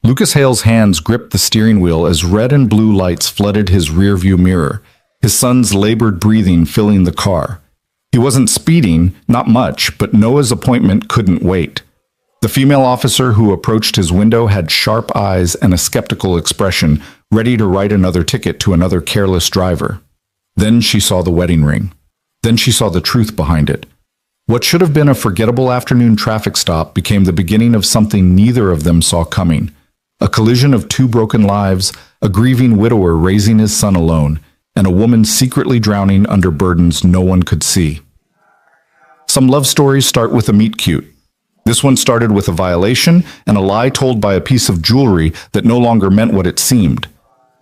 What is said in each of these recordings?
Lucas Hale's hands gripped the steering wheel as red and blue lights flooded his rearview mirror, his son's labored breathing filling the car. He wasn't speeding, not much, but Noah's appointment couldn't wait. The female officer who approached his window had sharp eyes and a skeptical expression, ready to write another ticket to another careless driver. Then she saw the wedding ring. Then she saw the truth behind it. What should have been a forgettable afternoon traffic stop became the beginning of something neither of them saw coming. A collision of two broken lives, a grieving widower raising his son alone, and a woman secretly drowning under burdens no one could see. Some love stories start with a meet-cute. This one started with a violation and a lie told by a piece of jewelry that no longer meant what it seemed.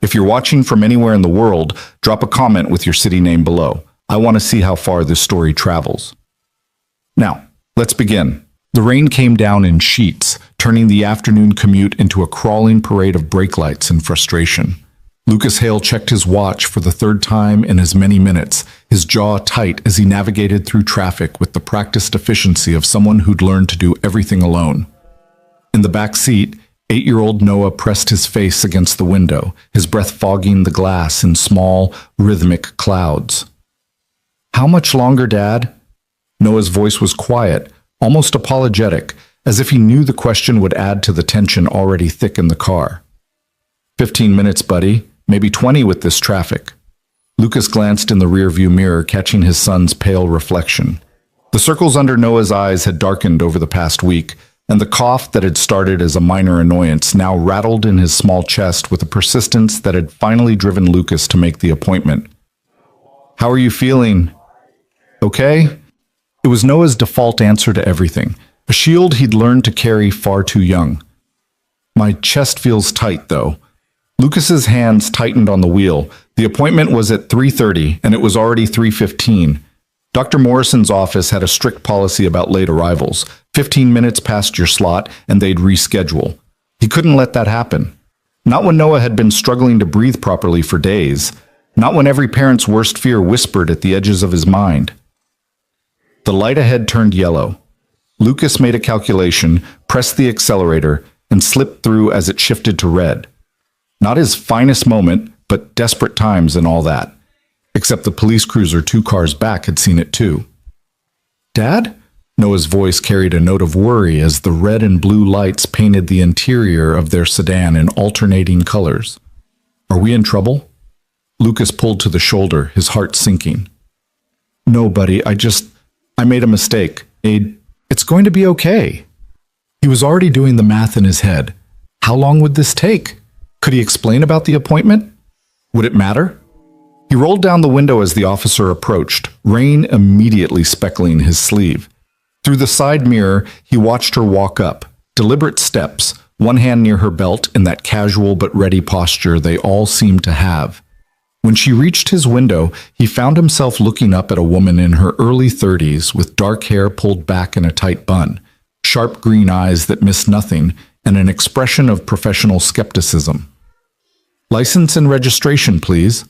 If you're watching from anywhere in the world, drop a comment with your city name below. I want to see how far this story travels. Now, let's begin. The rain came down in sheets, turning the afternoon commute into a crawling parade of brake lights and frustration. Lucas Hale checked his watch for the third time in as many minutes, his jaw tight as he navigated through traffic with the practiced efficiency of someone who'd learned to do everything alone. In the back seat, 8-year-old Noah pressed his face against the window, his breath fogging the glass in small, rhythmic clouds. "How much longer, Dad?" Noah's voice was quiet, almost apologetic, as if he knew the question would add to the tension already thick in the car. 15 minutes, buddy. Maybe 20 with this traffic." Lucas glanced in the rearview mirror, catching his son's pale reflection. The circles under Noah's eyes had darkened over the past week, and the cough that had started as a minor annoyance now rattled in his small chest with a persistence that had finally driven Lucas to make the appointment. "How are you feeling?" "Okay?" It was Noah's default answer to everything, a shield he'd learned to carry far too young. "My chest feels tight, though." Lucas's hands tightened on the wheel. The appointment was at 3:30, and it was already 3:15. Dr. Morrison's office had a strict policy about late arrivals. 15 minutes past your slot, and they'd reschedule. He couldn't let that happen. Not when Noah had been struggling to breathe properly for days. Not when every parent's worst fear whispered at the edges of his mind. The light ahead turned yellow. Lucas made a calculation, pressed the accelerator, and slipped through as it shifted to red. Not his finest moment, but desperate times and all that. Except the police cruiser 2 cars back had seen it too. "Dad?" Noah's voice carried a note of worry as the red and blue lights painted the interior of their sedan in alternating colors. "Are we in trouble?" Lucas pulled to the shoulder, his heart sinking. "No, buddy, I made a mistake. It's going to be okay." He was already doing the math in his head. How long would this take? Could he explain about the appointment? Would it matter? He rolled down the window as the officer approached, rain immediately speckling his sleeve. Through the side mirror, he watched her walk up, deliberate steps, one hand near her belt in that casual but ready posture they all seemed to have. When she reached his window, he found himself looking up at a woman in her early 30s with dark hair pulled back in a tight bun, sharp green eyes that missed nothing, and an expression of professional skepticism. "License and registration, please."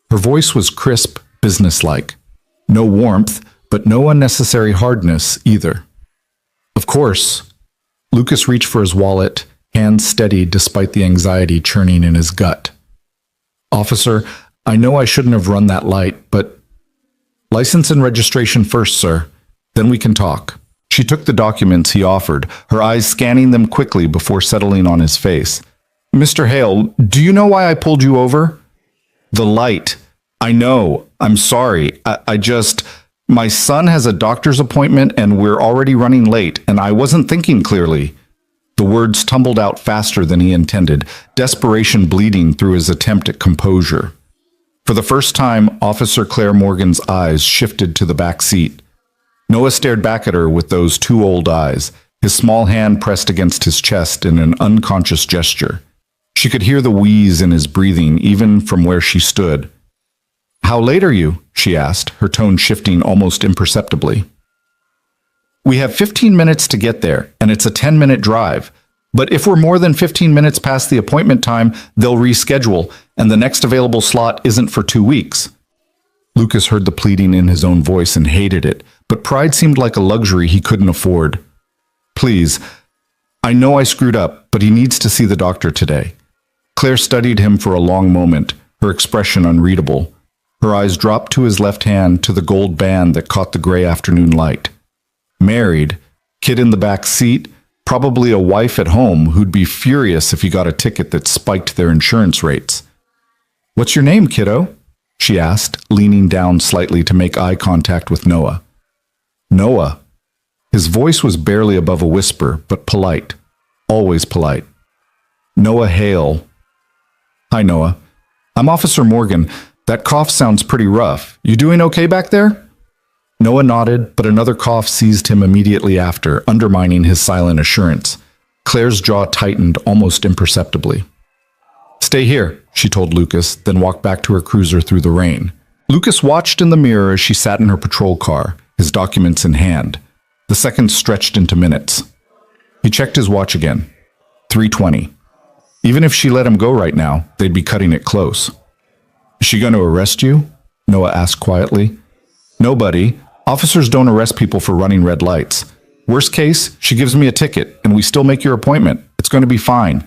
Her voice was crisp, businesslike. No warmth, but no unnecessary hardness either. "Of course." Lucas reached for his wallet, hands steady despite the anxiety churning in his gut. "Officer, I know I shouldn't have run that light, but—" "License and registration first, sir. Then we can talk." She took the documents he offered, her eyes scanning them quickly before settling on his face. "Mr. Hale, do you know why I pulled you over?" "The light. I know. I'm sorry. My son has a doctor's appointment and we're already running late, and I wasn't thinking clearly." The words tumbled out faster than he intended, desperation bleeding through his attempt at composure. For the first time, Officer Claire Morgan's eyes shifted to the back seat. Noah stared back at her with those 2 old eyes, his small hand pressed against his chest in an unconscious gesture. She could hear the wheeze in his breathing, even from where she stood. "How late are you?" she asked, her tone shifting almost imperceptibly. "We have 15 minutes to get there, and it's a 10-minute drive. But if we're more than 15 minutes past the appointment time, they'll reschedule, and the next available slot isn't for 2 weeks." Lucas heard the pleading in his own voice and hated it, but pride seemed like a luxury he couldn't afford. "Please, I know I screwed up, but he needs to see the doctor today. Claire studied him for a long moment, her expression unreadable. Her eyes dropped to his left hand to the gold band that caught the gray afternoon light. Married, kid in the back seat, probably a wife at home who'd be furious if he got a ticket that spiked their insurance rates. "What's your name, kiddo?" she asked, leaning down slightly to make eye contact with Noah. Noah. His voice was barely above a whisper, but polite. Always polite. Noah Hale. "Hi, Noah. I'm Officer Morgan. That cough sounds pretty rough. You doing okay back there?" Noah nodded, but another cough seized him immediately after, undermining his silent assurance. Claire's jaw tightened almost imperceptibly. "Stay here," she told Lucas, then walked back to her cruiser through the rain. Lucas watched in the mirror as she sat in her patrol car, his documents in hand. The seconds stretched into minutes. He checked his watch again. 3:20. Even if she let him go right now, they'd be cutting it close. "Is she going to arrest you?" Noah asked quietly. "Nobody. Officers don't arrest people for running red lights. Worst case, she gives me a ticket, and we still make your appointment. It's going to be fine."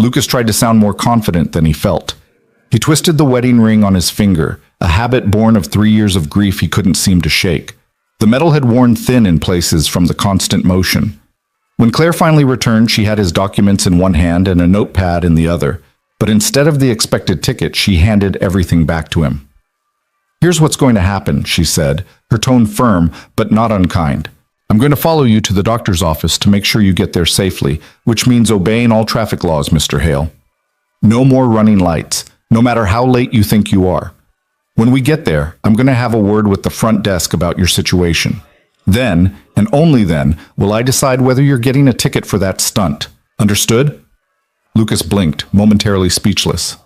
Lucas tried to sound more confident than he felt. He twisted the wedding ring on his finger, a habit born of 3 years of grief he couldn't seem to shake. The metal had worn thin in places from the constant motion. When Claire finally returned, she had his documents in one hand and a notepad in the other, but instead of the expected ticket, she handed everything back to him. "Here's what's going to happen," she said, her tone firm but not unkind. "I'm going to follow you to the doctor's office to make sure you get there safely, which means obeying all traffic laws, Mr. Hale. No more running lights, no matter how late you think you are. When we get there, I'm going to have a word with the front desk about your situation. Then, and only then, will I decide whether you're getting a ticket for that stunt. Understood?" Lucas blinked, momentarily speechless.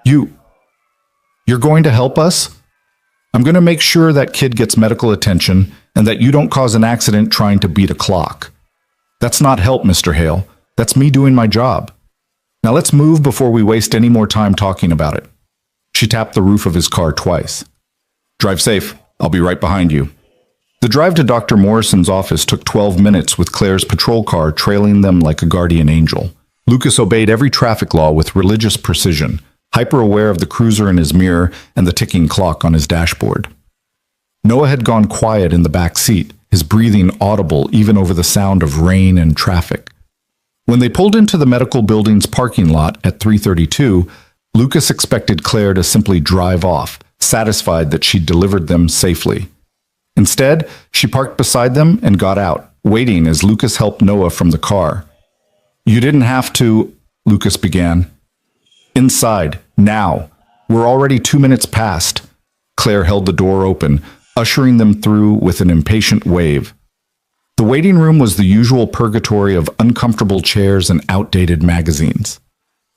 You're going to help us? I'm going to make sure that kid gets medical attention and that you don't cause an accident trying to beat a clock. That's not help, Mr. Hale. That's me doing my job. Now let's move before we waste any more time talking about it. She tapped the roof of his car twice. "Drive safe. I'll be right behind you." The drive to Dr. Morrison's office took 12 minutes with Claire's patrol car trailing them like a guardian angel. Lucas obeyed every traffic law with religious precision, hyper-aware of the cruiser in his mirror and the ticking clock on his dashboard. Noah had gone quiet in the back seat, his breathing audible even over the sound of rain and traffic. When they pulled into the medical building's parking lot at 3:32, Lucas expected Claire to simply drive off, satisfied that she'd delivered them safely. Instead, she parked beside them and got out, waiting as Lucas helped Noah from the car. "You didn't have to," Lucas began. "Inside, now. We're already 2 minutes past." Claire held the door open, ushering them through with an impatient wave. The waiting room was the usual purgatory of uncomfortable chairs and outdated magazines.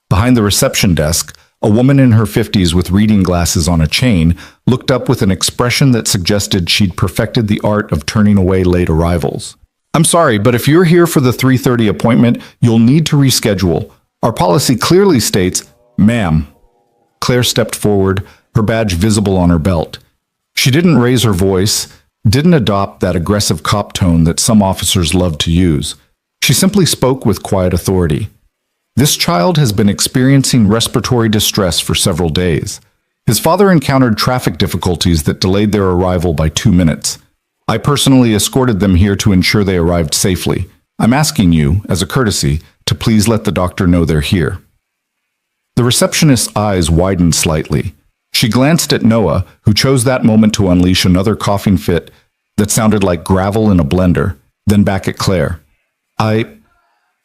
Behind the reception desk, a woman in her 50s with reading glasses on a chain looked up with an expression that suggested she'd perfected the art of turning away late arrivals. "I'm sorry, but if you're here for the 3:30 appointment, you'll need to reschedule. Our policy clearly states—" "Ma'am." Claire stepped forward, her badge visible on her belt. She didn't raise her voice, didn't adopt that aggressive cop tone that some officers love to use. She simply spoke with quiet authority. "This child has been experiencing respiratory distress for several days. His father encountered traffic difficulties that delayed their arrival by 2 minutes. I personally escorted them here to ensure they arrived safely. I'm asking you, as a courtesy, to please let the doctor know they're here." The receptionist's eyes widened slightly. She glanced at Noah, who chose that moment to unleash another coughing fit that sounded like gravel in a blender, then back at Claire.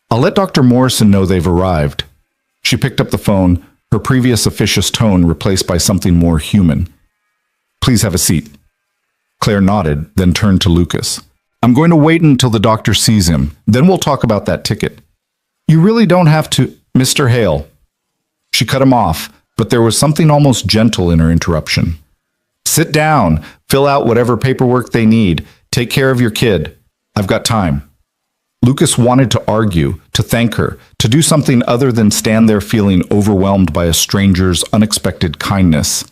I'll let Dr. Morrison know they've arrived." She picked up the phone, her previous officious tone replaced by something more human. "Please have a seat." Claire nodded, then turned to Lucas. "I'm going to wait until the doctor sees him, then we'll talk about that ticket." "You really don't have to, Mr. Hale." She cut him off, but there was something almost gentle in her interruption. "Sit down, fill out whatever paperwork they need, take care of your kid. I've got time." Lucas wanted to argue, to thank her, to do something other than stand there feeling overwhelmed by a stranger's unexpected kindness.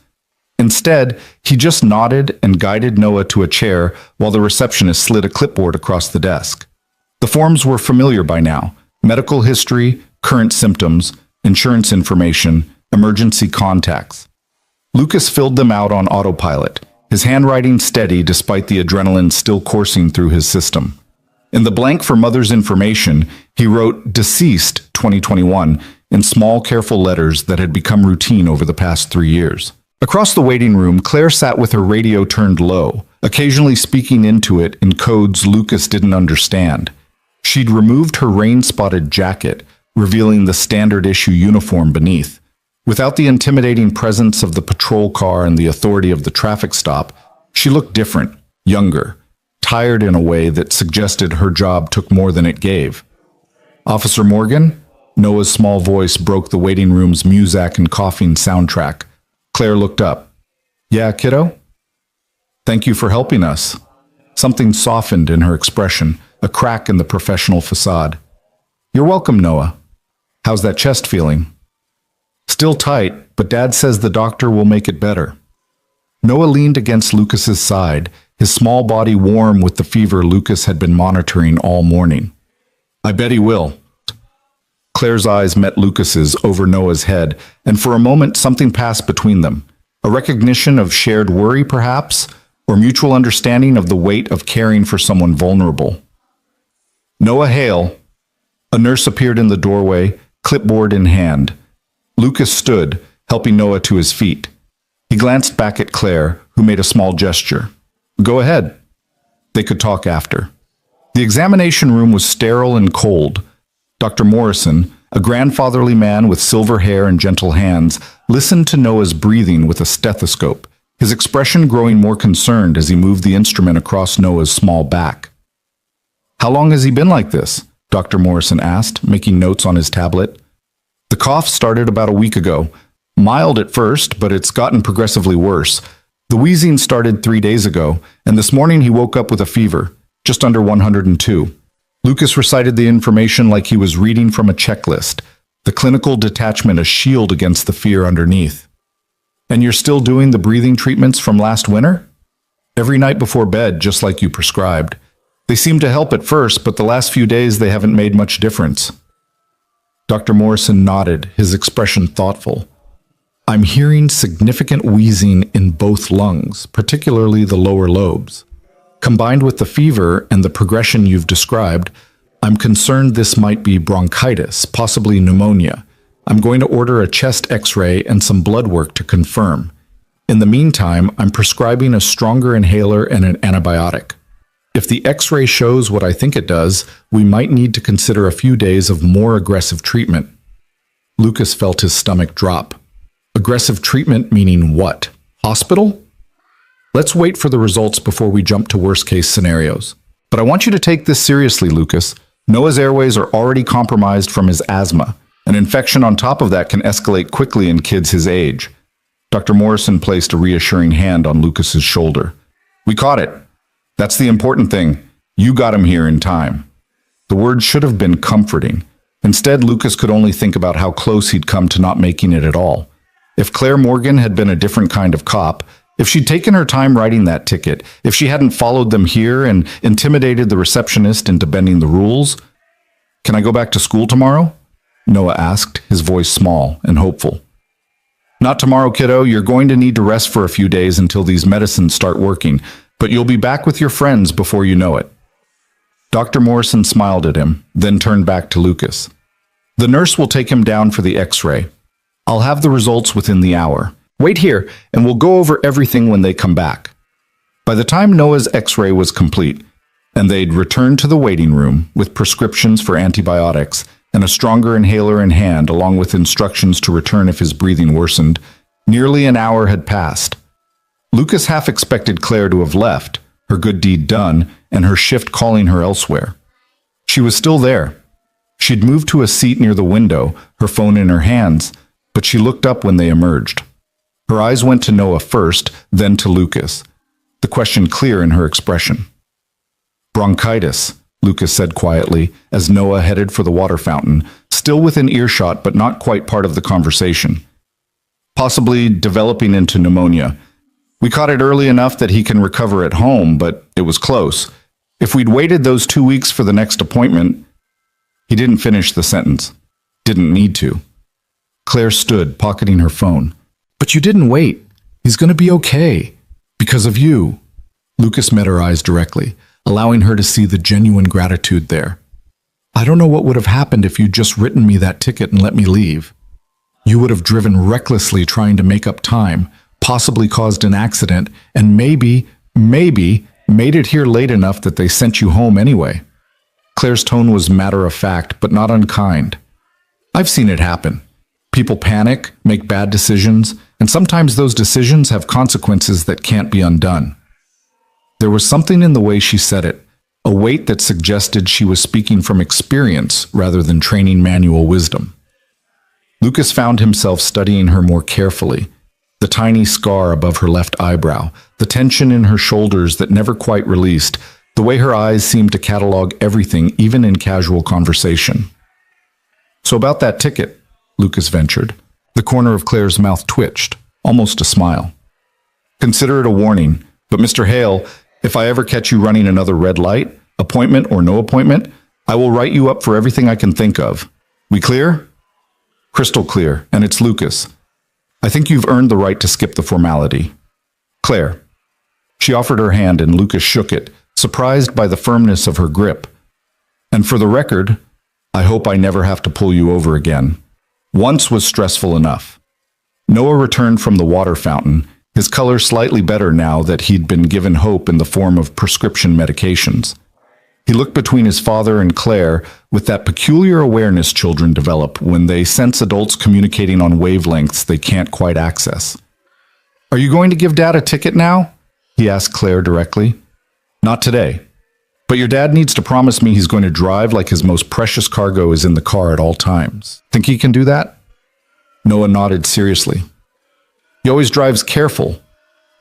Instead, he just nodded and guided Noah to a chair while the receptionist slid a clipboard across the desk. The forms were familiar by now: medical history, current symptoms, insurance information, emergency contacts. Lucas filled them out on autopilot, his handwriting steady despite the adrenaline still coursing through his system. In the blank for mother's information, he wrote "Deceased 2021" in small, careful letters that had become routine over the past 3 years. Across the waiting room, Claire sat with her radio turned low, occasionally speaking into it in codes Lucas didn't understand. She'd removed her rain-spotted jacket, revealing the standard-issue uniform beneath. Without the intimidating presence of the patrol car and the authority of the traffic stop, she looked different, younger, tired in a way that suggested her job took more than it gave. "Officer Morgan?" Noah's small voice broke the waiting room's muzak and coughing soundtrack. Claire looked up. "Yeah, kiddo?" "Thank you for helping us." Something softened in her expression, a crack in the professional facade. "You're welcome, Noah. How's that chest feeling?" "Still tight, but Dad says the doctor will make it better." Noah leaned against Lucas's side, his small body warm with the fever Lucas had been monitoring all morning. "I bet he will." Claire's eyes met Lucas's over Noah's head, and for a moment something passed between them. A recognition of shared worry, perhaps, or mutual understanding of the weight of caring for someone vulnerable. "Noah Hale." A nurse appeared in the doorway, clipboard in hand. Lucas stood, helping Noah to his feet. He glanced back at Claire, who made a small gesture. "Go ahead." They could talk after. The examination room was sterile and cold. Dr. Morrison, a grandfatherly man with silver hair and gentle hands, listened to Noah's breathing with a stethoscope, his expression growing more concerned as he moved the instrument across Noah's small back. "How long has he been like this?" Dr. Morrison asked, making notes on his tablet. "The cough started about a week ago. Mild at first, but it's gotten progressively worse. The wheezing started 3 days ago, and this morning he woke up with a fever, just under 102. Lucas recited the information like he was reading from a checklist, the clinical detachment a shield against the fear underneath. "And you're still doing the breathing treatments from last winter?" "Every night before bed, just like you prescribed. They seemed to help at first, but the last few days they haven't made much difference." Dr. Morrison nodded, his expression thoughtful. "I'm hearing significant wheezing in both lungs, particularly the lower lobes. Combined with the fever and the progression you've described, I'm concerned this might be bronchitis, possibly pneumonia. I'm going to order a chest x-ray and some blood work to confirm. In the meantime, I'm prescribing a stronger inhaler and an antibiotic. If the x-ray shows what I think it does, we might need to consider a few days of more aggressive treatment." Lucas felt his stomach drop. Aggressive treatment meaning what? Hospital? "Let's wait for the results before we jump to worst-case scenarios. But I want you to take this seriously, Lucas. Noah's airways are already compromised from his asthma. An infection on top of that can escalate quickly in kids his age." Dr. Morrison placed a reassuring hand on Lucas's shoulder. "We caught it. That's the important thing. You got him here in time." The words should have been comforting. Instead, Lucas could only think about how close he'd come to not making it at all. If Claire Morgan had been a different kind of cop, if she'd taken her time writing that ticket, if she hadn't followed them here and intimidated the receptionist into bending the rules. "Can I go back to school tomorrow?" Noah asked, his voice small and hopeful. "Not tomorrow, kiddo. You're going to need to rest for a few days until these medicines start working, but you'll be back with your friends before you know it." Dr. Morrison smiled at him, then turned back to Lucas. "The nurse will take him down for the x-ray. I'll have the results within the hour. Wait here, and we'll go over everything when they come back." By the time Noah's x-ray was complete, and they'd returned to the waiting room with prescriptions for antibiotics and a stronger inhaler in hand along with instructions to return if his breathing worsened, nearly an hour had passed. Lucas half expected Claire to have left, her good deed done, and her shift calling her elsewhere. She was still there. She'd moved to a seat near the window, her phone in her hands, but she looked up when they emerged. Her eyes went to Noah first, then to Lucas, the question clear in her expression. "Bronchitis," Lucas said quietly, as Noah headed for the water fountain, still within earshot but not quite part of the conversation. "Possibly developing into pneumonia. We caught it early enough that he can recover at home, but it was close. If we'd waited those 2 weeks for the next appointment. He didn't finish the sentence. Didn't need to. Claire stood, pocketing her phone. But you didn't wait. He's going to be okay. Because of you. Lucas met her eyes directly, allowing her to see the genuine gratitude there. I don't know what would have happened if you'd just written me that ticket and let me leave. You would have driven recklessly trying to make up time, possibly caused an accident, and maybe made it here late enough that they sent you home anyway. Claire's tone was matter-of-fact, but not unkind. I've seen it happen. People panic, make bad decisions, and sometimes those decisions have consequences that can't be undone. There was something in the way she said it, a weight that suggested she was speaking from experience rather than training manual wisdom. Lucas found himself studying her more carefully. The tiny scar above her left eyebrow, the tension in her shoulders that never quite released, the way her eyes seemed to catalog everything, even in casual conversation. So about that ticket, Lucas ventured. The corner of Claire's mouth twitched, almost a smile. Consider it a warning, but Mr. Hale, if I ever catch you running another red light, appointment or no appointment, I will write you up for everything I can think of. We clear? Crystal clear, and it's Lucas. I think you've earned the right to skip the formality. Claire. She offered her hand and Lucas shook it, surprised by the firmness of her grip. And for the record, I hope I never have to pull you over again. Once was stressful enough. Noah returned from the water fountain, his color slightly better now that he'd been given hope in the form of prescription medications. He looked between his father and Claire with that peculiar awareness children develop when they sense adults communicating on wavelengths they can't quite access. Are you going to give Dad a ticket now? He asked Claire directly. Not today. But your dad needs to promise me he's going to drive like his most precious cargo is in the car at all times. Think he can do that? Noah nodded seriously. He always drives careful.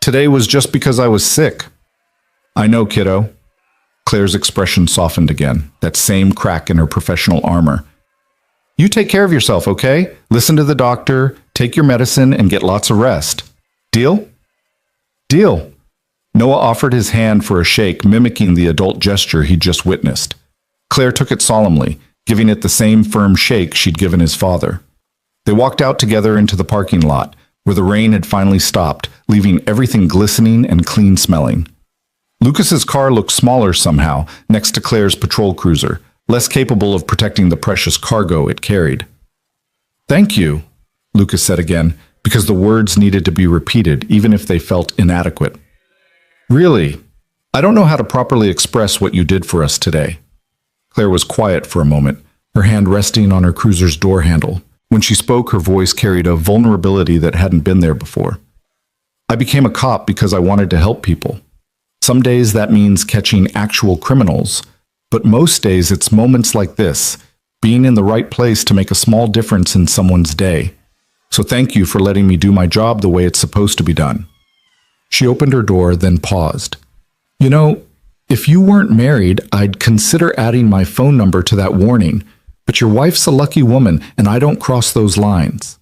Today was just because I was sick. I know, kiddo. Claire's expression softened again, that same crack in her professional armor. You take care of yourself, okay? Listen to the doctor, take your medicine, and get lots of rest. Deal? Deal. Noah offered his hand for a shake, mimicking the adult gesture he'd just witnessed. Claire took it solemnly, giving it the same firm shake she'd given his father. They walked out together into the parking lot, where the rain had finally stopped, leaving everything glistening and clean-smelling. Lucas's car looked smaller somehow, next to Claire's patrol cruiser, less capable of protecting the precious cargo it carried. Thank you, Lucas said again, because the words needed to be repeated, even if they felt inadequate. Really, I don't know how to properly express what you did for us today. Claire was quiet for a moment, her hand resting on her cruiser's door handle. When she spoke, her voice carried a vulnerability that hadn't been there before. I became a cop because I wanted to help people. Some days that means catching actual criminals, but most days it's moments like this, being in the right place to make a small difference in someone's day. So thank you for letting me do my job the way it's supposed to be done. She opened her door, then paused. You know, if you weren't married, I'd consider adding my phone number to that warning, but your wife's a lucky woman, and I don't cross those lines.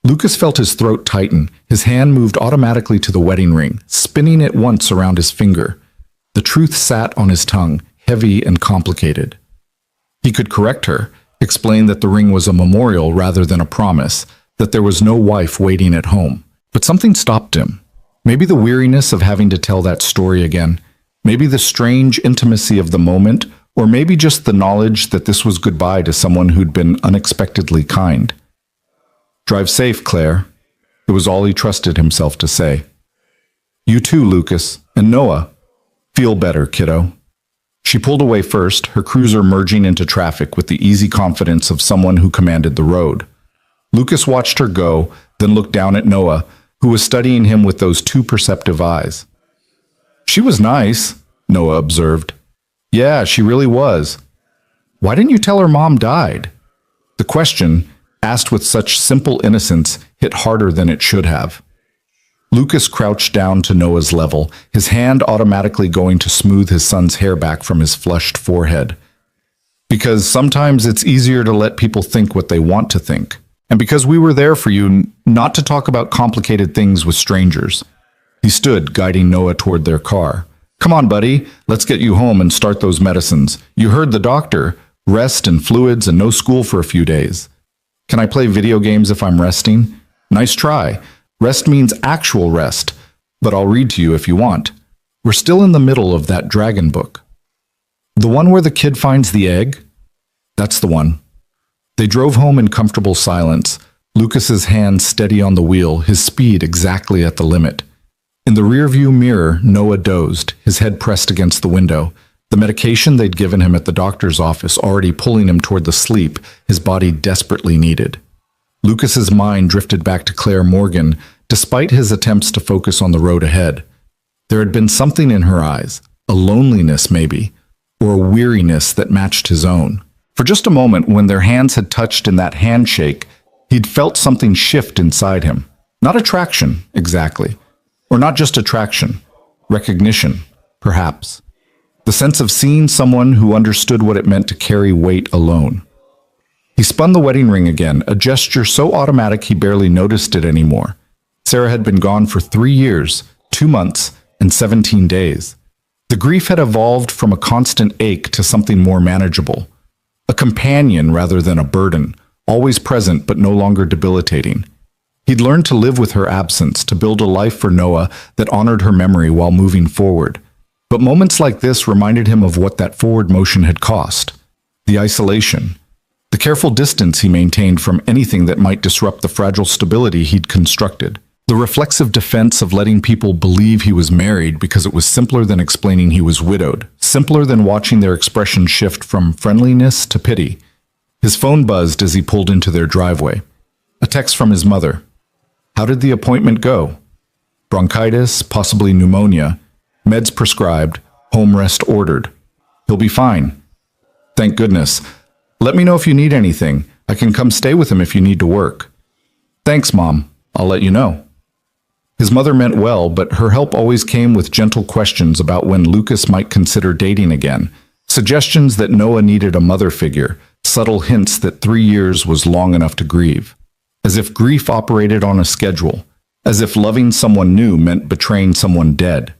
Lucas felt his throat tighten. His hand moved automatically to the wedding ring, spinning it once around his finger. The truth sat on his tongue, heavy and complicated. He could correct her, explain that the ring was a memorial rather than a promise, that there was no wife waiting at home. But something stopped him. Maybe the weariness of having to tell that story again, maybe the strange intimacy of the moment, or maybe just the knowledge that this was goodbye to someone who'd been unexpectedly kind. Drive safe, Claire. It was all he trusted himself to say. You too, Lucas, and Noah. Feel better, kiddo. She pulled away first, her cruiser merging into traffic with the easy confidence of someone who commanded the road. Lucas watched her go, then looked down at Noah, who was studying him with those two perceptive eyes. She was nice, Noah observed. Yeah, she really was. Why didn't you tell her mom died? The question, asked with such simple innocence, hit harder than it should have. Lucas crouched down to Noah's level, his hand automatically going to smooth his son's hair back from his flushed forehead. Because sometimes it's easier to let people think what they want to think. And because we were there for you, not to talk about complicated things with strangers. He stood, guiding Noah toward their car. Come on, buddy. Let's get you home and start those medicines. You heard the doctor. Rest and fluids and no school for a few days. Can I play video games if I'm resting? Nice try. Rest means actual rest, but I'll read to you if you want. We're still in the middle of that dragon book. The one where the kid finds the egg? That's the one. They drove home in comfortable silence, Lucas's hands steady on the wheel, his speed exactly at the limit. In the rearview mirror, Noah dozed, his head pressed against the window, the medication they'd given him at the doctor's office already pulling him toward the sleep his body desperately needed. Lucas's mind drifted back to Claire Morgan, despite his attempts to focus on the road ahead. There had been something in her eyes, a loneliness maybe, or a weariness that matched his own. For just a moment, when their hands had touched in that handshake, he'd felt something shift inside him. Not attraction, exactly. Or not just attraction. Recognition, perhaps. The sense of seeing someone who understood what it meant to carry weight alone. He spun the wedding ring again, a gesture so automatic he barely noticed it anymore. Sarah had been gone for 3 years, 2 months, and 17 days. The grief had evolved from a constant ache to something more manageable. A companion rather than a burden, always present but no longer debilitating. He'd learned to live with her absence, to build a life for Noah that honored her memory while moving forward. But moments like this reminded him of what that forward motion had cost. The isolation. The careful distance he maintained from anything that might disrupt the fragile stability he'd constructed. The reflexive defense of letting people believe he was married because it was simpler than explaining he was widowed, simpler than watching their expression shift from friendliness to pity. His phone buzzed as he pulled into their driveway. A text from his mother. How did the appointment go? Bronchitis, possibly pneumonia. Meds prescribed, home rest ordered. He'll be fine. Thank goodness. Let me know if you need anything. I can come stay with him if you need to work. Thanks, Mom. I'll let you know. His mother meant well, but her help always came with gentle questions about when Lucas might consider dating again. Suggestions that Noah needed a mother figure, subtle hints that 3 years was long enough to grieve. As if grief operated on a schedule. As if loving someone new meant betraying someone dead.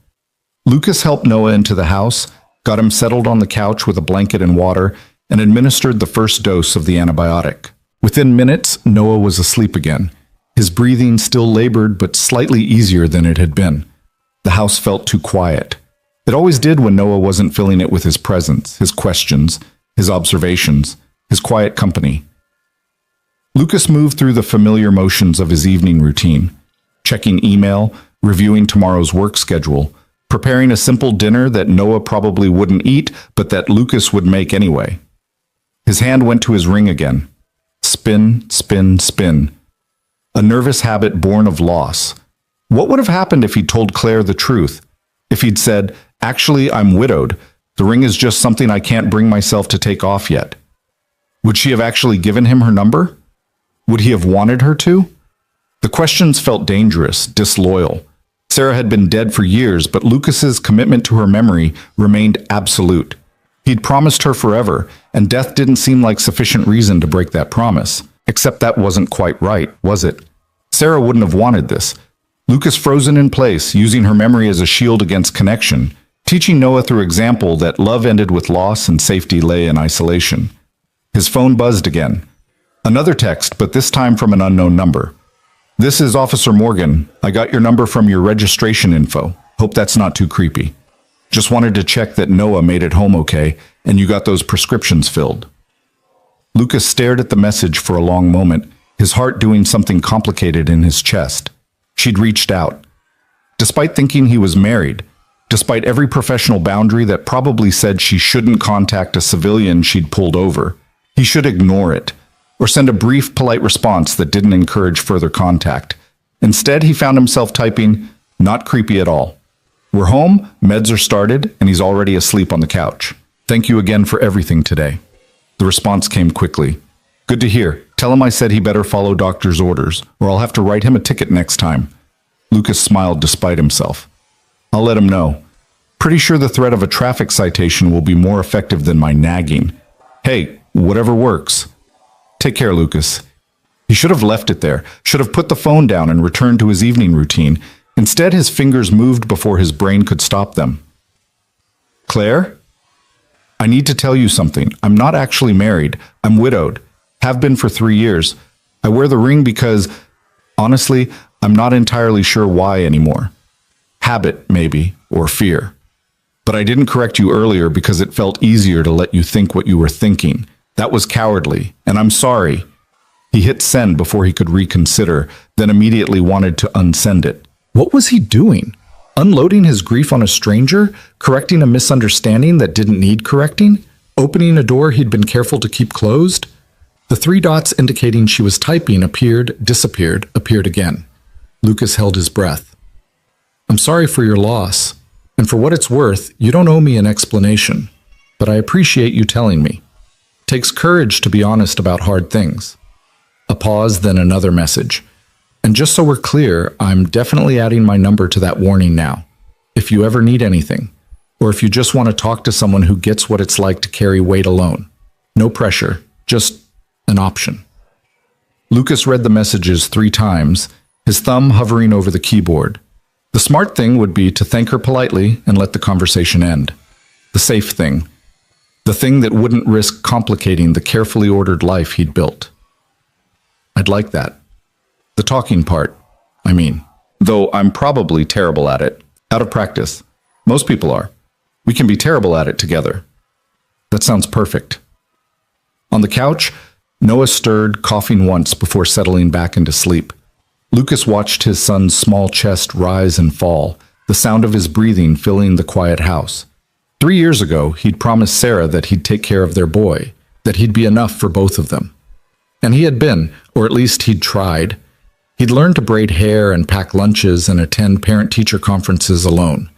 Lucas helped Noah into the house, got him settled on the couch with a blanket and water, and administered the first dose of the antibiotic. Within minutes, Noah was asleep again. His breathing still labored, but slightly easier than it had been. The house felt too quiet. It always did when Noah wasn't filling it with his presence, his questions, his observations, his quiet company. Lucas moved through the familiar motions of his evening routine, checking email, reviewing tomorrow's work schedule, preparing a simple dinner that Noah probably wouldn't eat, but that Lucas would make anyway. His hand went to his ring again. Spin, spin, spin. A nervous habit born of loss. What would have happened if he'd told Claire the truth? If he'd said, actually, I'm widowed. The ring is just something I can't bring myself to take off yet. Would she have actually given him her number? Would he have wanted her to? The questions felt dangerous, disloyal. Sarah had been dead for years, but Lucas's commitment to her memory remained absolute. He'd promised her forever, and death didn't seem like sufficient reason to break that promise. Except that wasn't quite right, was it? Sarah wouldn't have wanted this. Lucas frozen in place, using her memory as a shield against connection, teaching Noah through example that love ended with loss and safety lay in isolation. His phone buzzed again. Another text, but this time from an unknown number. This is Officer Morgan. I got your number from your registration info. Hope that's not too creepy. Just wanted to check that Noah made it home okay, and you got those prescriptions filled. Lucas stared at the message for a long moment, his heart doing something complicated in his chest. She'd reached out. Despite thinking he was married, despite every professional boundary that probably said she shouldn't contact a civilian she'd pulled over, he should ignore it, or send a brief, polite response that didn't encourage further contact. Instead, he found himself typing, "Not creepy at all. We're home, meds are started, and he's already asleep on the couch. Thank you again for everything today." The response came quickly. "Good to hear. Tell him I said he better follow doctor's orders, or I'll have to write him a ticket next time." Lucas smiled despite himself. "I'll let him know. Pretty sure the threat of a traffic citation will be more effective than my nagging. Hey, whatever works. Take care, Lucas." He should have left it there, should have put the phone down and returned to his evening routine. Instead, his fingers moved before his brain could stop them. Claire? I need to tell you something. I'm not actually married. I'm widowed. Have been for 3 years. I wear the ring because, honestly, I'm not entirely sure why anymore. Habit, maybe, or fear. But I didn't correct you earlier because it felt easier to let you think what you were thinking. That was cowardly, and I'm sorry. He hit send before he could reconsider, then immediately wanted to unsend it. What was he doing? Unloading his grief on a stranger? Correcting a misunderstanding that didn't need correcting? Opening a door he'd been careful to keep closed? The 3 dots indicating she was typing appeared, disappeared, appeared again. Lucas held his breath. I'm sorry for your loss, and for what it's worth, you don't owe me an explanation, but I appreciate you telling me. Takes courage to be honest about hard things. A pause, then another message. And just so we're clear, I'm definitely adding my number to that warning now. If you ever need anything, or if you just want to talk to someone who gets what it's like to carry weight alone. No pressure, just an option. Lucas read the messages 3 times, his thumb hovering over the keyboard. The smart thing would be to thank her politely and let the conversation end. The safe thing. The thing that wouldn't risk complicating the carefully ordered life he'd built. I'd like that. The talking part, I mean. Though I'm probably terrible at it. Out of practice. Most people are. We can be terrible at it together. That sounds perfect. On the couch, Noah stirred, coughing once before settling back into sleep. Lucas watched his son's small chest rise and fall, the sound of his breathing filling the quiet house. 3 years ago, he'd promised Sarah that he'd take care of their boy, that he'd be enough for both of them. And he had been, or at least he'd tried. He'd learned to braid hair and pack lunches and attend parent-teacher conferences alone.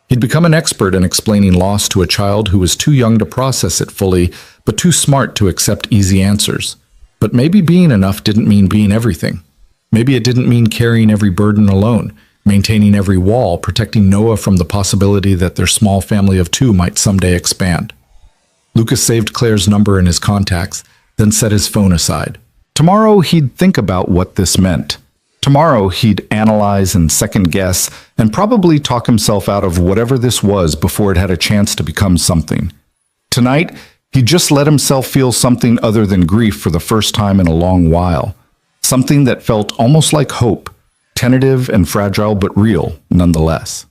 He'd become an expert in explaining loss to a child who was too young to process it fully, but too smart to accept easy answers. But maybe being enough didn't mean being everything. Maybe it didn't mean carrying every burden alone, maintaining every wall, protecting Noah from the possibility that their small family of 2 might someday expand. Lucas saved Claire's number in his contacts, then set his phone aside. Tomorrow he'd think about what this meant. Tomorrow he'd analyze and second-guess and probably talk himself out of whatever this was before it had a chance to become something. Tonight, he'd just let himself feel something other than grief for the first time in a long while. Something that felt almost like hope, tentative and fragile but real nonetheless.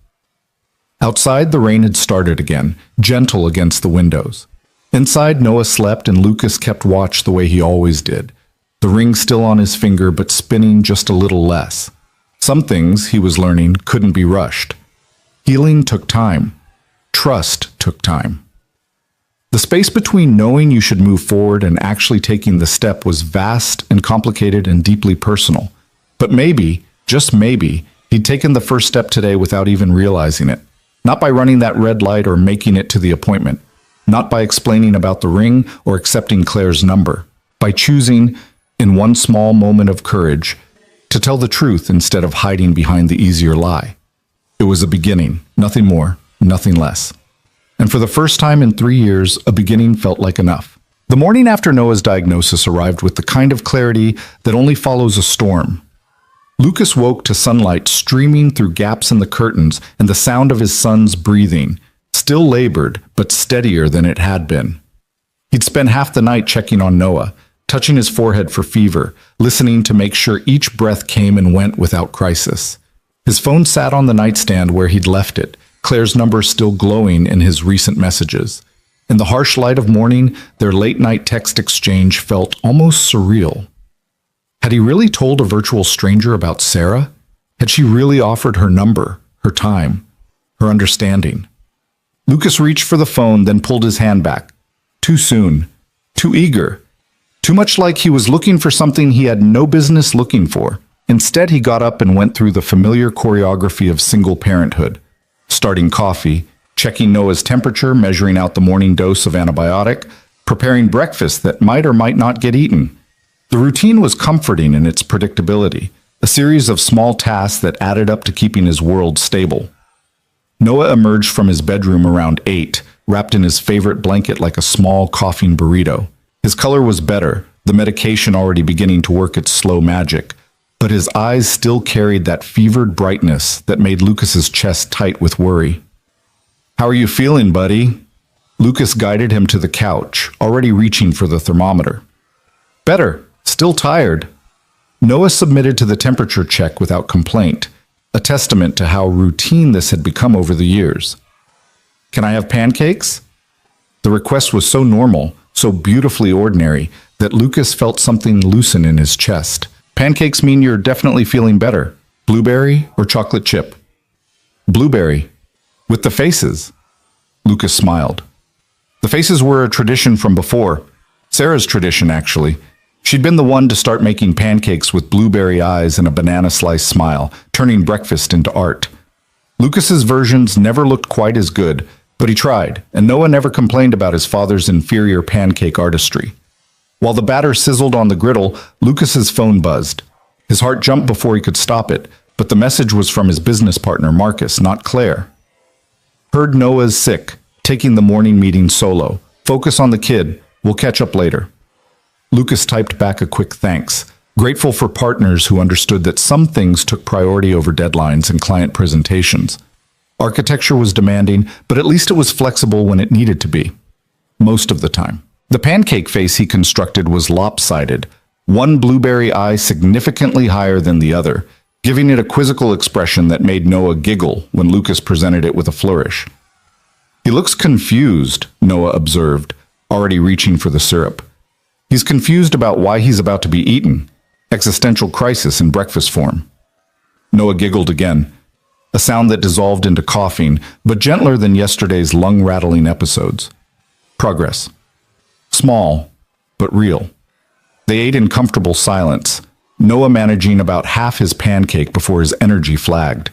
Outside, the rain had started again, gentle against the windows. Inside, Noah slept and Lucas kept watch the way he always did. The ring still on his finger but spinning just a little less. Some things, he was learning, couldn't be rushed. Healing took time. Trust took time. The space between knowing you should move forward and actually taking the step was vast and complicated and deeply personal. But maybe, just maybe, he'd taken the first step today without even realizing it. Not by running that red light or making it to the appointment. Not by explaining about the ring or accepting Claire's number. By choosing, in one small moment of courage, to tell the truth instead of hiding behind the easier lie. It was a beginning, nothing more, nothing less. And for the first time in 3 years, a beginning felt like enough. The morning after Noah's diagnosis arrived with the kind of clarity that only follows a storm. Lucas woke to sunlight streaming through gaps in the curtains and the sound of his son's breathing, still labored, but steadier than it had been. He'd spent half the night checking on Noah, touching his forehead for fever, listening to make sure each breath came and went without crisis. His phone sat on the nightstand where he'd left it, Claire's number still glowing in his recent messages. In the harsh light of morning, their late-night text exchange felt almost surreal. Had he really told a virtual stranger about Sarah? Had she really offered her number, her time, her understanding? Lucas reached for the phone, then pulled his hand back. Too soon. Too eager. Too much like he was looking for something he had no business looking for. Instead, he got up and went through the familiar choreography of single parenthood. Starting coffee, checking Noah's temperature, measuring out the morning dose of antibiotic, preparing breakfast that might or might not get eaten. The routine was comforting in its predictability, a series of small tasks that added up to keeping his world stable. Noah emerged from his bedroom around 8, wrapped in his favorite blanket like a small coughing burrito. His color was better, the medication already beginning to work its slow magic, but his eyes still carried that fevered brightness that made Lucas's chest tight with worry. How are you feeling, buddy? Lucas guided him to the couch, already reaching for the thermometer. Better, still tired. Noah submitted to the temperature check without complaint, a testament to how routine this had become over the years. Can I have pancakes? The request was so normal, so beautifully ordinary, that Lucas felt something loosen in his chest. Pancakes mean you're definitely feeling better. Blueberry or chocolate chip? Blueberry. With the faces. Lucas smiled. The faces were a tradition from before. Sarah's tradition, actually. She'd been the one to start making pancakes with blueberry eyes and a banana slice smile, turning breakfast into art. Lucas's versions never looked quite as good, but he tried, and Noah never complained about his father's inferior pancake artistry. While the batter sizzled on the griddle, Lucas's phone buzzed. His heart jumped before he could stop it, but the message was from his business partner, Marcus, not Claire. Heard Noah's sick, taking the morning meeting solo. Focus on the kid. We'll catch up later. Lucas typed back a quick thanks, grateful for partners who understood that some things took priority over deadlines and client presentations. Architecture was demanding, but at least it was flexible when it needed to be. Most of the time. The pancake face he constructed was lopsided, one blueberry eye significantly higher than the other, giving it a quizzical expression that made Noah giggle when Lucas presented it with a flourish. He looks confused, Noah observed, already reaching for the syrup. He's confused about why he's about to be eaten. Existential crisis in breakfast form. Noah giggled again, a sound that dissolved into coughing, but gentler than yesterday's lung-rattling episodes. Progress. Small, but real. They ate in comfortable silence, Noah managing about half his pancake before his energy flagged.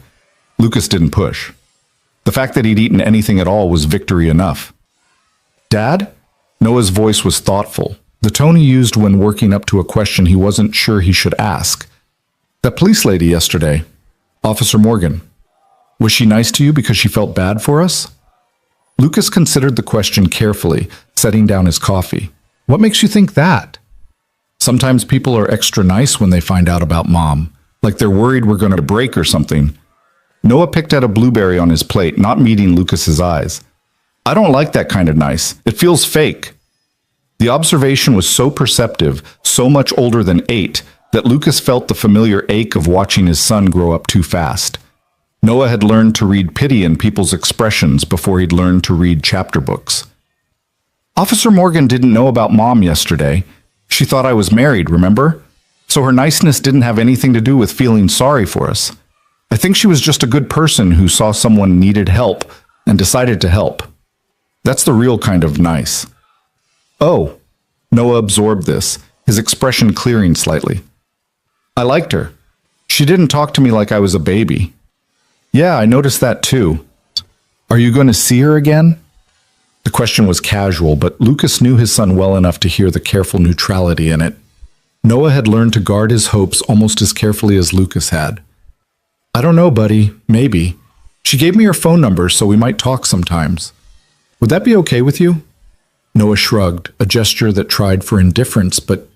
Lucas didn't push. The fact that he'd eaten anything at all was victory enough. Dad? Noah's voice was thoughtful, the tone he used when working up to a question he wasn't sure he should ask. That police lady yesterday, Officer Morgan, was she nice to you because she felt bad for us? Lucas considered the question carefully, setting down his coffee. What makes you think that? Sometimes people are extra nice when they find out about Mom, like they're worried we're going to break or something. Noah picked at a blueberry on his plate, not meeting Lucas's eyes. I don't like that kind of nice. It feels fake. The observation was so perceptive, so much older than 8, that Lucas felt the familiar ache of watching his son grow up too fast. Noah had learned to read pity in people's expressions before he'd learned to read chapter books. Officer Morgan didn't know about Mom yesterday. She thought I was married, remember? So her niceness didn't have anything to do with feeling sorry for us. I think she was just a good person who saw someone needed help and decided to help. That's the real kind of nice. Oh, Noah absorbed this, his expression clearing slightly. I liked her. She didn't talk to me like I was a baby. Yeah, I noticed that too. Are you going to see her again? The question was casual, but Lucas knew his son well enough to hear the careful neutrality in it. Noah had learned to guard his hopes almost as carefully as Lucas had. I don't know, buddy. Maybe. She gave me her phone number, so we might talk sometimes. Would that be okay with you? Noah shrugged, a gesture that tried for indifference but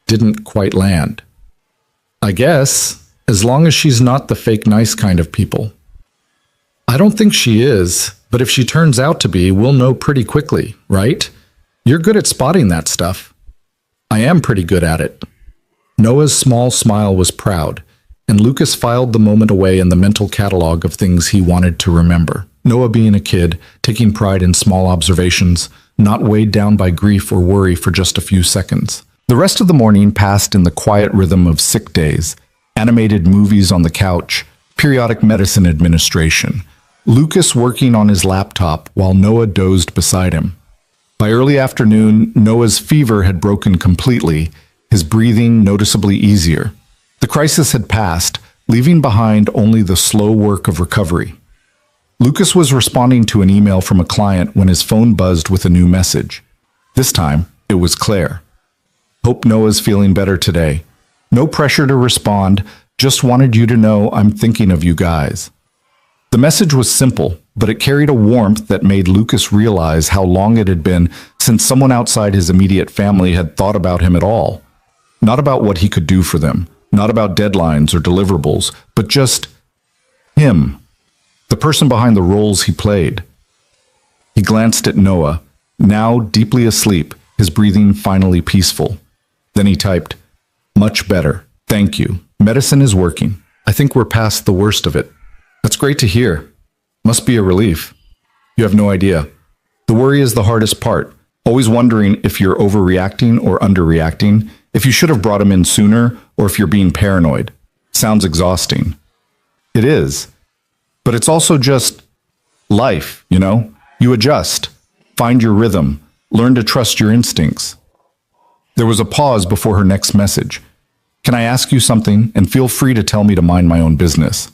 didn't quite land. I guess, as long as she's not the fake nice kind of people. I don't think she is, but if she turns out to be, we'll know pretty quickly, right? You're good at spotting that stuff. I am pretty good at it. Noah's small smile was proud, and Lucas filed the moment away in the mental catalog of things he wanted to remember. Noah being a kid, taking pride in small observations, not weighed down by grief or worry for just a few seconds. The rest of the morning passed in the quiet rhythm of sick days, animated movies on the couch, periodic medicine administration, Lucas working on his laptop while Noah dozed beside him. By early afternoon, Noah's fever had broken completely, his breathing noticeably easier. The crisis had passed, leaving behind only the slow work of recovery. Lucas was responding to an email from a client when his phone buzzed with a new message. This time, it was Claire. Hope Noah's feeling better today. No pressure to respond, just wanted you to know I'm thinking of you guys. The message was simple, but it carried a warmth that made Lucas realize how long it had been since someone outside his immediate family had thought about him at all. Not about what he could do for them, not about deadlines or deliverables, but just him. The person behind the roles he played. glanced at Noah, now deeply asleep, his breathing finally peaceful. Then he typed, "Much better. Thank you. Medicine is working. I think we're past the worst of it." "That's great to hear. Must be a relief." "You have no idea. The worry is the hardest part. Always wondering if you're overreacting or underreacting, if you should have brought him in sooner, or if you're being paranoid. Sounds exhausting." "It is. But it's also just life, you know? You adjust, find your rhythm, learn to trust your instincts." There was a pause before her next message. "Can I ask you something? And feel free to tell me to mind my own business."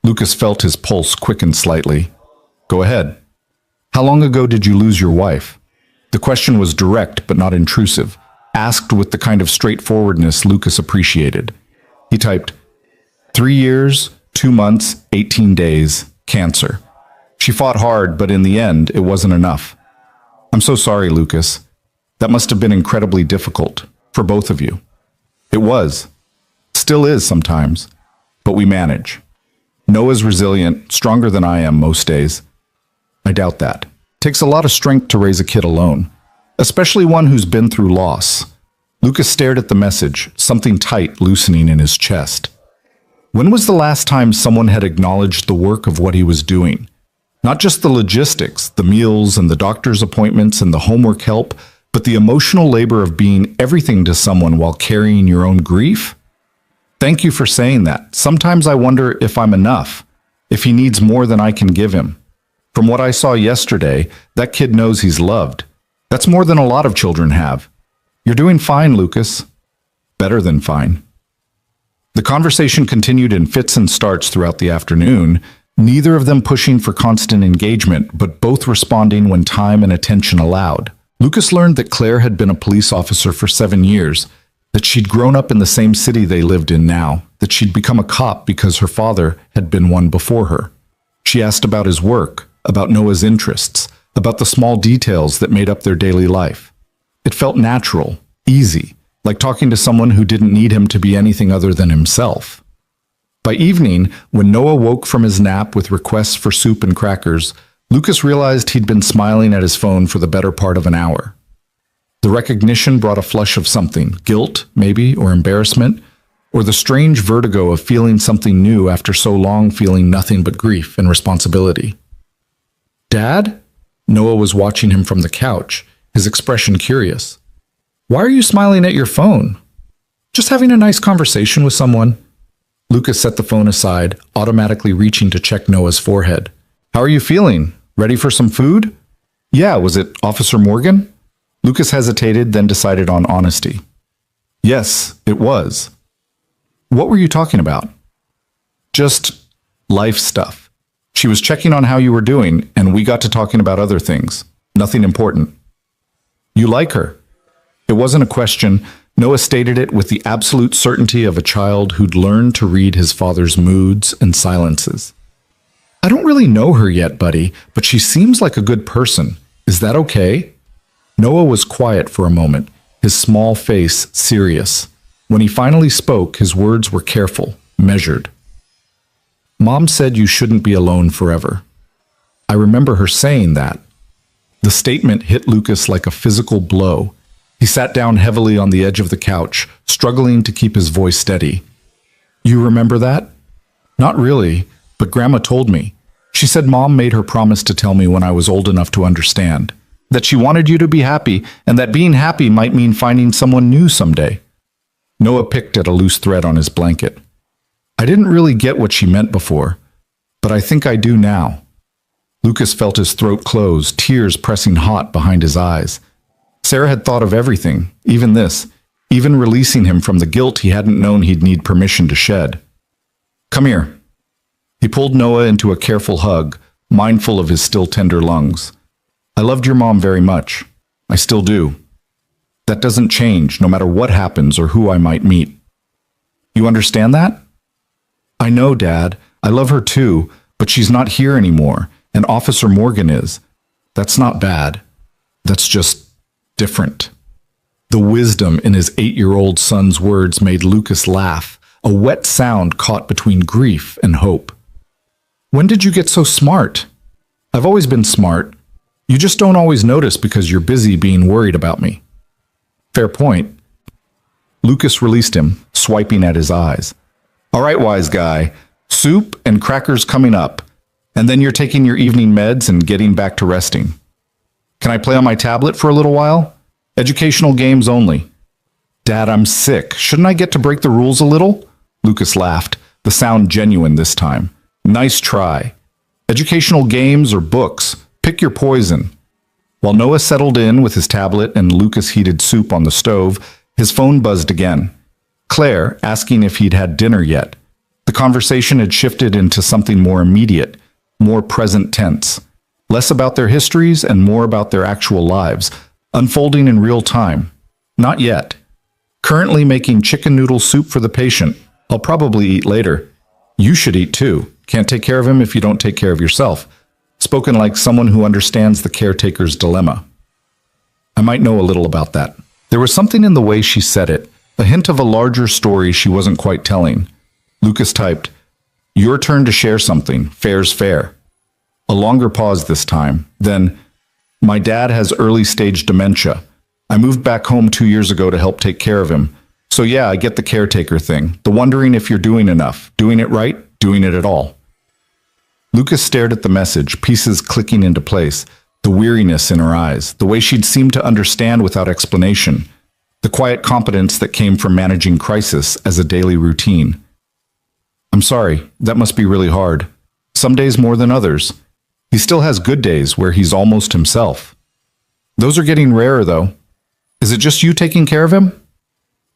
Lucas felt his pulse quicken slightly. "Go ahead. How long ago did you lose your wife?" The question was direct but not intrusive, asked with the kind of straightforwardness Lucas appreciated. He typed, 3 years, 2 months, 18 days, cancer. She fought hard, but in the end, it wasn't enough. "I'm so sorry, Lucas. That must have been incredibly difficult for both of you." "It was. Still is sometimes. But we manage. Noah's resilient, stronger than I am most days." "I doubt that. Takes a lot of strength to raise a kid alone, especially one who's been through loss." Lucas stared at the message, something tight loosening in his chest. When was the last time someone had acknowledged the work of what he was doing? Not just the logistics, the meals and the doctor's appointments and the homework help, but the emotional labor of being everything to someone while carrying your own grief? "Thank you for saying that. Sometimes I wonder if I'm enough, if he needs more than I can give him. From what I saw yesterday, that kid knows he's loved. That's more than a lot of children have. You're doing fine, Lucas. Better than fine." The conversation continued in fits and starts throughout the afternoon, neither of them pushing for constant engagement, but both responding when time and attention allowed. Lucas learned that Claire had been a police officer for 7 years, that she'd grown up in the same city they lived in now, that she'd become a cop because her father had been one before her. She asked about his work, about Noah's interests, about the small details that made up their daily life. It felt natural, easy, like talking to someone who didn't need him to be anything other than himself. By evening, when Noah woke from his nap with requests for soup and crackers, Lucas realized he'd been smiling at his phone for the better part of an hour. The recognition brought a flush of something, guilt, maybe, or embarrassment, or the strange vertigo of feeling something new after so long feeling nothing but grief and responsibility. "Dad?" Noah was watching him from the couch, his expression curious. "Why are you smiling at your phone?" "Just having a nice conversation with someone." Lucas set the phone aside, automatically reaching to check Noah's forehead. "How are you feeling? Ready for some food?" "Yeah, was it Officer Morgan?" Lucas hesitated, then decided on honesty. "Yes, it was." "What were you talking about?" "Just life stuff. She was checking on how you were doing, and we got to talking about other things. Nothing important." "You like her?" It wasn't a question. Noah stated it with the absolute certainty of a child who'd learned to read his father's moods and silences. "I don't really know her yet, buddy, but she seems like a good person. Is that okay?" Noah was quiet for a moment, his small face serious. When he finally spoke, his words were careful, measured. "Mom said you shouldn't be alone forever. I remember her saying that." The statement hit Lucas like a physical blow. He sat down heavily on the edge of the couch, struggling to keep his voice steady. "You remember that?" "Not really, but Grandma told me. She said Mom made her promise to tell me when I was old enough to understand. That she wanted you to be happy, and that being happy might mean finding someone new someday." Noah picked at a loose thread on his blanket. "I didn't really get what she meant before, but I think I do now." Lucas felt his throat close, tears pressing hot behind his eyes. Sarah had thought of everything, even this, even releasing him from the guilt he hadn't known he'd need permission to shed. "Come here." He pulled Noah into a careful hug, mindful of his still tender lungs. "I loved your mom very much. I still do. That doesn't change, no matter what happens or who I might meet. You understand that?" "I know, Dad. I love her too, but she's not here anymore, and Officer Morgan is. That's not bad. That's just different." The wisdom in his 8-year-old son's words made Lucas laugh, a wet sound caught between grief and hope. "When did you get so smart?" "I've always been smart. You just don't always notice because you're busy being worried about me. Fair point. Lucas released him, swiping at his eyes. All right, wise guy. Soup and crackers coming up. And then you're taking your evening meds and getting back to resting. Can I play on my tablet for a little while? Educational games only. Dad, I'm sick. Shouldn't I get to break the rules a little? Lucas laughed, the sound genuine this time. Nice try. Educational games or books. Pick your poison. While Noah settled in with his tablet and Lucas heated soup on the stove, his phone buzzed again. Claire, asking if he'd had dinner yet. The conversation had shifted into something more immediate, more present tense. Less about their histories and more about their actual lives, unfolding in real time. Not yet. Currently making chicken noodle soup for the patient. I'll probably eat later. You should eat too. Can't take care of him if you don't take care of yourself. Spoken like someone who understands the caretaker's dilemma. I might know a little about that. There was something in the way she said it, a hint of a larger story she wasn't quite telling. Lucas typed, "Your turn to share something. Fair's fair." A longer pause this time. Then, "My dad has early-stage dementia. I moved back home 2 years ago to help take care of him. So yeah, I get the caretaker thing. The wondering if you're doing enough. Doing it right? Doing it at all." Lucas stared at the message, pieces clicking into place, the weariness in her eyes, the way she'd seemed to understand without explanation, the quiet competence that came from managing crisis as a daily routine. "I'm sorry, that must be really hard. Some days more than others. He still has good days where he's almost himself. Those are getting rarer, though. Is it just you taking care of him?"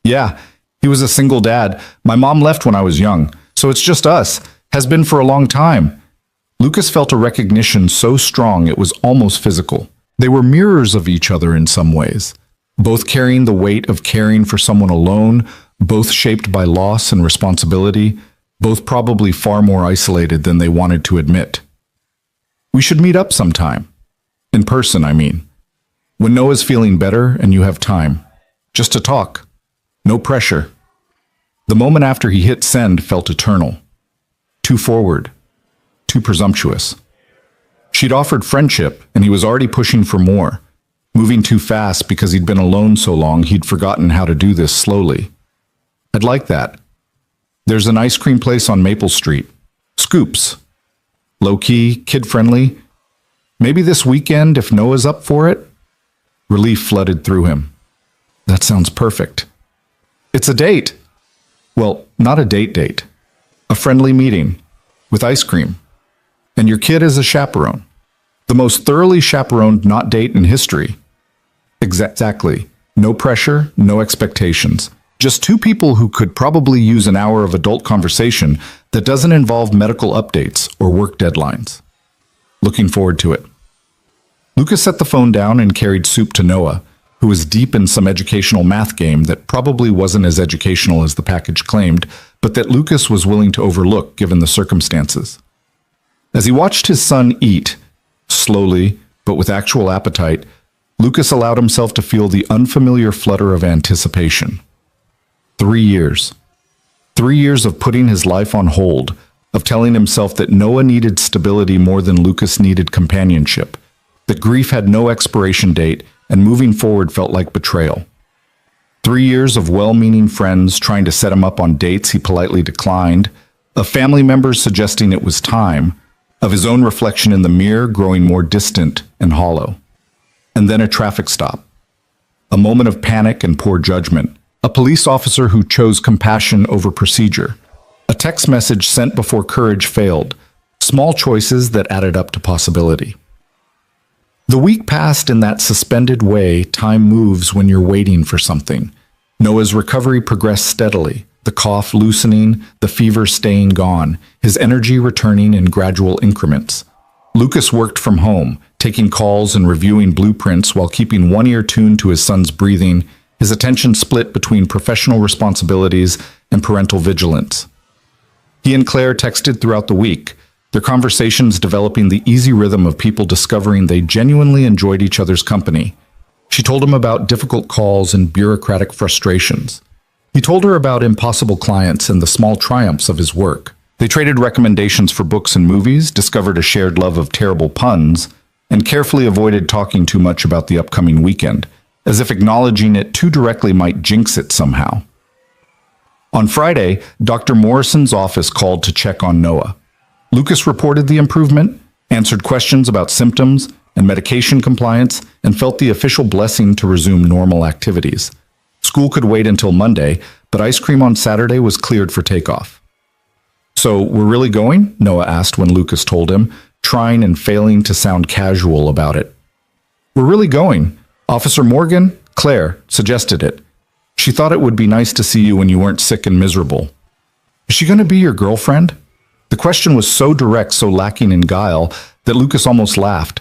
"Yeah, he was a single dad. My mom left when I was young, so it's just us. Has been for a long time." Lucas felt a recognition so strong it was almost physical. They were mirrors of each other in some ways, both carrying the weight of caring for someone alone, both shaped by loss and responsibility, both probably far more isolated than they wanted to admit. "We should meet up sometime. In person, I mean. When Noah's feeling better and you have time. Just to talk. No pressure." The moment after he hit send felt eternal. Too forward. Too presumptuous. She'd offered friendship, and he was already pushing for more. Moving too fast because he'd been alone so long he'd forgotten how to do this slowly. "I'd like that. There's an ice cream place on Maple Street. Scoops. Low-key, kid-friendly. Maybe this weekend if Noah's up for it?" Relief flooded through him. "That sounds perfect." "It's a date." "Well, not a date. A friendly meeting. With ice cream. And your kid is a chaperone. The most thoroughly chaperoned not date in history." "Exactly. No pressure, no expectations. Just two people who could probably use an hour of adult conversation that doesn't involve medical updates or work deadlines." "Looking forward to it." Lucas set the phone down and carried soup to Noah, who was deep in some educational math game that probably wasn't as educational as the package claimed, but that Lucas was willing to overlook given the circumstances. As he watched his son eat, slowly but with actual appetite, Lucas allowed himself to feel the unfamiliar flutter of anticipation. 3 years. 3 years of putting his life on hold, of telling himself that Noah needed stability more than Lucas needed companionship, that grief had no expiration date, and moving forward felt like betrayal. 3 years of well-meaning friends trying to set him up on dates he politely declined, of family members suggesting it was time, of his own reflection in the mirror growing more distant and hollow. And then a traffic stop. A moment of panic and poor judgment. A police officer who chose compassion over procedure. A text message sent before courage failed. Small choices that added up to possibility. The week passed in that suspended way time moves when you're waiting for something. Noah's recovery progressed steadily, the cough loosening, the fever staying gone, his energy returning in gradual increments. Lucas worked from home, taking calls and reviewing blueprints while keeping one ear tuned to his son's breathing, his attention split between professional responsibilities and parental vigilance. He and Claire texted throughout the week, their conversations developing the easy rhythm of people discovering they genuinely enjoyed each other's company. She told him about difficult calls and bureaucratic frustrations. He told her about impossible clients and the small triumphs of his work. They traded recommendations for books and movies, discovered a shared love of terrible puns, and carefully avoided talking too much about the upcoming weekend, as if acknowledging it too directly might jinx it somehow. On Friday, Dr. Morrison's office called to check on Noah. Lucas reported the improvement, answered questions about symptoms and medication compliance, and felt the official blessing to resume normal activities. School could wait until Monday, but ice cream on Saturday was cleared for takeoff. "So, we're really going?" Noah asked when Lucas told him, trying and failing to sound casual about it. "We're really going. Officer Morgan, Claire, suggested it. She thought it would be nice to see you when you weren't sick and miserable." "Is she going to be your girlfriend?" The question was so direct, so lacking in guile, that Lucas almost laughed.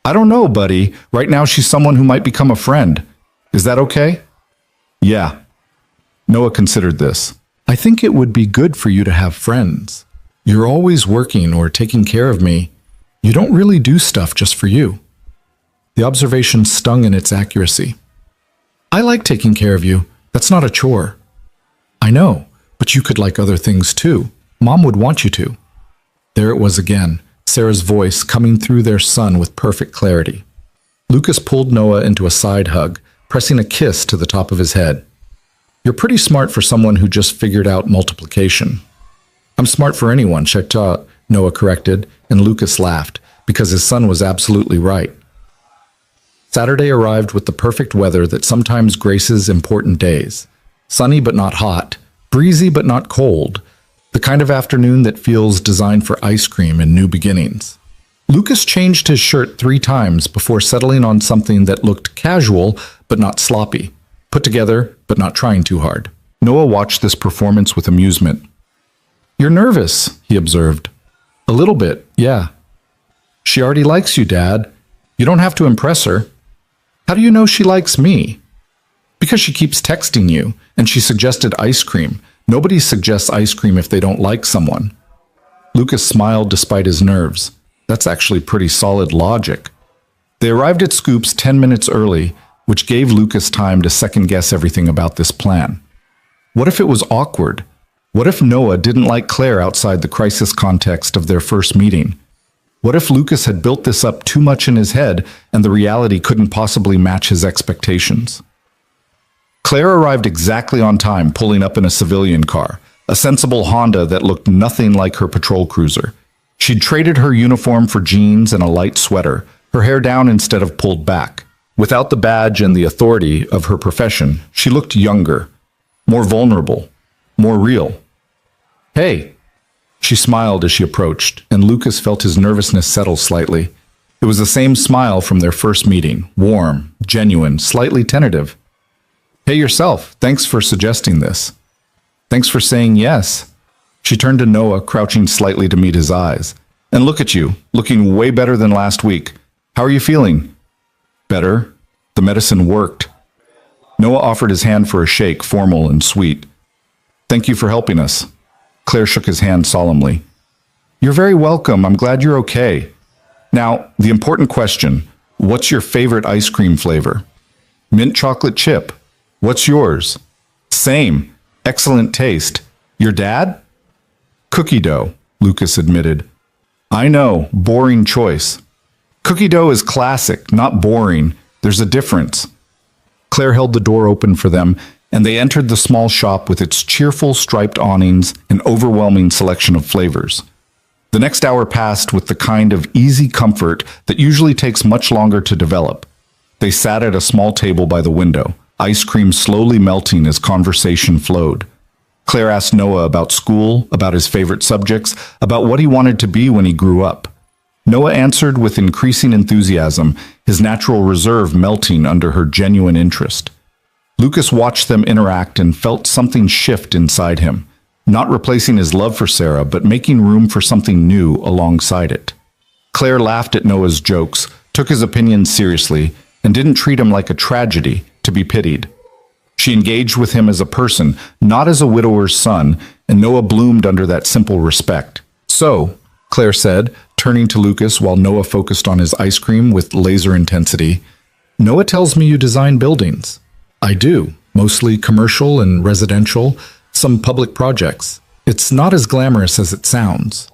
"I don't know, buddy. Right now she's someone who might become a friend. Is that okay?" "Yeah." Noah considered this. "I think it would be good for you to have friends. You're always working or taking care of me. You don't really do stuff just for you." The observation stung in its accuracy. "I like taking care of you. That's not a chore." "I know, but you could like other things too. Mom would want you to." There it was again, Sarah's voice coming through their son with perfect clarity. Lucas pulled Noah into a side hug, pressing a kiss to the top of his head. "You're pretty smart for someone who just figured out multiplication." "I'm smart for anyone, Shekta," Noah corrected, and Lucas laughed, because his son was absolutely right. Saturday arrived with the perfect weather that sometimes graces important days. Sunny but not hot, breezy but not cold, the kind of afternoon that feels designed for ice cream and new beginnings. Lucas changed his shirt 3 times before settling on something that looked casual but not sloppy, put together but not trying too hard. Noah watched this performance with amusement. "You're nervous," he observed. "A little bit, yeah." "She already likes you, Dad. You don't have to impress her." "How do you know she likes me?" "Because she keeps texting you, and she suggested ice cream. Nobody suggests ice cream if they don't like someone." Lucas smiled despite his nerves. That's actually pretty solid logic. They arrived at Scoops 10 minutes early, which gave Lucas time to second-guess everything about this plan. What if it was awkward? What if Noah didn't like Claire outside the crisis context of their first meeting? What if Lucas had built this up too much in his head and the reality couldn't possibly match his expectations? Claire arrived exactly on time, pulling up in a civilian car, a sensible Honda that looked nothing like her patrol cruiser. She'd traded her uniform for jeans and a light sweater, her hair down instead of pulled back. Without the badge and the authority of her profession, she looked younger, more vulnerable, more real. "Hey." She smiled as she approached, and Lucas felt his nervousness settle slightly. It was the same smile from their first meeting, warm, genuine, slightly tentative. "Hey yourself, thanks for suggesting this." "Thanks for saying yes." She turned to Noah, crouching slightly to meet his eyes. "And look at you, looking way better than last week. How are you feeling?" "Better. The medicine worked." Noah offered his hand for a shake, formal and sweet. "Thank you for helping us." Claire shook his hand solemnly. "You're very welcome. I'm glad you're okay. Now, the important question. What's your favorite ice cream flavor?" "Mint chocolate chip." "What's yours?" "Same. Excellent taste." "Your dad?" "Cookie dough," Lucas admitted. "I know. Boring choice." "Cookie dough is classic, not boring. There's a difference." Claire held the door open for them, and they entered the small shop with its cheerful striped awnings and overwhelming selection of flavors. The next hour passed with the kind of easy comfort that usually takes much longer to develop. They sat at a small table by the window, ice cream slowly melting as conversation flowed. Claire asked Noah about school, about his favorite subjects, about what he wanted to be when he grew up. Noah answered with increasing enthusiasm, his natural reserve melting under her genuine interest. Lucas watched them interact and felt something shift inside him, not replacing his love for Sarah, but making room for something new alongside it. Claire laughed at Noah's jokes, took his opinions seriously, and didn't treat him like a tragedy to be pitied. She engaged with him as a person, not as a widower's son, and Noah bloomed under that simple respect. "So," Claire said, turning to Lucas while Noah focused on his ice cream with laser intensity, "Noah tells me you design buildings." "I do, mostly commercial and residential, some public projects. It's not as glamorous as it sounds."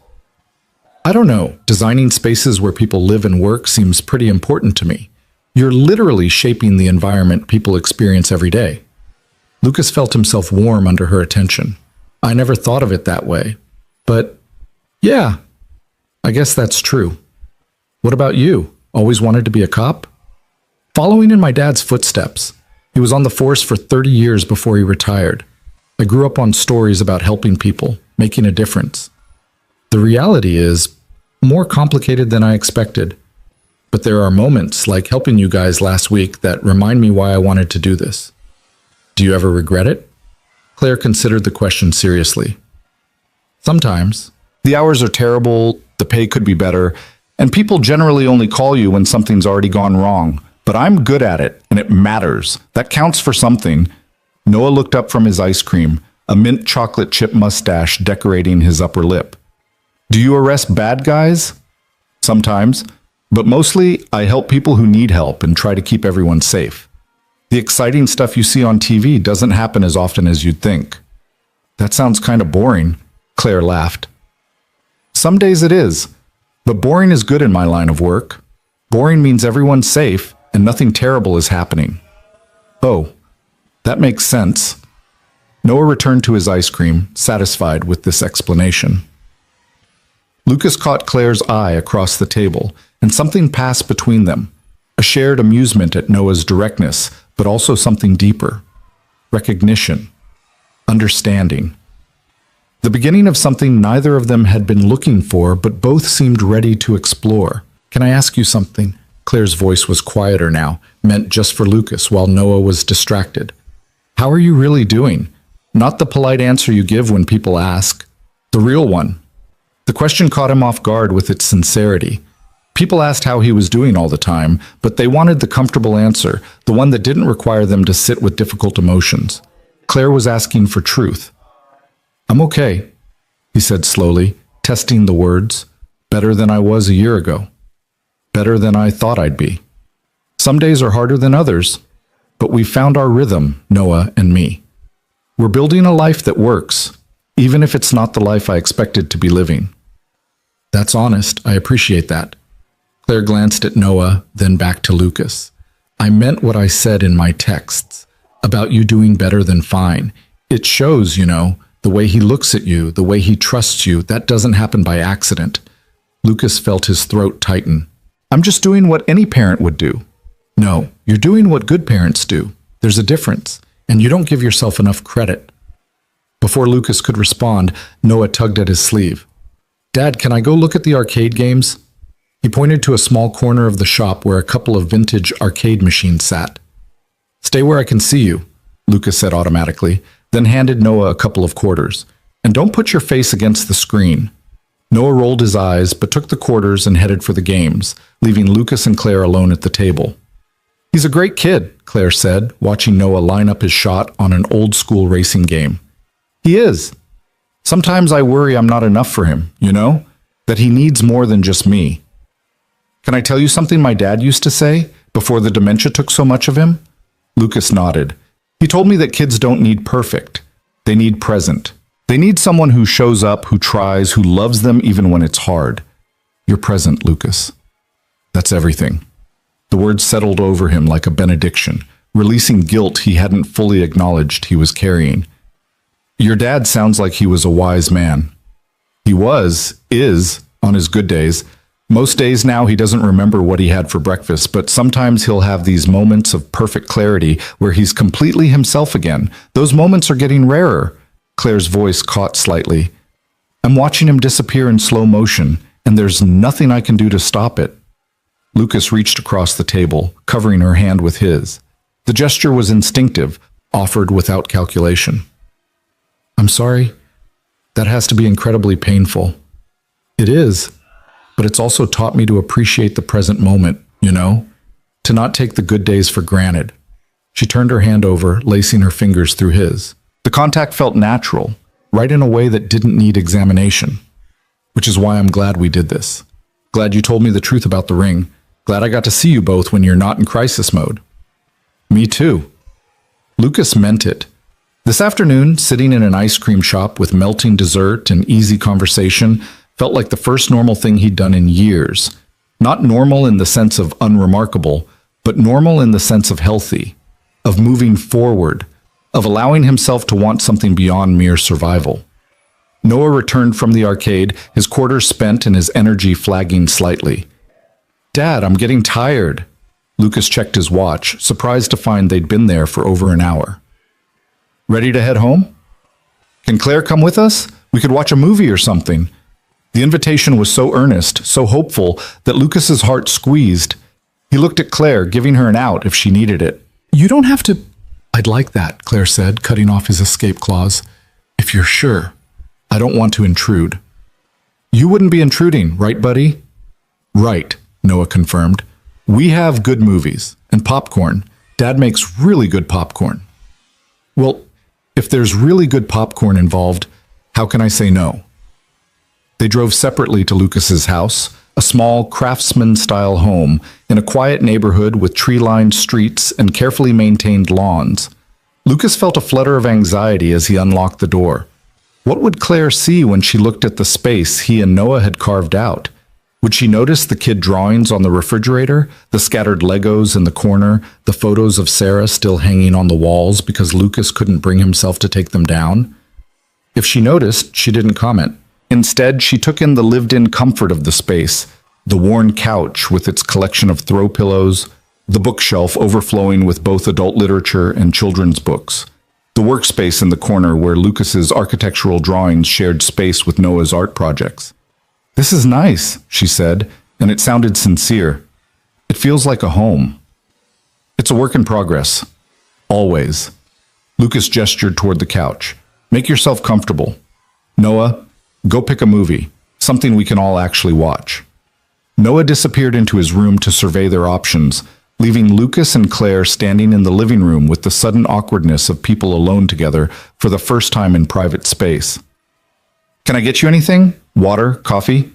I don't know. Designing spaces where people live and work seems pretty important to me. You're literally shaping the environment people experience every day. Lucas felt himself warm under her attention. I never thought of it that way. But, yeah, I guess that's true. What about you? Always wanted to be a cop? Following in my dad's footsteps. He was on the force for 30 years before he retired. I grew up on stories about helping people, making a difference. The reality is more complicated than I expected. But there are moments, like helping you guys last week, that remind me why I wanted to do this. Do you ever regret it? Claire considered the question seriously. Sometimes. The hours are terrible, the pay could be better, and people generally only call you when something's already gone wrong. But I'm good at it, and it matters. That counts for something. Noah looked up from his ice cream, a mint chocolate chip mustache decorating his upper lip. Do you arrest bad guys? Sometimes. But mostly, I help people who need help and try to keep everyone safe. The exciting stuff you see on TV doesn't happen as often as you'd think. That sounds kind of boring, Claire laughed. Some days it is, but boring is good in my line of work. Boring means everyone's safe and nothing terrible is happening. Oh, that makes sense. Noah returned to his ice cream, satisfied with this explanation. Lucas caught Claire's eye across the table, and something passed between them. A shared amusement at Noah's directness, but also something deeper. Recognition. Understanding. The beginning of something neither of them had been looking for, but both seemed ready to explore. Can I ask you something? Claire's voice was quieter now, meant just for Lucas, while Noah was distracted. How are you really doing? Not the polite answer you give when people ask. The real one. The question caught him off guard with its sincerity. People asked how he was doing all the time, but they wanted the comfortable answer, the one that didn't require them to sit with difficult emotions. Claire was asking for truth. I'm okay, he said slowly, testing the words. Better than I was a year ago. Better than I thought I'd be. Some days are harder than others, but we've found our rhythm, Noah and me. We're building a life that works, even if it's not the life I expected to be living. That's honest. I appreciate that. Claire glanced at Noah, then back to Lucas. I meant what I said in my texts about you doing better than fine. It shows, the way he looks at you, the way he trusts you. That doesn't happen by accident. Lucas felt his throat tighten. I'm just doing what any parent would do. No, you're doing what good parents do. There's a difference, and you don't give yourself enough credit. Before Lucas could respond, Noah tugged at his sleeve. Dad, can I go look at the arcade games? He pointed to a small corner of the shop where a couple of vintage arcade machines sat. Stay where I can see you, Lucas said automatically, then handed Noah a couple of quarters. And don't put your face against the screen. Noah rolled his eyes, but took the quarters and headed for the games, leaving Lucas and Claire alone at the table. He's a great kid, Claire said, watching Noah line up his shot on an old-school racing game. He is. Sometimes I worry I'm not enough for him, that he needs more than just me. Can I tell you something my dad used to say before the dementia took so much of him? Lucas nodded. He told me that kids don't need perfect. They need present. They need someone who shows up, who tries, who loves them even when it's hard. You're present, Lucas. That's everything. The words settled over him like a benediction, releasing guilt he hadn't fully acknowledged he was carrying. Your dad sounds like he was a wise man. He is, on his good days. Most days now he doesn't remember what he had for breakfast, but sometimes he'll have these moments of perfect clarity where he's completely himself again. Those moments are getting rarer. Claire's voice caught slightly. I'm watching him disappear in slow motion, and there's nothing I can do to stop it. Lucas reached across the table, covering her hand with his. The gesture was instinctive, offered without calculation. I'm sorry. That has to be incredibly painful. It is, but it's also taught me to appreciate the present moment, to not take the good days for granted. She turned her hand over, lacing her fingers through his. The contact felt natural, right in a way that didn't need examination. Which is why I'm glad we did this. Glad you told me the truth about the ring. Glad I got to see you both when you're not in crisis mode. Me too. Lucas meant it. This afternoon, sitting in an ice cream shop with melting dessert and easy conversation, Felt like the first normal thing he'd done in years. Not normal in the sense of unremarkable, but normal in the sense of healthy, of moving forward, of allowing himself to want something beyond mere survival. Noah returned from the arcade, his quarters spent and his energy flagging slightly. "Dad, I'm getting tired." Lucas checked his watch, surprised to find they'd been there for over an hour. "Ready to head home? Can Claire come with us? We could watch a movie or something." The invitation was so earnest, so hopeful, that Lucas's heart squeezed. He looked at Claire, giving her an out if she needed it. "You don't have to—" "I'd like that," Claire said, cutting off his escape clause. "If you're sure. I don't want to intrude." "You wouldn't be intruding, right, buddy?" "Right," Noah confirmed. "We have good movies. And popcorn. Dad makes really good popcorn." "Well, if there's really good popcorn involved, how can I say no?" They drove separately to Lucas's house, a small craftsman-style home in a quiet neighborhood with tree-lined streets and carefully maintained lawns. Lucas felt a flutter of anxiety as he unlocked the door. What would Claire see when she looked at the space he and Noah had carved out? Would she notice the kid drawings on the refrigerator, the scattered Legos in the corner, the photos of Sarah still hanging on the walls because Lucas couldn't bring himself to take them down? If she noticed, she didn't comment. Instead, she took in the lived-in comfort of the space, the worn couch with its collection of throw pillows, the bookshelf overflowing with both adult literature and children's books, the workspace in the corner where Lucas's architectural drawings shared space with Noah's art projects. "This is nice," she said, and it sounded sincere. "It feels like a home." "It's a work in progress. Always." Lucas gestured toward the couch. "Make yourself comfortable. Noah, go pick a movie, something we can all actually watch." Noah disappeared into his room to survey their options, leaving Lucas and Claire standing in the living room with the sudden awkwardness of people alone together for the first time in private space. "Can I get you anything? Water? Coffee?"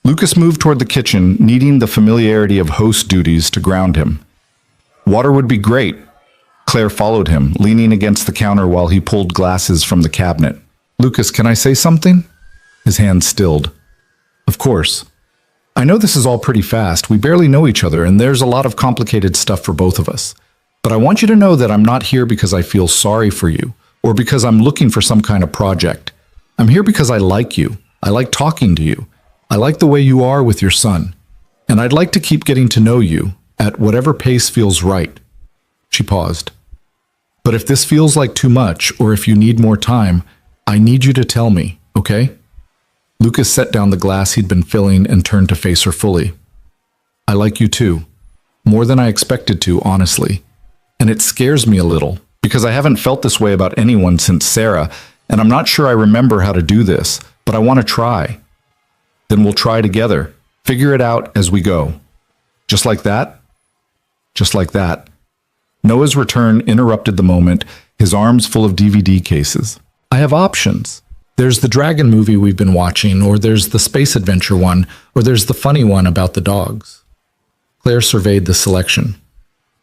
Lucas moved toward the kitchen, needing the familiarity of host duties to ground him. "Water would be great." Claire followed him, leaning against the counter while he pulled glasses from the cabinet. "Lucas, can I say something?" His hand stilled. "Of course. I know this is all pretty fast. We barely know each other, and there's a lot of complicated stuff for both of us. But I want you to know that I'm not here because I feel sorry for you, or because I'm looking for some kind of project. I'm here because I like you. I like talking to you. I like the way you are with your son. And I'd like to keep getting to know you, at whatever pace feels right." She paused. "But if this feels like too much, or if you need more time, I need you to tell me, okay?" Lucas set down the glass he'd been filling and turned to face her fully. "I like you too. More than I expected to, honestly. And it scares me a little, because I haven't felt this way about anyone since Sarah, and I'm not sure I remember how to do this, but I want to try." "Then we'll try together. Figure it out as we go." "Just like that?" "Just like that." Noah's return interrupted the moment, his arms full of DVD cases. "I have options. There's the dragon movie we've been watching, or there's the space adventure one, or there's the funny one about the dogs." Claire surveyed the selection.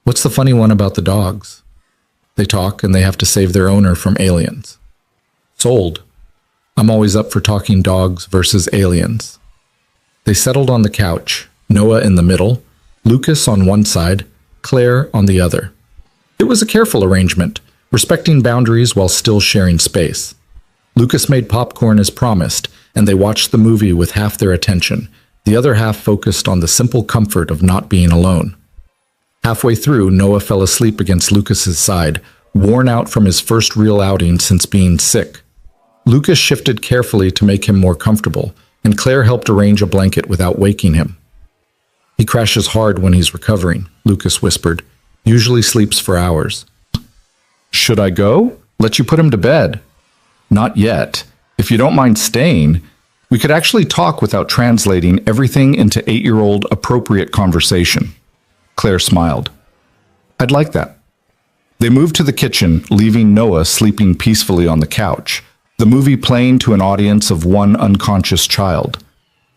"What's the funny one about the dogs?" "They talk and they have to save their owner from aliens." "Sold. I'm always up for talking dogs versus aliens." They settled on the couch, Noah in the middle, Lucas on one side, Claire on the other. It was a careful arrangement, respecting boundaries while still sharing space. Lucas made popcorn as promised, and they watched the movie with half their attention, the other half focused on the simple comfort of not being alone. Halfway through, Noah fell asleep against Lucas's side, worn out from his first real outing since being sick. Lucas shifted carefully to make him more comfortable, and Claire helped arrange a blanket without waking him. "He crashes hard when he's recovering," Lucas whispered. "Usually sleeps for hours." "Should I go? Let you put him to bed?" "Not yet. If you don't mind staying, we could actually talk without translating everything into 8-year-old appropriate conversation." Claire smiled. "I'd like that." They moved to the kitchen, leaving Noah sleeping peacefully on the couch, the movie playing to an audience of one unconscious child.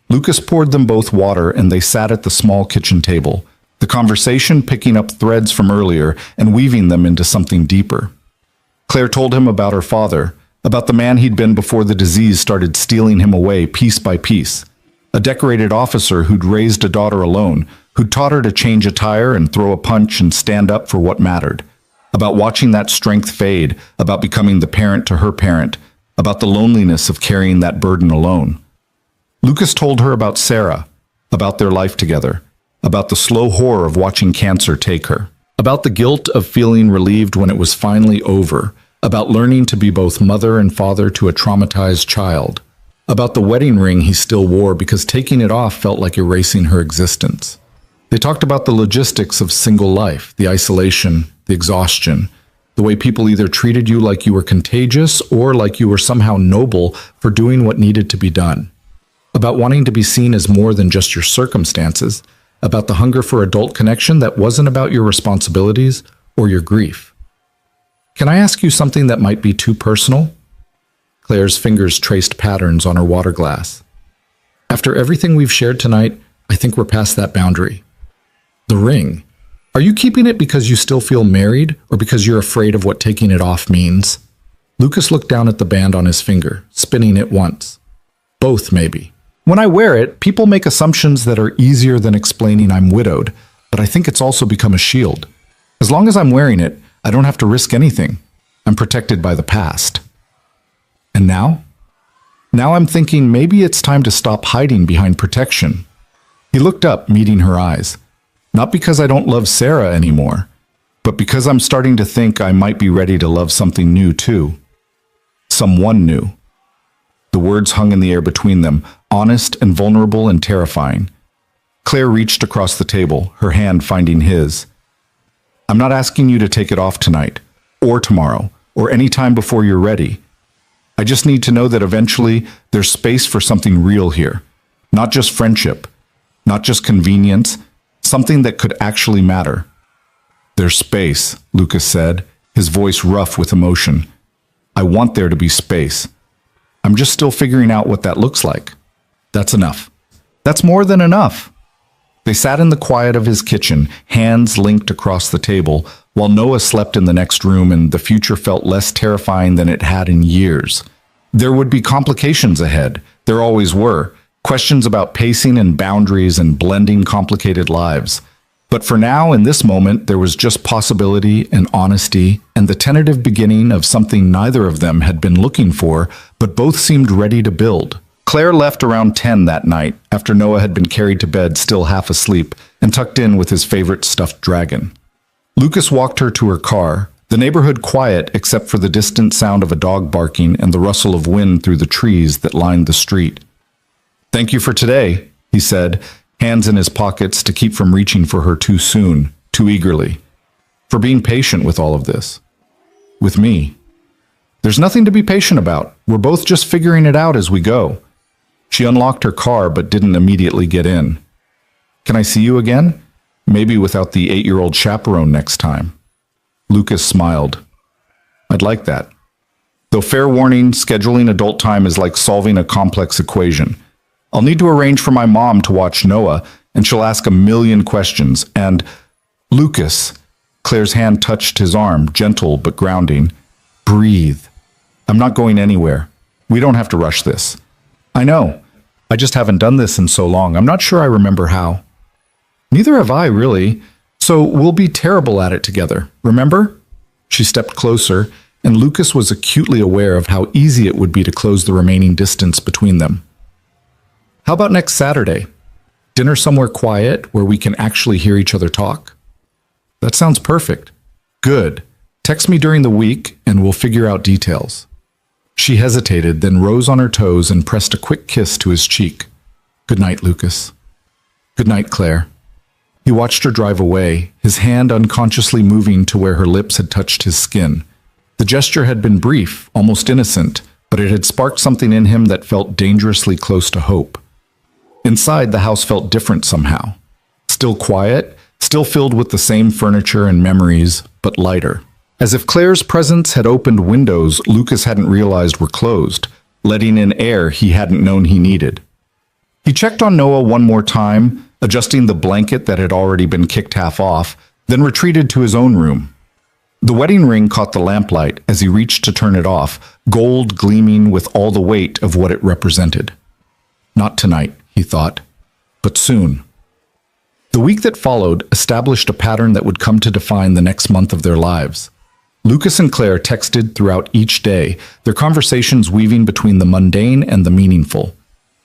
Lucas poured them both water and they sat at the small kitchen table, the conversation picking up threads from earlier and weaving them into something deeper. Claire told him about her father, about the man he'd been before the disease started stealing him away piece by piece. A decorated officer who'd raised a daughter alone, who'd taught her to change a tire and throw a punch and stand up for what mattered. About watching that strength fade, about becoming the parent to her parent, about the loneliness of carrying that burden alone. Lucas told her about Sarah, about their life together, about the slow horror of watching cancer take her, about the guilt of feeling relieved when it was finally over, about learning to be both mother and father to a traumatized child, about the wedding ring he still wore because taking it off felt like erasing her existence. They talked about the logistics of single life, the isolation, the exhaustion, the way people either treated you like you were contagious or like you were somehow noble for doing what needed to be done. About wanting to be seen as more than just your circumstances, about the hunger for adult connection that wasn't about your responsibilities or your grief. Can I ask you something that might be too personal? Claire's fingers traced patterns on her water glass. After everything we've shared tonight, I think we're past that boundary. The ring. Are you keeping it because you still feel married or because you're afraid of what taking it off means? Lucas looked down at the band on his finger, spinning it once. Both, maybe. When I wear it, people make assumptions that are easier than explaining I'm widowed, but I think it's also become a shield. As long as I'm wearing it, I don't have to risk anything. I'm protected by the past. And now? Now I'm thinking maybe it's time to stop hiding behind protection. He looked up, meeting her eyes. Not because I don't love Sarah anymore, but because I'm starting to think I might be ready to love something new too. Someone new. The words hung in the air between them, honest and vulnerable and terrifying. Claire reached across the table, her hand finding his. I'm not asking you to take it off tonight, or tomorrow, or any time before you're ready. I just need to know that eventually there's space for something real here. Not just friendship, not just convenience, something that could actually matter. There's space, Lucas said, his voice rough with emotion. I want there to be space. I'm just still figuring out what that looks like. That's enough. That's more than enough. They sat in the quiet of his kitchen, hands linked across the table, while Noah slept in the next room and the future felt less terrifying than it had in years. There would be complications ahead. There always were. Questions about pacing and boundaries and blending complicated lives. But for now, in this moment, there was just possibility and honesty and the tentative beginning of something neither of them had been looking for, but both seemed ready to build. Claire left around 10 that night, after Noah had been carried to bed still half asleep and tucked in with his favorite stuffed dragon. Lucas walked her to her car, the neighborhood quiet except for the distant sound of a dog barking and the rustle of wind through the trees that lined the street. Thank you for today, he said, hands in his pockets to keep from reaching for her too soon, too eagerly. For being patient with all of this. With me. There's nothing to be patient about. We're both just figuring it out as we go. She unlocked her car but didn't immediately get in. Can I see you again? Maybe without the 8-year-old chaperone next time. Lucas smiled. I'd like that. Though fair warning, scheduling adult time is like solving a complex equation. I'll need to arrange for my mom to watch Noah, and she'll ask a million questions. And Lucas, Claire's hand touched his arm, gentle but grounding. Breathe. I'm not going anywhere. We don't have to rush this. I know. I just haven't done this in so long. I'm not sure I remember how. Neither have I, really. So we'll be terrible at it together. Remember? She stepped closer, and Lucas was acutely aware of how easy it would be to close the remaining distance between them. How about next Saturday? Dinner somewhere quiet where we can actually hear each other talk? That sounds perfect. Good. Text me during the week and we'll figure out details. She hesitated, then rose on her toes and pressed a quick kiss to his cheek. Good night, Lucas. Good night, Claire. He watched her drive away, his hand unconsciously moving to where her lips had touched his skin. The gesture had been brief, almost innocent, but it had sparked something in him that felt dangerously close to hope. Inside, the house felt different somehow. Still quiet, still filled with the same furniture and memories, but lighter. As if Claire's presence had opened windows Lucas hadn't realized were closed, letting in air he hadn't known he needed. He checked on Noah one more time, adjusting the blanket that had already been kicked half off, then retreated to his own room. The wedding ring caught the lamplight as he reached to turn it off, gold gleaming with all the weight of what it represented. Not tonight, he thought, but soon. The week that followed established a pattern that would come to define the next month of their lives. Lucas and Claire texted throughout each day, their conversations weaving between the mundane and the meaningful.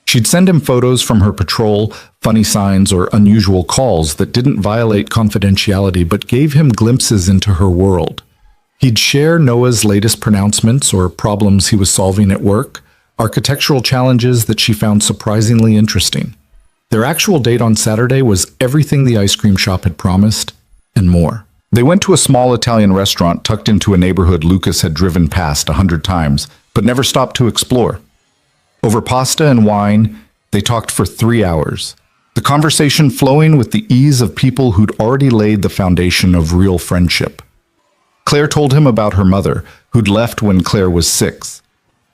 She'd send him photos from her patrol, funny signs, or unusual calls that didn't violate confidentiality but gave him glimpses into her world. He'd share Noah's latest pronouncements or problems he was solving at work, architectural challenges that she found surprisingly interesting. Their actual date on Saturday was everything the ice cream shop had promised, and more. They went to a small Italian restaurant tucked into a neighborhood Lucas had driven past 100 times, but never stopped to explore. Over pasta and wine, they talked for 3 hours, the conversation flowing with the ease of people who'd already laid the foundation of real friendship. Claire told him about her mother, who'd left when Claire was 6.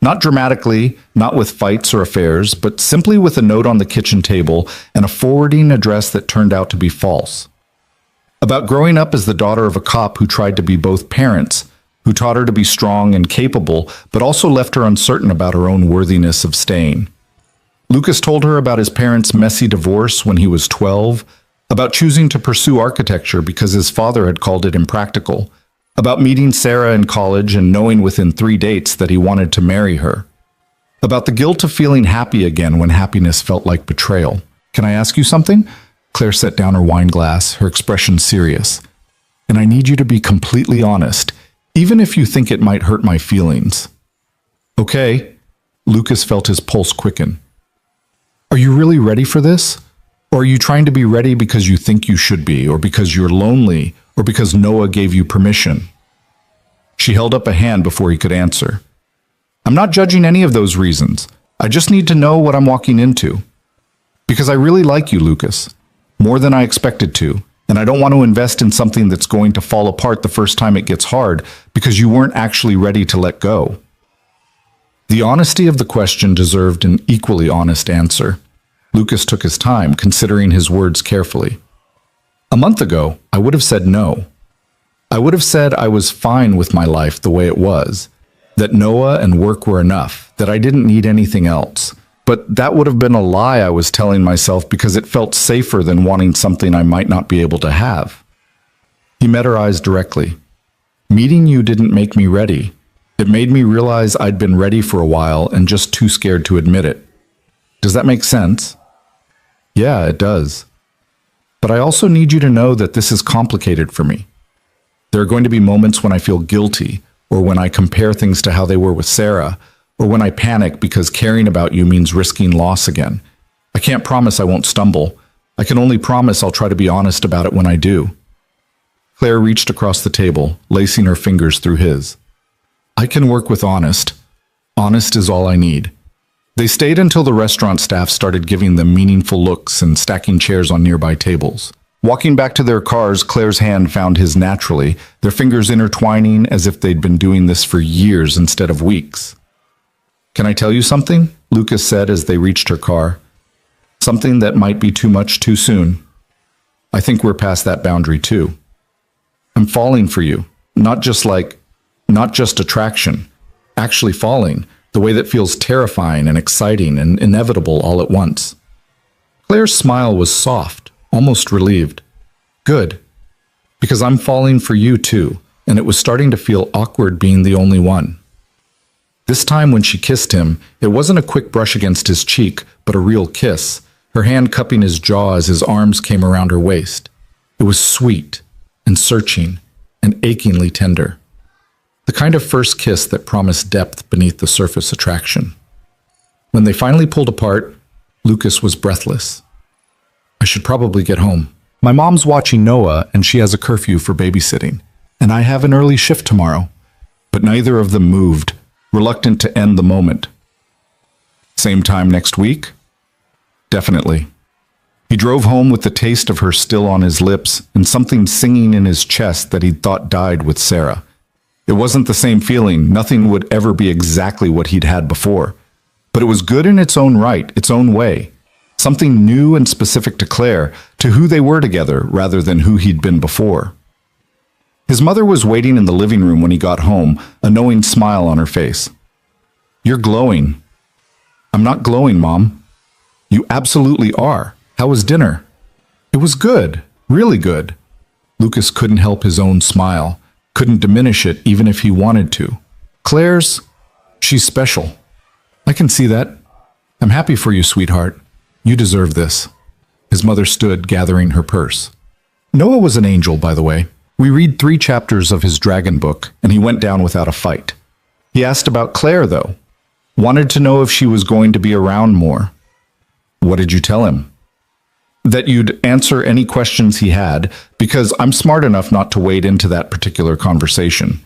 Not dramatically, not with fights or affairs, but simply with a note on the kitchen table and a forwarding address that turned out to be false. About growing up as the daughter of a cop who tried to be both parents, who taught her to be strong and capable, but also left her uncertain about her own worthiness of staying. Lucas told her about his parents' messy divorce when he was 12, about choosing to pursue architecture because his father had called it impractical, about meeting Sarah in college and knowing within 3 dates that he wanted to marry her, about the guilt of feeling happy again when happiness felt like betrayal. "Can I ask you something?" Claire set down her wine glass, her expression serious. "And I need you to be completely honest, even if you think it might hurt my feelings." "Okay." Lucas felt his pulse quicken. "Are you really ready for this? Or are you trying to be ready because you think you should be, or because you're lonely, or because Noah gave you permission?" She held up a hand before he could answer. "I'm not judging any of those reasons. I just need to know what I'm walking into. Because I really like you, Lucas. More than I expected to. And I don't want to invest in something that's going to fall apart the first time it gets hard because you weren't actually ready to let go." The honesty of the question deserved an equally honest answer. Lucas took his time, considering his words carefully. "A month ago, I would have said no. I would have said I was fine with my life the way it was, that Noah and work were enough, that I didn't need anything else. But that would have been a lie I was telling myself because it felt safer than wanting something I might not be able to have." He met her eyes directly. "Meeting you didn't make me ready. It made me realize I'd been ready for a while and just too scared to admit it. Does that make sense?" "Yeah, it does. But I also need you to know that this is complicated for me. There are going to be moments when I feel guilty, or when I compare things to how they were with Sarah, or when I panic because caring about you means risking loss again. I can't promise I won't stumble. I can only promise I'll try to be honest about it when I do." Claire reached across the table, lacing her fingers through his. "I can work with honest. Honest is all I need." They stayed until the restaurant staff started giving them meaningful looks and stacking chairs on nearby tables. Walking back to their cars, Claire's hand found his naturally, their fingers intertwining as if they'd been doing this for years instead of weeks. "Can I tell you something?" Lucas said as they reached her car. "Something that might be too much too soon. I think we're past that boundary too. I'm falling for you, not just attraction, actually falling, the way that feels terrifying and exciting and inevitable all at once." Claire's smile was soft, almost relieved. "Good, because I'm falling for you too, and it was starting to feel awkward being the only one." This time when she kissed him, it wasn't a quick brush against his cheek, but a real kiss, her hand cupping his jaw as his arms came around her waist. It was sweet and searching and achingly tender. The kind of first kiss that promised depth beneath the surface attraction. When they finally pulled apart, Lucas was breathless. "I should probably get home. My mom's watching Noah and she has a curfew for babysitting, and I have an early shift tomorrow." But neither of them moved, reluctant to end the moment. "Same time next week?" "Definitely." He drove home with the taste of her still on his lips and something singing in his chest that he'd thought died with Sarah. It wasn't the same feeling, nothing would ever be exactly what he'd had before. But it was good in its own right, its own way. Something new and specific to Claire, to who they were together rather than who he'd been before. His mother was waiting in the living room when he got home, a knowing smile on her face. "You're glowing." "I'm not glowing, Mom." "You absolutely are. How was dinner?" "It was good, really good." Lucas couldn't help his own smile, couldn't diminish it even if he wanted to. "Claire's, she's special." "I can see that. I'm happy for you, sweetheart. You deserve this." His mother stood, gathering her purse. Noah was an angel, by the way. We read 3 chapters of his dragon book, and he went down without a fight. He asked about Claire, though. Wanted to know if she was going to be around more. "What did you tell him?" "That you'd answer any questions he had, because I'm smart enough not to wade into that particular conversation."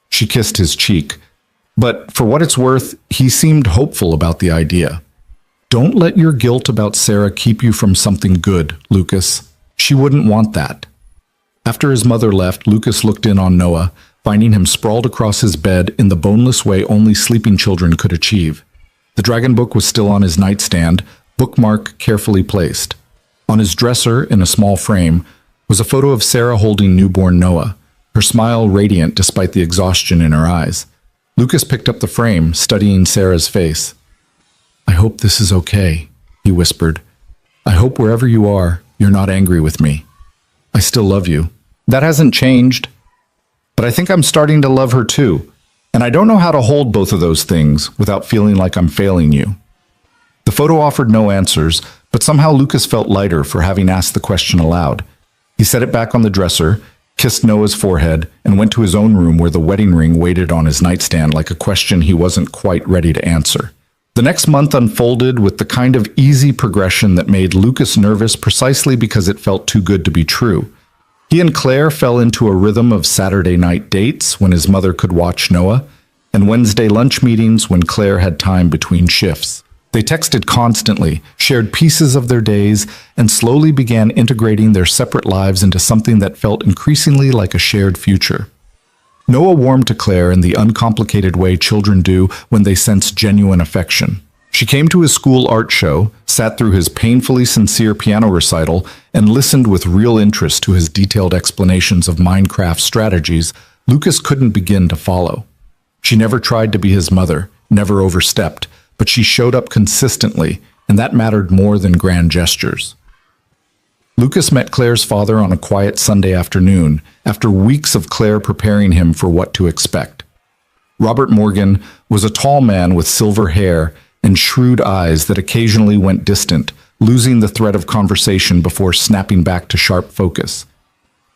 She kissed his cheek. But for what it's worth, he seemed hopeful about the idea. "Don't let your guilt about Sarah keep you from something good, Lucas. She wouldn't want that." After his mother left, Lucas looked in on Noah, finding him sprawled across his bed in the boneless way only sleeping children could achieve. The dragon book was still on his nightstand, bookmark carefully placed. On his dresser, in a small frame, was a photo of Sarah holding newborn Noah, her smile radiant despite the exhaustion in her eyes. Lucas picked up the frame, studying Sarah's face. "I hope this is okay," he whispered. "I hope wherever you are, you're not angry with me. I still love you." "That hasn't changed. But I think I'm starting to love her too, and I don't know how to hold both of those things without feeling like I'm failing you." The photo offered no answers, but somehow Lucas felt lighter for having asked the question aloud. He set it back on the dresser, kissed Noah's forehead, and went to his own room where the wedding ring waited on his nightstand like a question he wasn't quite ready to answer. The next month unfolded with the kind of easy progression that made Lucas nervous precisely because it felt too good to be true. He and Claire fell into a rhythm of Saturday night dates when his mother could watch Noah, and Wednesday lunch meetings when Claire had time between shifts. They texted constantly, shared pieces of their days, and slowly began integrating their separate lives into something that felt increasingly like a shared future. Noah warmed to Claire in the uncomplicated way children do when they sense genuine affection. She came to his school art show, sat through his painfully sincere piano recital, and listened with real interest to his detailed explanations of Minecraft strategies Lucas couldn't begin to follow. She never tried to be his mother, never overstepped, but she showed up consistently, and that mattered more than grand gestures. Lucas met Claire's father on a quiet Sunday afternoon, after weeks of Claire preparing him for what to expect. Robert Morgan was a tall man with silver hair and shrewd eyes that occasionally went distant, losing the thread of conversation before snapping back to sharp focus.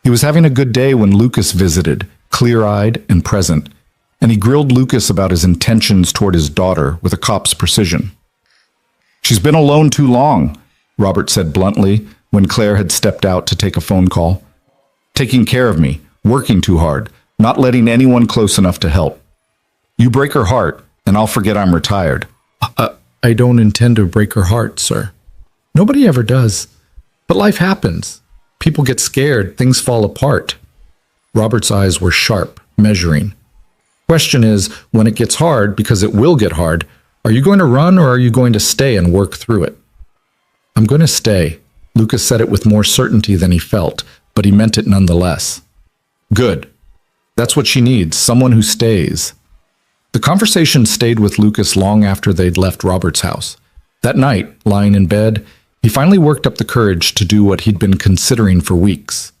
He was having a good day when Lucas visited, clear-eyed and present, and he grilled Lucas about his intentions toward his daughter with a cop's precision. "She's been alone too long," Robert said bluntly when Claire had stepped out to take a phone call. "Taking care of me, working too hard, not letting anyone close enough to help. You break her heart, and I'll forget I'm retired." I don't intend to break her heart, sir. Nobody ever does. But life happens. People get scared, things fall apart. Robert's eyes were sharp, measuring. Question is, when it gets hard, because it will get hard, are you going to run or are you going to stay and work through it? "I'm going to stay." Lucas said it with more certainty than he felt, but he meant it nonetheless. "Good. That's what she needs, someone who stays." The conversation stayed with Lucas long after they'd left Robert's house. That night, lying in bed, he finally worked up the courage to do what he'd been considering for weeks.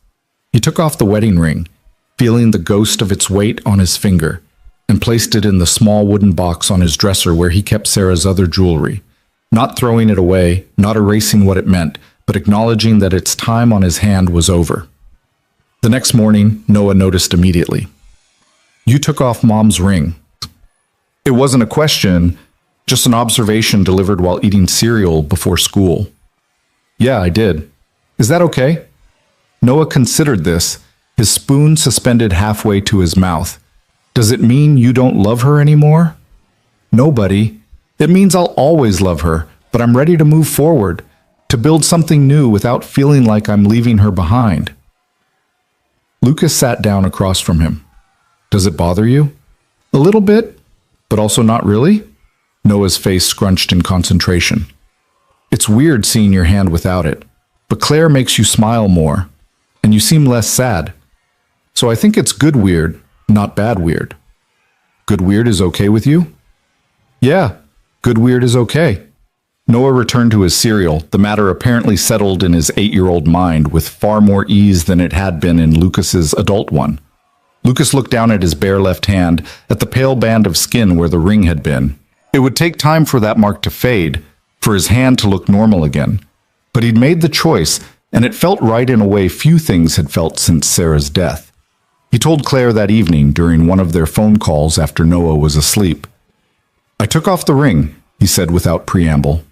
He took off the wedding ring, feeling the ghost of its weight on his finger, and placed it in the small wooden box on his dresser where he kept Sarah's other jewelry, not throwing it away, not erasing what it meant, but acknowledging that its time on his hand was over. The next morning, Noah noticed immediately. "You took off Mom's ring." It wasn't a question, just an observation delivered while eating cereal before school. "Yeah, I did. Is that okay?" Noah considered this, his spoon suspended halfway to his mouth. "Does it mean you don't love her anymore?" "No, buddy. It means I'll always love her, but I'm ready to move forward, to build something new without feeling like I'm leaving her behind." Lucas sat down across from him. "Does it bother you?" "A little bit, but also not really?" Noah's face scrunched in concentration. "It's weird seeing your hand without it, but Claire makes you smile more, and you seem less sad." So I think it's good weird, not bad weird. Good weird is okay with you? Yeah, good weird is okay. Noah returned to his cereal, the matter apparently settled in his 8-year-old mind with far more ease than it had been in Lucas's adult one. Lucas looked down at his bare left hand, at the pale band of skin where the ring had been. It would take time for that mark to fade, for his hand to look normal again. But he'd made the choice, and it felt right in a way few things had felt since Sarah's death. He told Claire that evening during one of their phone calls after Noah was asleep. "I took off the ring," he said without preamble.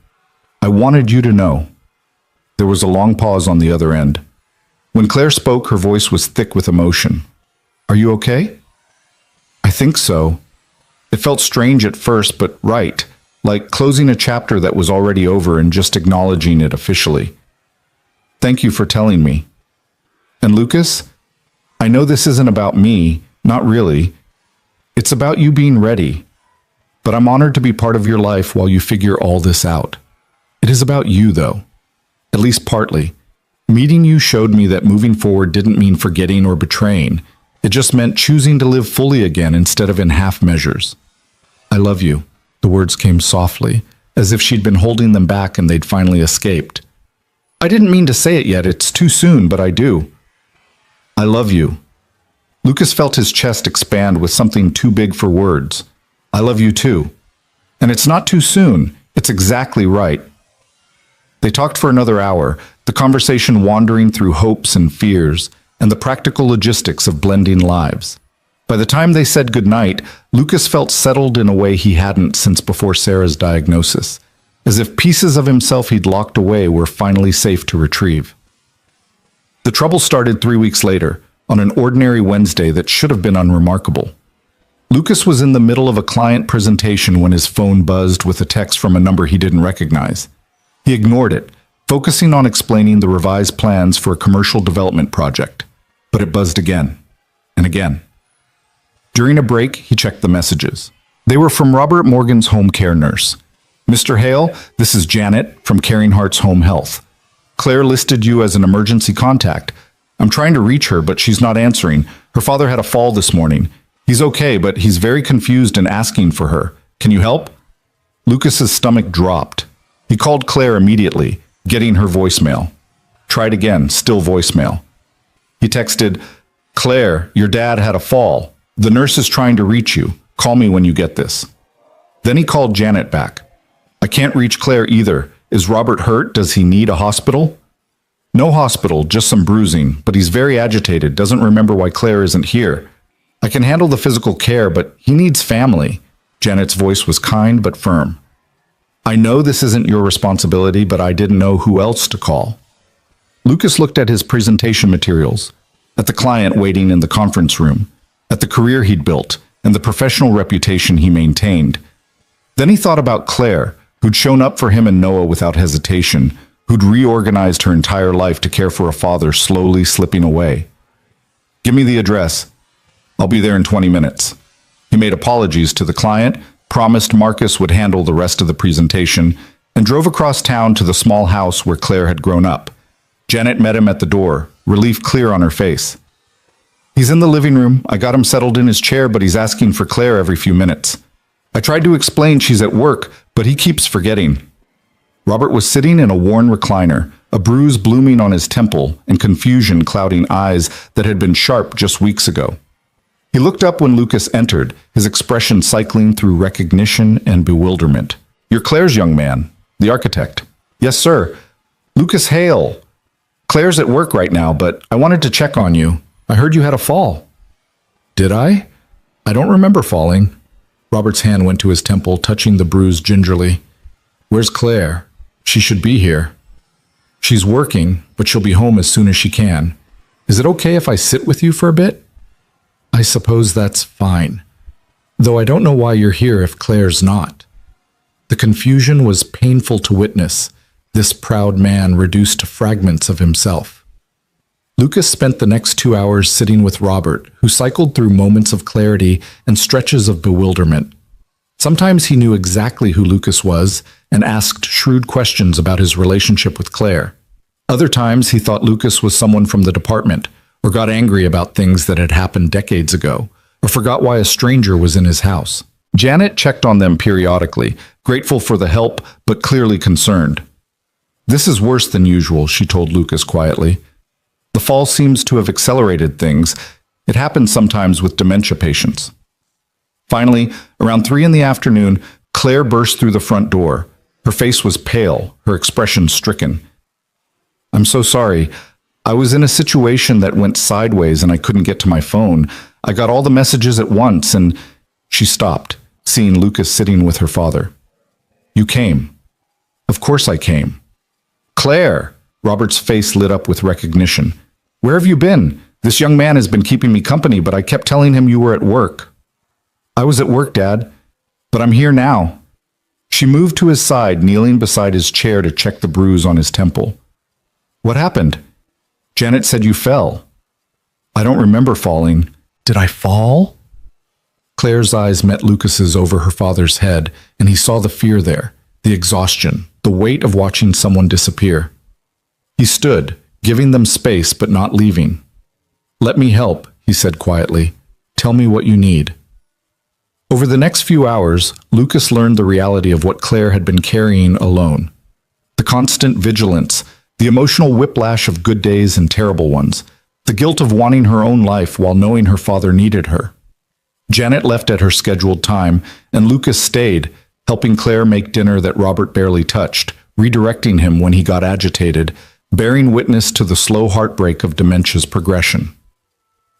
"I wanted you to know." There was a long pause on the other end. When Claire spoke, her voice was thick with emotion. "Are you okay?" "I think so." It felt strange at first, but right, like closing a chapter that was already over and just acknowledging it officially. "Thank you for telling me." "And Lucas, I know this isn't about me, not really. It's about you being ready. But I'm honored to be part of your life while you figure all this out. It is about you, though. At least partly. Meeting you showed me that moving forward didn't mean forgetting or betraying. It just meant choosing to live fully again instead of in half measures. I love you." The words came softly, as if she'd been holding them back and they'd finally escaped. "I didn't mean to say it yet. It's too soon, but I do. I love you." Lucas felt his chest expand with something too big for words. "I love you too. And it's not too soon. It's exactly right." They talked for another hour, the conversation wandering through hopes and fears, and the practical logistics of blending lives. By the time they said goodnight, Lucas felt settled in a way he hadn't since before Sarah's diagnosis, as if pieces of himself he'd locked away were finally safe to retrieve. The trouble started 3 weeks later, on an ordinary Wednesday that should have been unremarkable. Lucas was in the middle of a client presentation when his phone buzzed with a text from a number he didn't recognize. He ignored it, focusing on explaining the revised plans for a commercial development project. But it buzzed again, and again. During a break, he checked the messages. They were from Robert Morgan's home care nurse. "Mr. Hale, this is Janet from Caring Hearts Home Health. Claire listed you as an emergency contact. I'm trying to reach her, but she's not answering. Her father had a fall this morning. He's okay, but he's very confused and asking for her. Can you help?" Lucas's stomach dropped. He called Claire immediately, getting her voicemail. Tried again, still voicemail. He texted, "Claire, your dad had a fall. The nurse is trying to reach you. Call me when you get this." Then he called Janet back. "I can't reach Claire either. Is Robert hurt? Does he need a hospital?" "No hospital, just some bruising, but he's very agitated, doesn't remember why Claire isn't here. I can handle the physical care, but he needs family." Janet's voice was kind but firm. "I know this isn't your responsibility, but I didn't know who else to call." Lucas looked at his presentation materials, at the client waiting in the conference room, at the career he'd built, and the professional reputation he maintained. Then he thought about Claire, who'd shown up for him and Noah without hesitation, who'd reorganized her entire life to care for a father slowly slipping away. "Give me the address. I'll be there in 20 minutes." He made apologies to the client, promised Marcus would handle the rest of the presentation, and drove across town to the small house where Claire had grown up. Janet met him at the door, relief clear on her face. "He's in the living room. I got him settled in his chair, but he's asking for Claire every few minutes. I tried to explain she's at work, but he keeps forgetting." Robert was sitting in a worn recliner, a bruise blooming on his temple and confusion clouding eyes that had been sharp just weeks ago. He looked up when Lucas entered, his expression cycling through recognition and bewilderment. "You're Claire's young man, the architect." "Yes, sir. Lucas Hale. Claire's at work right now, but I wanted to check on you. I heard you had a fall." "Did I? I don't remember falling." Robert's hand went to his temple, touching the bruise gingerly. "Where's Claire? She should be here." "She's working, but she'll be home as soon as she can. Is it okay if I sit with you for a bit?" "I suppose that's fine. Though I don't know why you're here if Claire's not." The confusion was painful to witness, this proud man reduced to fragments of himself. Lucas spent the next 2 hours sitting with Robert, who cycled through moments of clarity and stretches of bewilderment. Sometimes he knew exactly who Lucas was and asked shrewd questions about his relationship with Claire. Other times he thought Lucas was someone from the department, or got angry about things that had happened decades ago, or forgot why a stranger was in his house. Janet checked on them periodically, grateful for the help, but clearly concerned. "This is worse than usual," she told Lucas quietly. "The fall seems to have accelerated things. It happens sometimes with dementia patients." Finally, around 3 in the afternoon, Claire burst through the front door. Her face was pale, her expression stricken. "I'm so sorry. I was in a situation that went sideways and I couldn't get to my phone. I got all the messages at once and—" She stopped, seeing Lucas sitting with her father. "You came." "Of course I came." "Claire!" Robert's face lit up with recognition. "Where have you been? This young man has been keeping me company, but I kept telling him you were at work." "I was at work, Dad, but I'm here now." She moved to his side, kneeling beside his chair to check the bruise on his temple. "What happened?" "Janet said you fell." "I don't remember falling." "Did I fall?" Claire's eyes met Lucas's over her father's head, and he saw the fear there, the exhaustion, the weight of watching someone disappear. He stood, giving them space but not leaving. "Let me help," he said quietly. "Tell me what you need." Over the next few hours, Lucas learned the reality of what Claire had been carrying alone. The constant vigilance, the emotional whiplash of good days and terrible ones, the guilt of wanting her own life while knowing her father needed her. Janet left at her scheduled time, and Lucas stayed, helping Claire make dinner that Robert barely touched, redirecting him when he got agitated, bearing witness to the slow heartbreak of dementia's progression.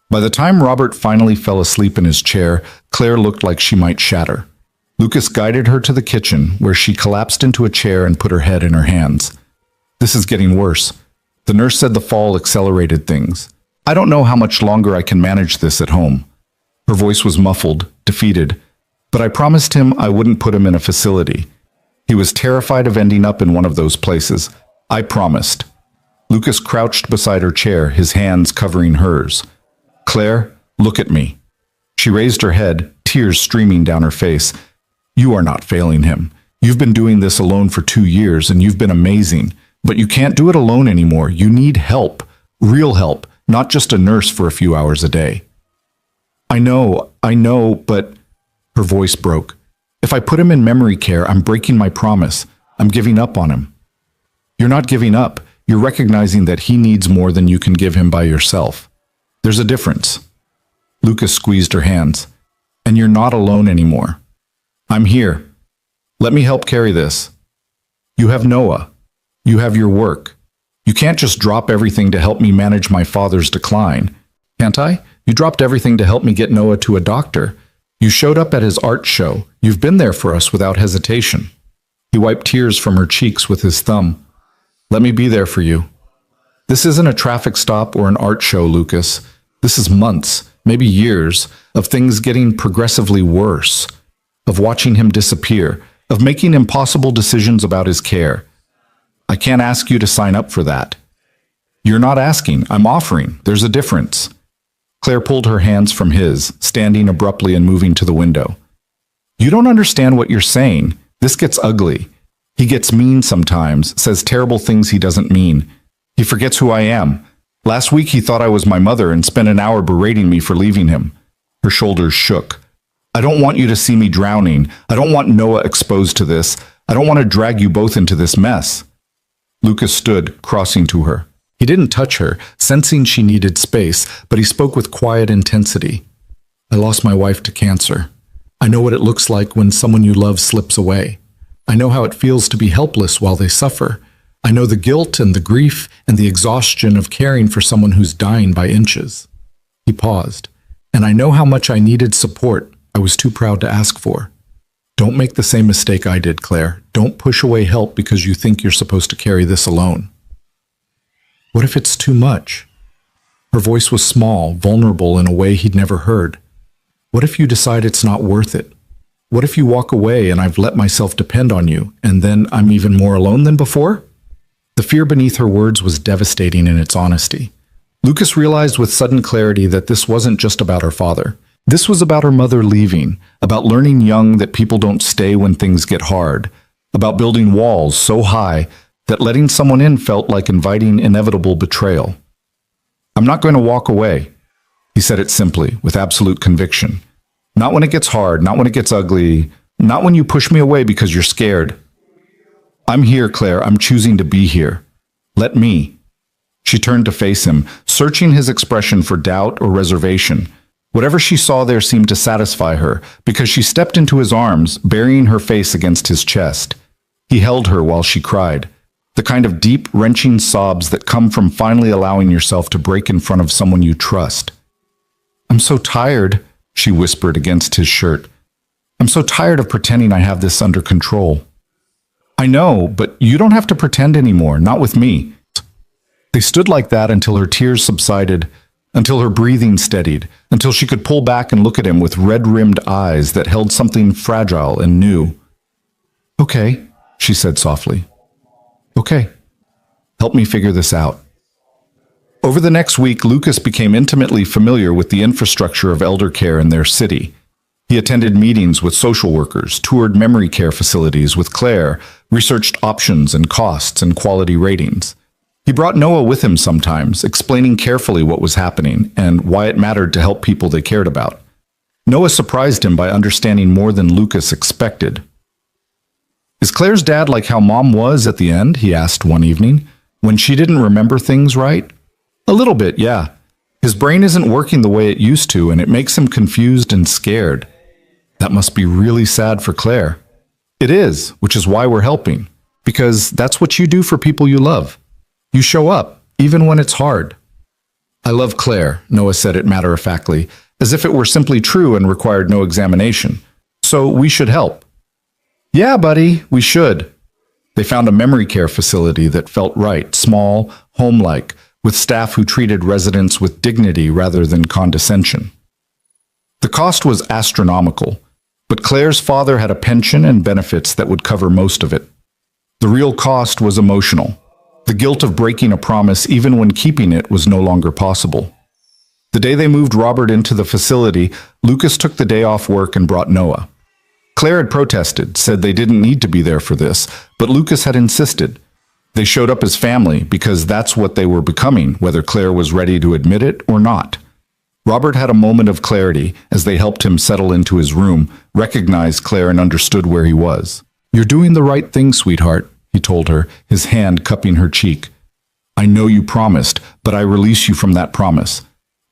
By the time Robert finally fell asleep in his chair, Claire looked like she might shatter. Lucas guided her to the kitchen, where she collapsed into a chair and put her head in her hands. "This is getting worse. The nurse said the fall accelerated things. I don't know how much longer I can manage this at home." Her voice was muffled, defeated, but I promised him I wouldn't put him in a facility. He was terrified of ending up in one of those places. I promised. Lucas crouched beside her chair, his hands covering hers. "Claire, look at me." She raised her head, tears streaming down her face. "You are not failing him. You've been doing this alone for 2 years, and you've been amazing. But you can't do it alone anymore. You need help. Real help, not just a nurse for a few hours a day." I know, but..." Her voice broke. "If I put him in memory care, I'm breaking my promise. I'm giving up on him." "You're not giving up. You're recognizing that he needs more than you can give him by yourself. There's a difference." Lucas squeezed her hands. "And you're not alone anymore. I'm here. Let me help carry this. You have Noah. You have your work. You can't just drop everything to help me manage my father's decline. Can't I? You dropped everything to help me get Noah to a doctor. You showed up at his art show. You've been there for us without hesitation." He wiped tears from her cheeks with his thumb. "Let me be there for you. This isn't a traffic stop or an art show, Lucas. This is months, maybe years, of things getting progressively worse, of watching him disappear, of making impossible decisions about his care. I can't ask you to sign up for that." "You're not asking. I'm offering. There's a difference." Claire pulled her hands from his, standing abruptly and moving to the window. "You don't understand what you're saying. This gets ugly. He gets mean sometimes, says terrible things he doesn't mean. He forgets who I am. Last week he thought I was my mother and spent an hour berating me for leaving him." Her shoulders shook. "I don't want you to see me drowning. I don't want Noah exposed to this. I don't want to drag you both into this mess." Lucas stood, crossing to her. He didn't touch her, sensing she needed space, but he spoke with quiet intensity. "I lost my wife to cancer. I know what it looks like when someone you love slips away. I know how it feels to be helpless while they suffer. I know the guilt and the grief and the exhaustion of caring for someone who's dying by inches." He paused. "And I know how much I needed support I was too proud to ask for. Don't make the same mistake I did, Claire. Don't push away help because you think you're supposed to carry this alone." "What if it's too much?" Her voice was small, vulnerable in a way he'd never heard. "What if you decide it's not worth it? What if you walk away and I've let myself depend on you, and then I'm even more alone than before?" The fear beneath her words was devastating in its honesty. Lucas realized with sudden clarity that this wasn't just about her father. This was about her mother leaving, about learning young that people don't stay when things get hard, about building walls so high that letting someone in felt like inviting inevitable betrayal. I'm not going to walk away. He said it simply, with absolute conviction. Not when it gets hard, not when it gets ugly, not when you push me away because you're scared. I'm here, Claire. I'm choosing to be here. Let me. She turned to face him, searching his expression for doubt or reservation. Whatever she saw there seemed to satisfy her, because she stepped into his arms, burying her face against his chest. He held her while she cried, the kind of deep, wrenching sobs that come from finally allowing yourself to break in front of someone you trust. I'm so tired, she whispered against his shirt. I'm so tired of pretending I have this under control. I know, but you don't have to pretend anymore, not with me. They stood like that until her tears subsided, until her breathing steadied, until she could pull back and look at him with red-rimmed eyes that held something fragile and new. Okay, she said softly. Okay, help me figure this out. Over the next week, Lucas became intimately familiar with the infrastructure of elder care in their city. He attended meetings with social workers, toured memory care facilities with Claire, researched options and costs and quality ratings. He brought Noah with him sometimes, explaining carefully what was happening and why it mattered to help people they cared about. Noah surprised him by understanding more than Lucas expected. Is Claire's dad like how Mom was at the end? He asked one evening, when she didn't remember things right. A little bit, yeah. His brain isn't working the way it used to, and it makes him confused and scared. That must be really sad for Claire. It is, which is why we're helping, because that's what you do for people you love. You show up, even when it's hard. I love Claire, Noah said it matter-of-factly, as if it were simply true and required no examination. So we should help. Yeah, buddy, we should. They found a memory care facility that felt right, small, home-like, with staff who treated residents with dignity rather than condescension. The cost was astronomical, but Claire's father had a pension and benefits that would cover most of it. The real cost was emotional. The guilt of breaking a promise even when keeping it was no longer possible. The day they moved Robert into the facility, Lucas took the day off work and brought Noah. Claire had protested, said they didn't need to be there for this, but Lucas had insisted. They showed up as family because that's what they were becoming, whether Claire was ready to admit it or not. Robert had a moment of clarity as they helped him settle into his room, recognized Claire and understood where he was. You're doing the right thing, sweetheart, he told her, his hand cupping her cheek. I know you promised, but I release you from that promise.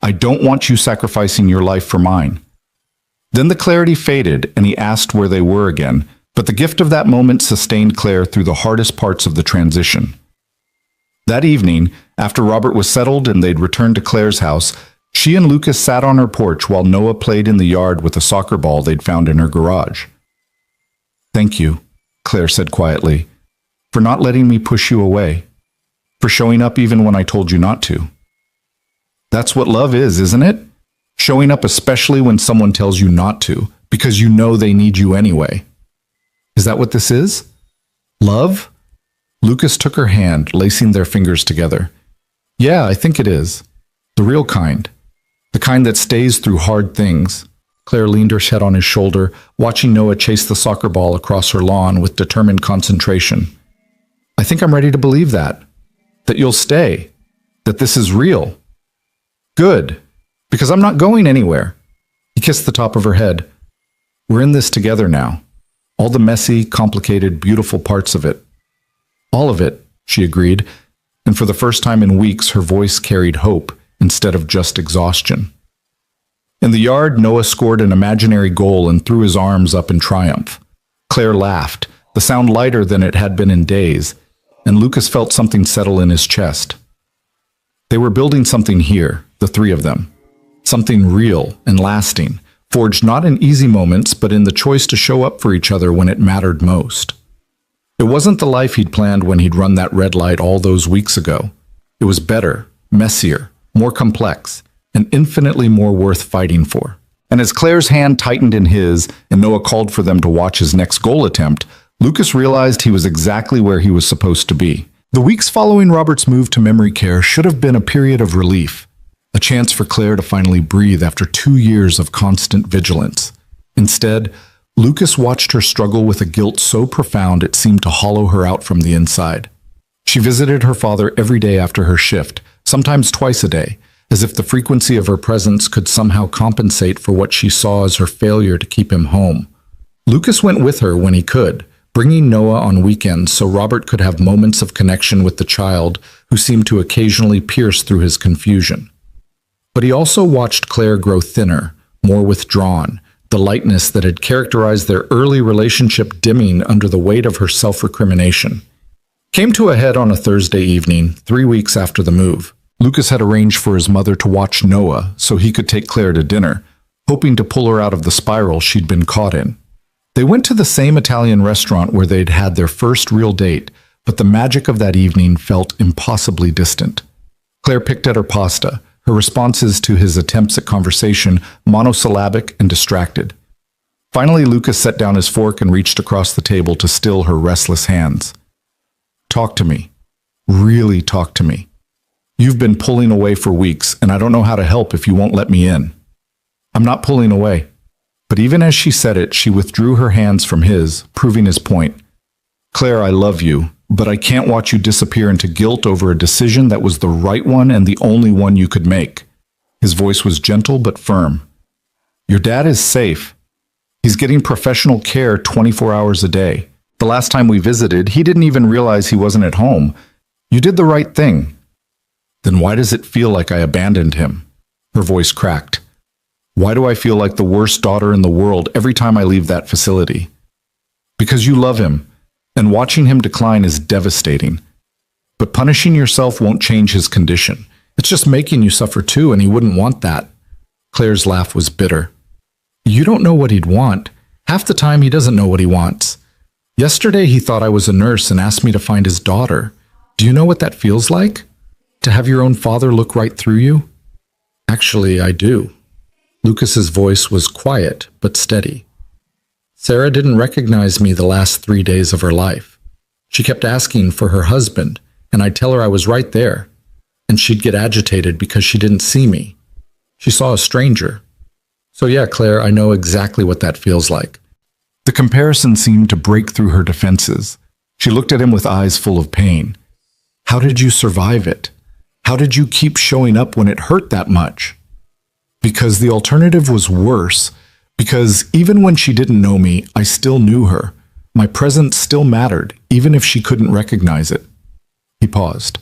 I don't want you sacrificing your life for mine. Then the clarity faded, and he asked where they were again, but the gift of that moment sustained Claire through the hardest parts of the transition. That evening, after Robert was settled and they'd returned to Claire's house, she and Lucas sat on her porch while Noah played in the yard with a soccer ball they'd found in her garage. Thank you, Claire said quietly, for not letting me push you away, for showing up even when I told you not to. That's what love is, isn't it? Showing up especially when someone tells you not to, because you know they need you anyway. Is that what this is? Love? Lucas took her hand, lacing their fingers together. Yeah, I think it is. The real kind. The kind that stays through hard things. Claire leaned her head on his shoulder, watching Noah chase the soccer ball across her lawn with determined concentration. I think I'm ready to believe that you'll stay, that this is real. Good, because I'm not going anywhere. He kissed the top of her head. We're in this together now. All the messy, complicated, beautiful parts of it. All of it, she agreed, and for the first time in weeks her voice carried hope instead of just exhaustion. In the yard, Noah scored an imaginary goal and threw his arms up in triumph. Claire laughed, the sound lighter than it had been in days, and Lucas felt something settle in his chest. They were building something here, the three of them. Something real and lasting, forged not in easy moments, but in the choice to show up for each other when it mattered most. It wasn't the life he'd planned when he'd run that red light all those weeks ago. It was better, messier, more complex, and infinitely more worth fighting for. And as Claire's hand tightened in his, and Noah called for them to watch his next goal attempt, Lucas realized he was exactly where he was supposed to be. The weeks following Robert's move to memory care should have been a period of relief, a chance for Claire to finally breathe after 2 years of constant vigilance. Instead, Lucas watched her struggle with a guilt so profound it seemed to hollow her out from the inside. She visited her father every day after her shift, sometimes twice a day, as if the frequency of her presence could somehow compensate for what she saw as her failure to keep him home. Lucas went with her when he could, bringing Noah on weekends so Robert could have moments of connection with the child who seemed to occasionally pierce through his confusion. But he also watched Claire grow thinner, more withdrawn, the lightness that had characterized their early relationship dimming under the weight of her self-recrimination. Came to a head on a Thursday evening, 3 weeks after the move. Lucas had arranged for his mother to watch Noah so he could take Claire to dinner, hoping to pull her out of the spiral she'd been caught in. They went to the same Italian restaurant where they'd had their first real date, but the magic of that evening felt impossibly distant. Claire picked at her pasta, her responses to his attempts at conversation monosyllabic and distracted. Finally, Lucas set down his fork and reached across the table to still her restless hands. "Talk to me. Really talk to me. You've been pulling away for weeks, and I don't know how to help if you won't let me in." "I'm not pulling away." But even as she said it, she withdrew her hands from his, proving his point. "Claire, I love you, but I can't watch you disappear into guilt over a decision that was the right one and the only one you could make." His voice was gentle but firm. "Your dad is safe. He's getting professional care 24 hours a day. The last time we visited, he didn't even realize he wasn't at home. You did the right thing." "Then why does it feel like I abandoned him?" Her voice cracked. "Why do I feel like the worst daughter in the world every time I leave that facility?" "Because you love him, and watching him decline is devastating. But punishing yourself won't change his condition. It's just making you suffer too, and he wouldn't want that." Claire's laugh was bitter. "You don't know what he'd want. Half the time he doesn't know what he wants. Yesterday he thought I was a nurse and asked me to find his daughter. Do you know what that feels like? To have your own father look right through you?" "Actually, I do." Lucas's voice was quiet but steady. "Sarah didn't recognize me the last 3 days of her life. She kept asking for her husband, and I'd tell her I was right there, and she'd get agitated because she didn't see me. She saw a stranger. So yeah, Claire, I know exactly what that feels like." The comparison seemed to break through her defenses. She looked at him with eyes full of pain. "How did you survive it? How did you keep showing up when it hurt that much?" "Because the alternative was worse. Because even when she didn't know me, I still knew her. My presence still mattered, even if she couldn't recognize it." He paused.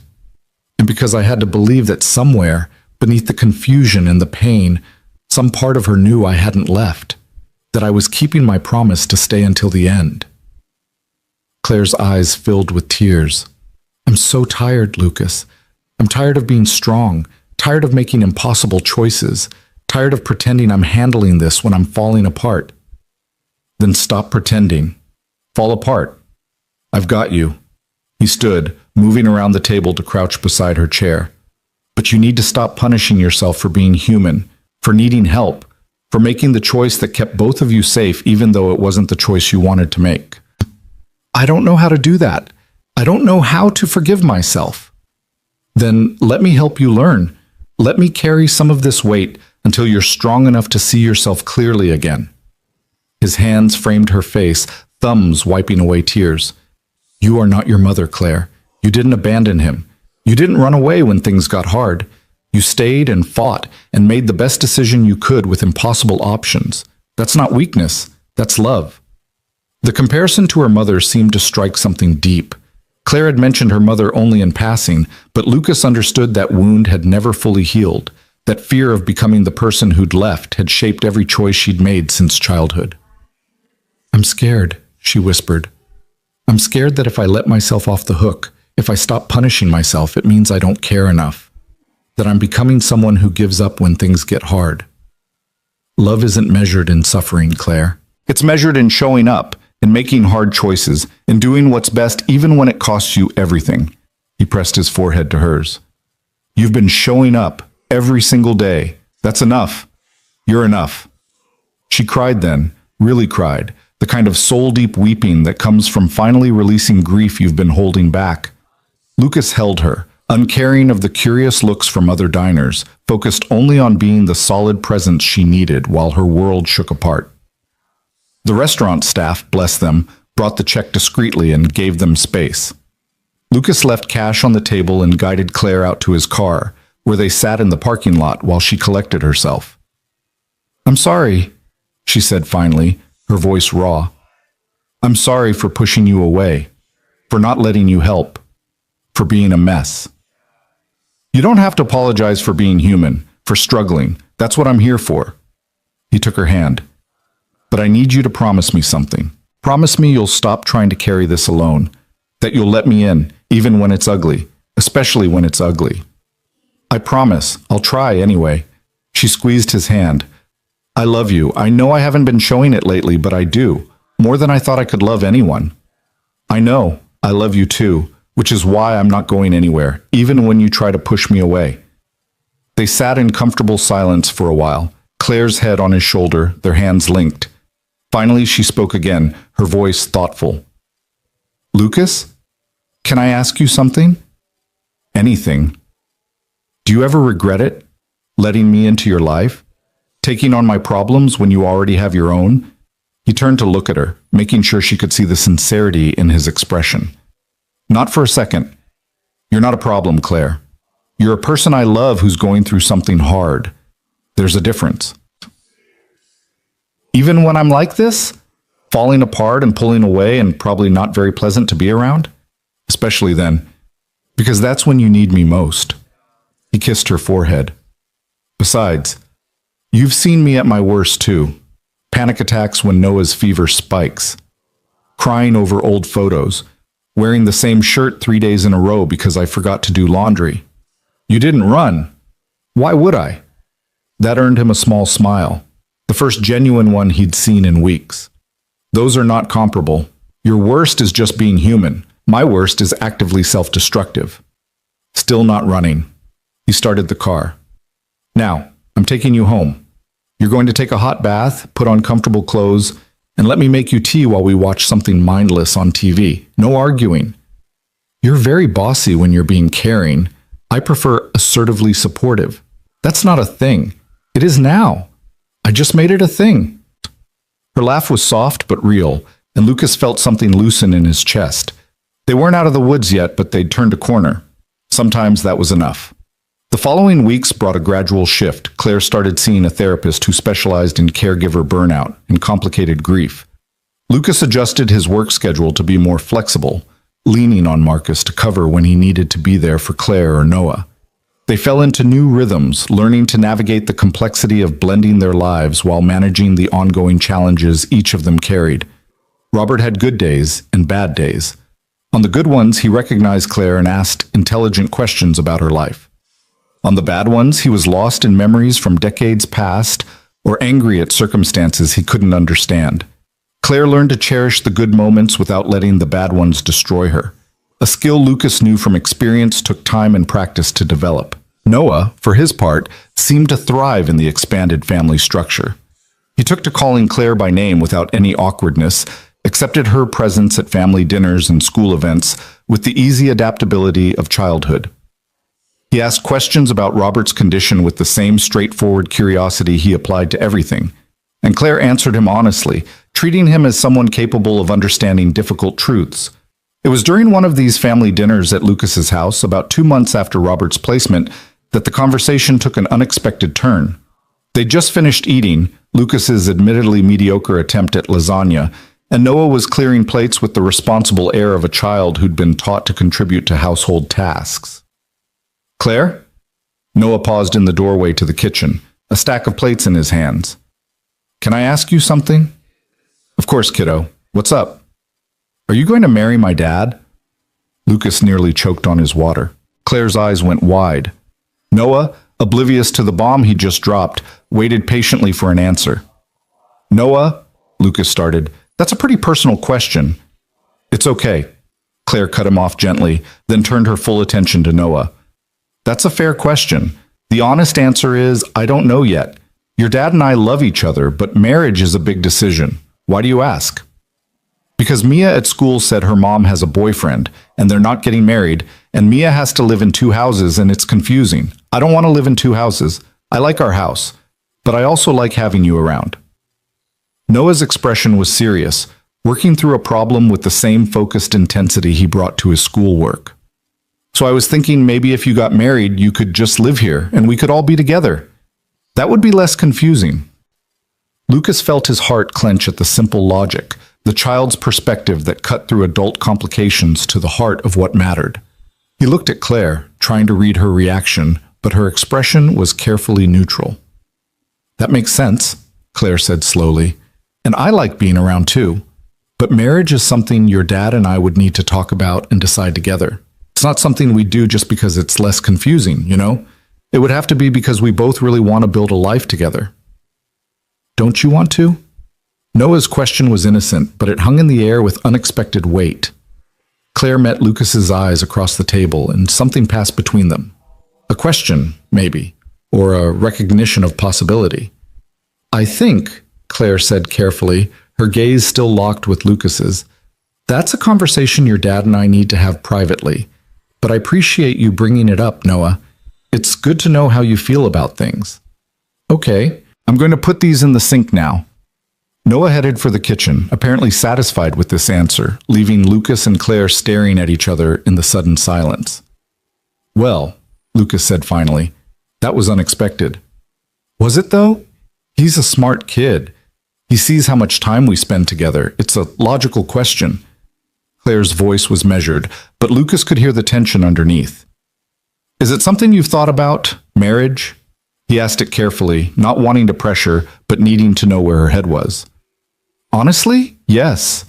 "And because I had to believe that somewhere, beneath the confusion and the pain, some part of her knew I hadn't left, that I was keeping my promise to stay until the end." Claire's eyes filled with tears. "I'm so tired, Lucas. I'm tired of being strong, tired of making impossible choices, tired of pretending I'm handling this when I'm falling apart." "Then stop pretending. Fall apart. I've got you." He stood, moving around the table to crouch beside her chair. "But you need to stop punishing yourself for being human, for needing help, for making the choice that kept both of you safe even though it wasn't the choice you wanted to make." "I don't know how to do that. I don't know how to forgive myself." "Then let me help you learn. Let me carry some of this weight until you're strong enough to see yourself clearly again." His hands framed her face, thumbs wiping away tears. "You are not your mother, Claire. You didn't abandon him. You didn't run away when things got hard. You stayed and fought and made the best decision you could with impossible options. That's not weakness. That's love." The comparison to her mother seemed to strike something deep. Claire had mentioned her mother only in passing, but Lucas understood that wound had never fully healed. That fear of becoming the person who'd left had shaped every choice she'd made since childhood. "I'm scared," she whispered. "I'm scared that if I let myself off the hook, if I stop punishing myself, it means I don't care enough. That I'm becoming someone who gives up when things get hard." "Love isn't measured in suffering, Claire. It's measured in showing up, in making hard choices, in doing what's best even when it costs you everything." He pressed his forehead to hers. "You've been showing up every single day. That's enough. You're enough." She cried then, really cried, the kind of soul-deep weeping that comes from finally releasing grief you've been holding back. Lucas held her, uncaring of the curious looks from other diners, focused only on being the solid presence she needed while her world shook apart. The restaurant staff, bless them, brought the check discreetly and gave them space. Lucas left cash on the table and guided Claire out to his car, where they sat in the parking lot while she collected herself. "I'm sorry," she said finally, her voice raw. "I'm sorry for pushing you away, for not letting you help, for being a mess." "You don't have to apologize for being human, for struggling. That's what I'm here for." He took her hand. "But I need you to promise me something. Promise me you'll stop trying to carry this alone, that you'll let me in, even when it's ugly, especially when it's ugly." "I promise. I'll try anyway." She squeezed his hand. "I love you. I know I haven't been showing it lately, but I do. More than I thought I could love anyone." "I know. I love you too, which is why I'm not going anywhere, even when you try to push me away." They sat in comfortable silence for a while, Claire's head on his shoulder, their hands linked. Finally, she spoke again, her voice thoughtful. "Lucas, can I ask you something?" "Anything." "Do you ever regret it? Letting me into your life? Taking on my problems when you already have your own?" He turned to look at her, making sure she could see the sincerity in his expression. "Not for a second. You're not a problem, Claire. You're a person I love who's going through something hard. There's a difference." "Even when I'm like this? Falling apart and pulling away and probably not very pleasant to be around?" "Especially then, because that's when you need me most." He kissed her forehead. "Besides, you've seen me at my worst too. Panic attacks when Noah's fever spikes. Crying over old photos. Wearing the same shirt 3 days in a row because I forgot to do laundry. You didn't run. Why would I?" That earned him a small smile, the first genuine one he'd seen in weeks. "Those are not comparable. Your worst is just being human. My worst is actively self-destructive." Still not running. He started the car. "Now, I'm taking you home. You're going to take a hot bath, put on comfortable clothes, and let me make you tea while we watch something mindless on TV. No arguing." "You're very bossy when you're being caring. I prefer assertively supportive." "That's not a thing. It is now. I just made it a thing." Her laugh was soft but real, and Lucas felt something loosen in his chest. They weren't out of the woods yet, but they'd turned a corner. Sometimes that was enough. The following weeks brought a gradual shift. Claire started seeing a therapist who specialized in caregiver burnout and complicated grief. Lucas adjusted his work schedule to be more flexible, leaning on Marcus to cover when he needed to be there for Claire or Noah. They fell into new rhythms, learning to navigate the complexity of blending their lives while managing the ongoing challenges each of them carried. Robert had good days and bad days. On the good ones, he recognized Claire and asked intelligent questions about her life. On the bad ones, he was lost in memories from decades past or angry at circumstances he couldn't understand. Claire learned to cherish the good moments without letting the bad ones destroy her. A skill Lucas knew from experience took time and practice to develop. Noah, for his part, seemed to thrive in the expanded family structure. He took to calling Claire by name without any awkwardness, accepted her presence at family dinners and school events with the easy adaptability of childhood. He asked questions about Robert's condition with the same straightforward curiosity he applied to everything, and Claire answered him honestly, treating him as someone capable of understanding difficult truths. It was during one of these family dinners at Lucas's house, about 2 months after Robert's placement, that the conversation took an unexpected turn. They'd just finished eating, Lucas's admittedly mediocre attempt at lasagna, and Noah was clearing plates with the responsible air of a child who'd been taught to contribute to household tasks. "Claire?" Noah paused in the doorway to the kitchen, a stack of plates in his hands. "Can I ask you something?" "Of course, kiddo. What's up?" "Are you going to marry my dad?" Lucas nearly choked on his water. Claire's eyes went wide. Noah, oblivious to the bomb he just dropped, waited patiently for an answer. "Noah," Lucas started, "that's a pretty personal question." "It's okay." Claire cut him off gently, then turned her full attention to Noah. "That's a fair question. The honest answer is, I don't know yet. Your dad and I love each other, but marriage is a big decision. Why do you ask?" "Because Mia at school said her mom has a boyfriend, and they're not getting married, and Mia has to live in 2 houses, and it's confusing. I don't want to live in 2 houses. I like our house, but I also like having you around." Noah's expression was serious, working through a problem with the same focused intensity he brought to his schoolwork. So I was thinking maybe if you got married, you could just live here and we could all be together. That would be less confusing. Lucas felt his heart clench at the simple logic, the child's perspective that cut through adult complications to the heart of what mattered. He looked at Claire, trying to read her reaction, but her expression was carefully neutral. That makes sense, Claire said slowly, and I like being around too. But marriage is something your dad and I would need to talk about and decide together. It's not something we do just because it's less confusing, you know? It would have to be because we both really want to build a life together. Don't you want to? Noah's question was innocent, but it hung in the air with unexpected weight. Claire met Lucas's eyes across the table, and something passed between them. A question, maybe, or a recognition of possibility. I think, Claire said carefully, her gaze still locked with Lucas's, that's a conversation your dad and I need to have privately. But I appreciate you bringing it up, Noah. It's good to know how you feel about things. Okay, I'm going to put these in the sink now. Noah headed for the kitchen, apparently satisfied with this answer, leaving Lucas and Claire staring at each other in the sudden silence. Well, Lucas said finally, that was unexpected. Was it though? He's a smart kid. He sees how much time we spend together. It's a logical question. Claire's voice was measured, but Lucas could hear the tension underneath. Is it something you've thought about? Marriage? He asked it carefully, not wanting to pressure, but needing to know where her head was. Honestly, yes.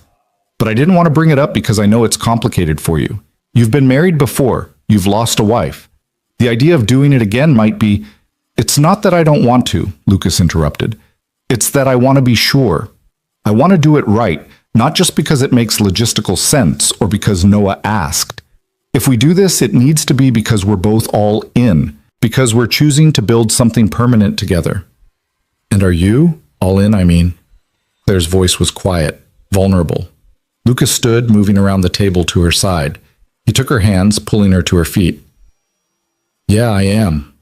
But I didn't want to bring it up because I know it's complicated for you. You've been married before. You've lost a wife. The idea of doing it again might be... It's not that I don't want to, Lucas interrupted. It's that I want to be sure. I want to do it right, not just because it makes logistical sense or because Noah asked. If we do this, it needs to be because we're both all in, because we're choosing to build something permanent together. And are you? All in, I mean. Claire's voice was quiet, vulnerable. Lucas stood, moving around the table to her side. He took her hands, pulling her to her feet. Yeah, I am.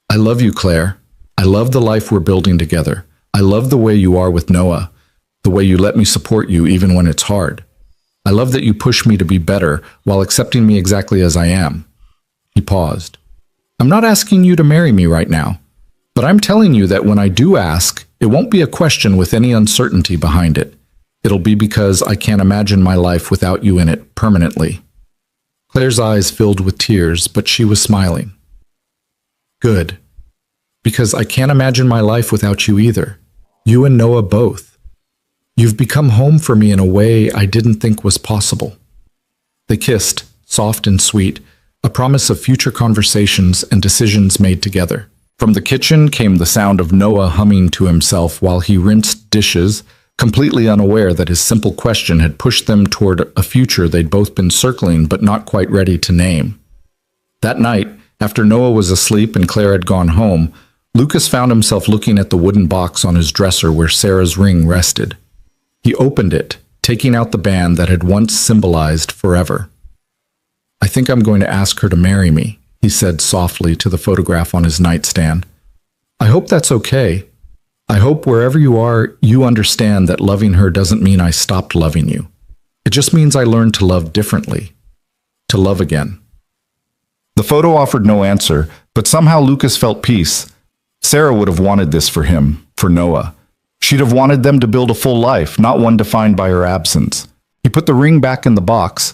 I love you, Claire. I love the life we're building together. I love the way you are with Noah, the way you let me support you even when it's hard. I love that you push me to be better while accepting me exactly as I am. He paused. I'm not asking you to marry me right now, but I'm telling you that when I do ask, it won't be a question with any uncertainty behind it. It'll be because I can't imagine my life without you in it permanently. Claire's eyes filled with tears, but she was smiling. Good. Because I can't imagine my life without you either. You and Noah both. You've become home for me in a way I didn't think was possible. They kissed, soft and sweet, a promise of future conversations and decisions made together. From the kitchen came the sound of Noah humming to himself while he rinsed dishes, completely unaware that his simple question had pushed them toward a future they'd both been circling but not quite ready to name. That night, after Noah was asleep and Claire had gone home, Lucas found himself looking at the wooden box on his dresser where Sarah's ring rested. He opened it, taking out the band that had once symbolized forever. I think I'm going to ask her to marry me, he said softly to the photograph on his nightstand. I hope that's okay. I hope wherever you are, you understand that loving her doesn't mean I stopped loving you. It just means I learned to love differently. To love again. The photo offered no answer, but somehow Lucas felt peace. Sarah would have wanted this for him, for Noah. She'd have wanted them to build a full life, not one defined by her absence. He put the ring back in the box,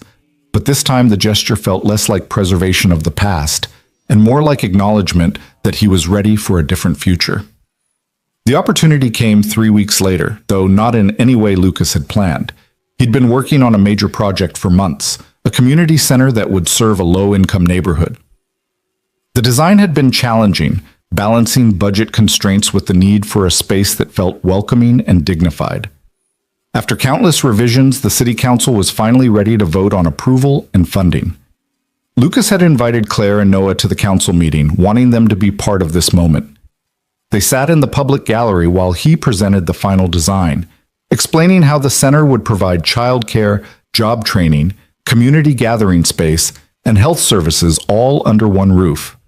but this time the gesture felt less like preservation of the past and more like acknowledgement that he was ready for a different future. The opportunity came 3 weeks later, though not in any way Lucas had planned. He'd been working on a major project for months, a community center that would serve a low-income neighborhood. The design had been challenging, balancing budget constraints with the need for a space that felt welcoming and dignified. After countless revisions, the city council was finally ready to vote on approval and funding. Lucas had invited Claire and Noah to the council meeting, wanting them to be part of this moment. They sat in the public gallery while he presented the final design, explaining how the center would provide childcare, job training, community gathering space, and health services all under one roof.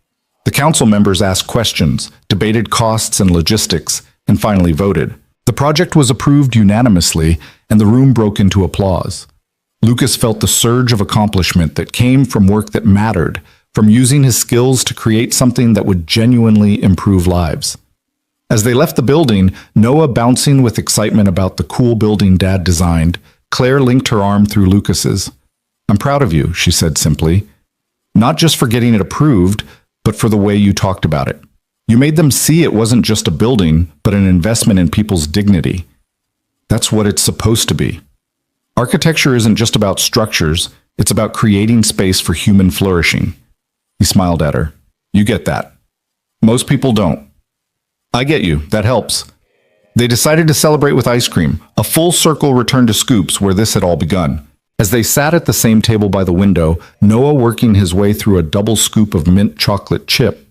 The council members asked questions, debated costs and logistics, and finally voted. The project was approved unanimously, and the room broke into applause. Lucas felt the surge of accomplishment that came from work that mattered, from using his skills to create something that would genuinely improve lives. As they left the building, Noah bouncing with excitement about the cool building Dad designed, Claire linked her arm through Lucas's. "I'm proud of you," she said simply. "Not just for getting it approved, but for the way you talked about it. You made them see it wasn't just a building, but an investment in people's dignity. That's what it's supposed to be. Architecture isn't just about structures, it's about creating space for human flourishing." He smiled at her. "You get that. Most people don't." "I get you. That helps." They decided to celebrate with ice cream. A full circle returned to Scoops, where this had all begun. As they sat at the same table by the window, Noah working his way through a double scoop of mint chocolate chip,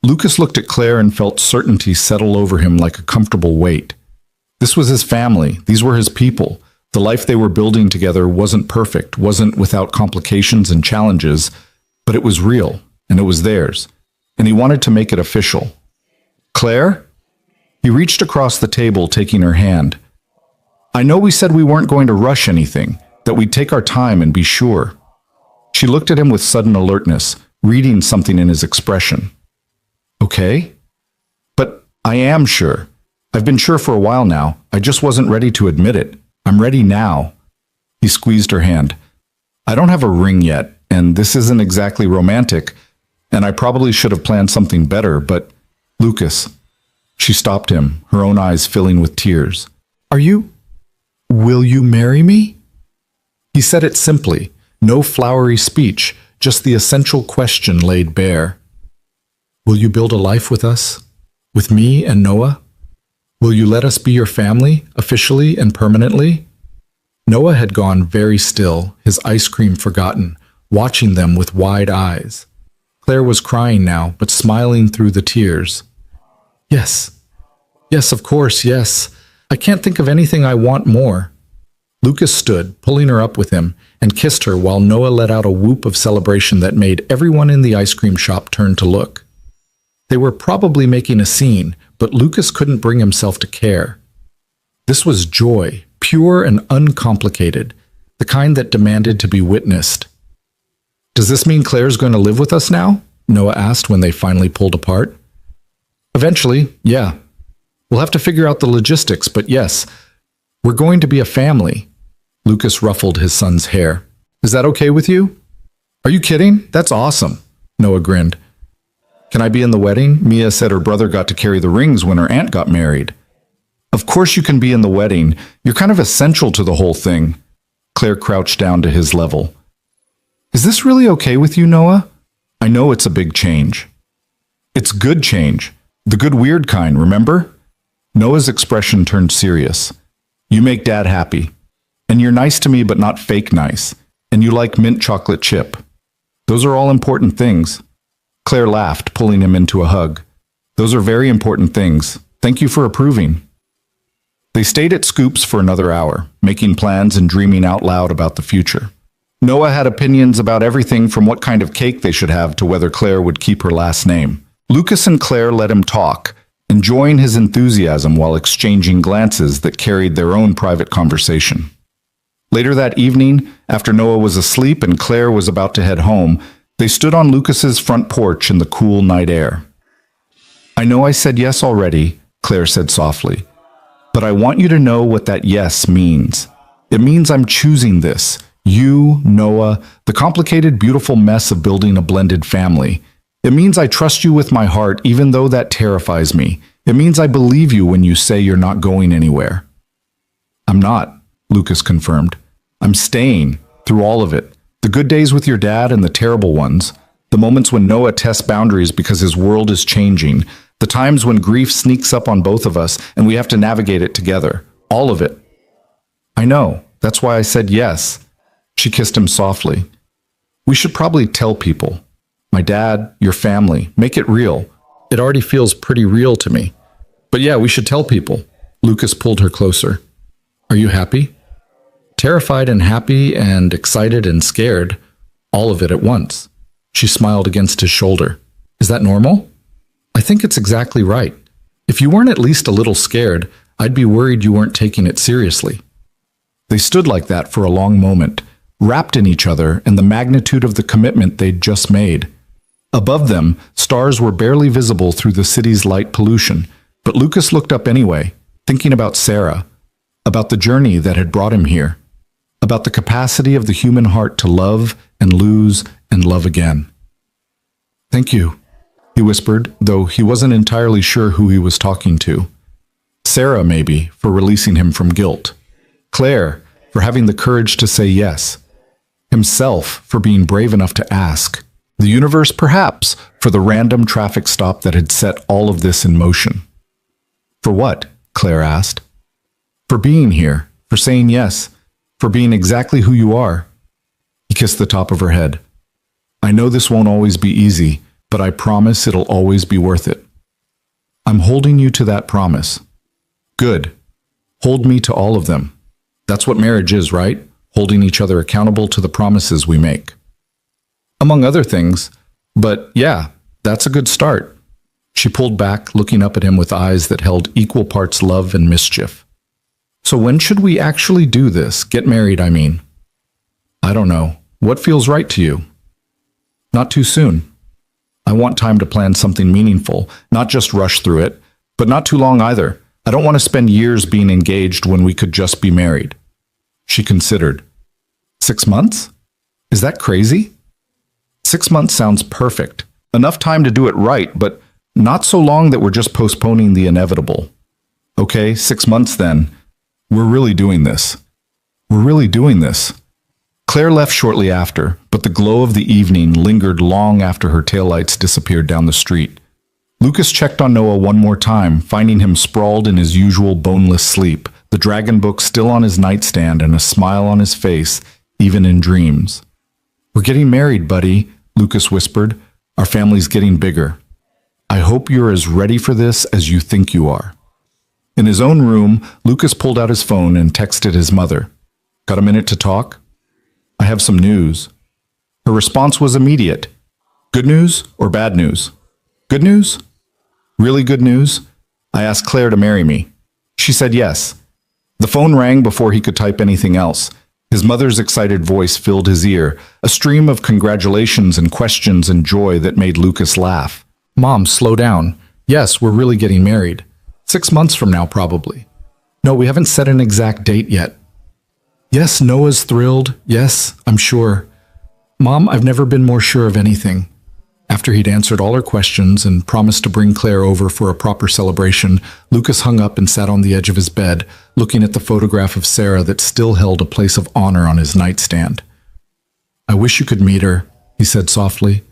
Lucas looked at Claire and felt certainty settle over him like a comfortable weight. This was his family. These were his people. The life they were building together wasn't perfect, wasn't without complications and challenges, but it was real, and it was theirs, and he wanted to make it official. "Claire?" He reached across the table, taking her hand. "I know we said we weren't going to rush anything, that we'd take our time and be sure." She looked at him with sudden alertness, reading something in his expression. "Okay? But I am sure. I've been sure for a while now. I just wasn't ready to admit it. I'm ready now." He squeezed her hand. "I don't have a ring yet, and this isn't exactly romantic, and I probably should have planned something better, but Lucas." She stopped him, her own eyes filling with tears. Will you marry me?" He said it simply, no flowery speech, just the essential question laid bare. "Will you build a life with us? With me and Noah? Will you let us be your family, officially and permanently?" Noah had gone very still, his ice cream forgotten, watching them with wide eyes. Claire was crying now, but smiling through the tears. "Yes. Yes, of course, yes. I can't think of anything I want more." Lucas stood, pulling her up with him, and kissed her while Noah let out a whoop of celebration that made everyone in the ice cream shop turn to look. They were probably making a scene, but Lucas couldn't bring himself to care. This was joy, pure and uncomplicated, the kind that demanded to be witnessed. "Does this mean Claire's going to live with us now?" Noah asked when they finally pulled apart. "Eventually, yeah. We'll have to figure out the logistics, but yes, we're going to be a family." Lucas ruffled his son's hair. "Is that okay with you?" "Are you kidding? That's awesome." Noah grinned. "Can I be in the wedding? Mia said her brother got to carry the rings when her aunt got married." "Of course you can be in the wedding. You're kind of essential to the whole thing." Claire crouched down to his level. "Is this really okay with you, Noah? I know it's a big change." "It's good change. The good weird kind, remember?" Noah's expression turned serious. "You make Dad happy. And you're nice to me but not fake nice. And you like mint chocolate chip. Those are all important things." Claire laughed, pulling him into a hug. "Those are very important things. Thank you for approving." They stayed at Scoops for another hour, making plans and dreaming out loud about the future. Noah had opinions about everything from what kind of cake they should have to whether Claire would keep her last name. Lucas and Claire let him talk, enjoying his enthusiasm while exchanging glances that carried their own private conversation. Later that evening, after Noah was asleep and Claire was about to head home, they stood on Lucas's front porch in the cool night air. "I know I said yes already," Claire said softly, "but I want you to know what that yes means. It means I'm choosing this. You, Noah, the complicated, beautiful mess of building a blended family. It means I trust you with my heart, even though that terrifies me. It means I believe you when you say you're not going anywhere." "I'm not," Lucas confirmed. "I'm staying, through all of it. The good days with your dad and the terrible ones. The moments when Noah tests boundaries because his world is changing. The times when grief sneaks up on both of us and we have to navigate it together. All of it." "I know. That's why I said yes." She kissed him softly. "We should probably tell people. My dad, your family. Make it real. It already feels pretty real to me. But yeah, we should tell people." Lucas pulled her closer. "Are you happy?" Terrified and happy and excited and scared, all of it at once. She smiled against his shoulder. "Is that normal?" "I think it's exactly right. If you weren't at least a little scared, I'd be worried you weren't taking it seriously." They stood like that for a long moment, wrapped in each other and the magnitude of the commitment they'd just made. Above them, stars were barely visible through the city's light pollution, but Lucas looked up anyway, thinking about Sarah, about the journey that had brought him here, about the capacity of the human heart to love and lose and love again. "Thank you," he whispered, though he wasn't entirely sure who he was talking to. Sarah, maybe, for releasing him from guilt. Claire, for having the courage to say yes. Himself, for being brave enough to ask. The universe, perhaps, for the random traffic stop that had set all of this in motion. "For what?" Claire asked. "For being here, for saying yes, for being exactly who you are." He kissed the top of her head. "I know this won't always be easy, but I promise it'll always be worth it." "I'm holding you to that promise." "Good. Hold me to all of them." That's what marriage is, right? Holding each other accountable to the promises we make. Among other things, but yeah, that's a good start. She pulled back, looking up at him with eyes that held equal parts love and mischief. "So when should we actually do this? Get married, I mean." "I don't know. What feels right to you?" "Not too soon. I want time to plan something meaningful, not just rush through it, but not too long either. I don't want to spend years being engaged when we could just be married." She considered. 6 months? Is that crazy? 6 months sounds perfect. Enough time to do it right, but not so long that we're just postponing the inevitable. "Okay, 6 months then. We're really doing this. We're really doing this." Claire left shortly after, but the glow of the evening lingered long after her taillights disappeared down the street. Lucas checked on Noah one more time, finding him sprawled in his usual boneless sleep, the dragon book still on his nightstand and a smile on his face, even in dreams. "We're getting married, buddy," Lucas whispered. "Our family's getting bigger. I hope you're as ready for this as you think you are." In his own room, Lucas pulled out his phone and texted his mother. "Got a minute to talk? I have some news." Her response was immediate. "Good news or bad news?" "Good news? Really good news? I asked Claire to marry me. She said yes." The phone rang before he could type anything else. His mother's excited voice filled his ear, a stream of congratulations and questions and joy that made Lucas laugh. "Mom, slow down. Yes, we're really getting married. 6 months from now, probably. No, we haven't set an exact date yet. Yes, Noah's thrilled. Yes, I'm sure. Mom, I've never been more sure of anything." After he'd answered all her questions and promised to bring Claire over for a proper celebration, Lucas hung up and sat on the edge of his bed, looking at the photograph of Sarah that still held a place of honor on his nightstand. "I wish you could meet her," he said softly.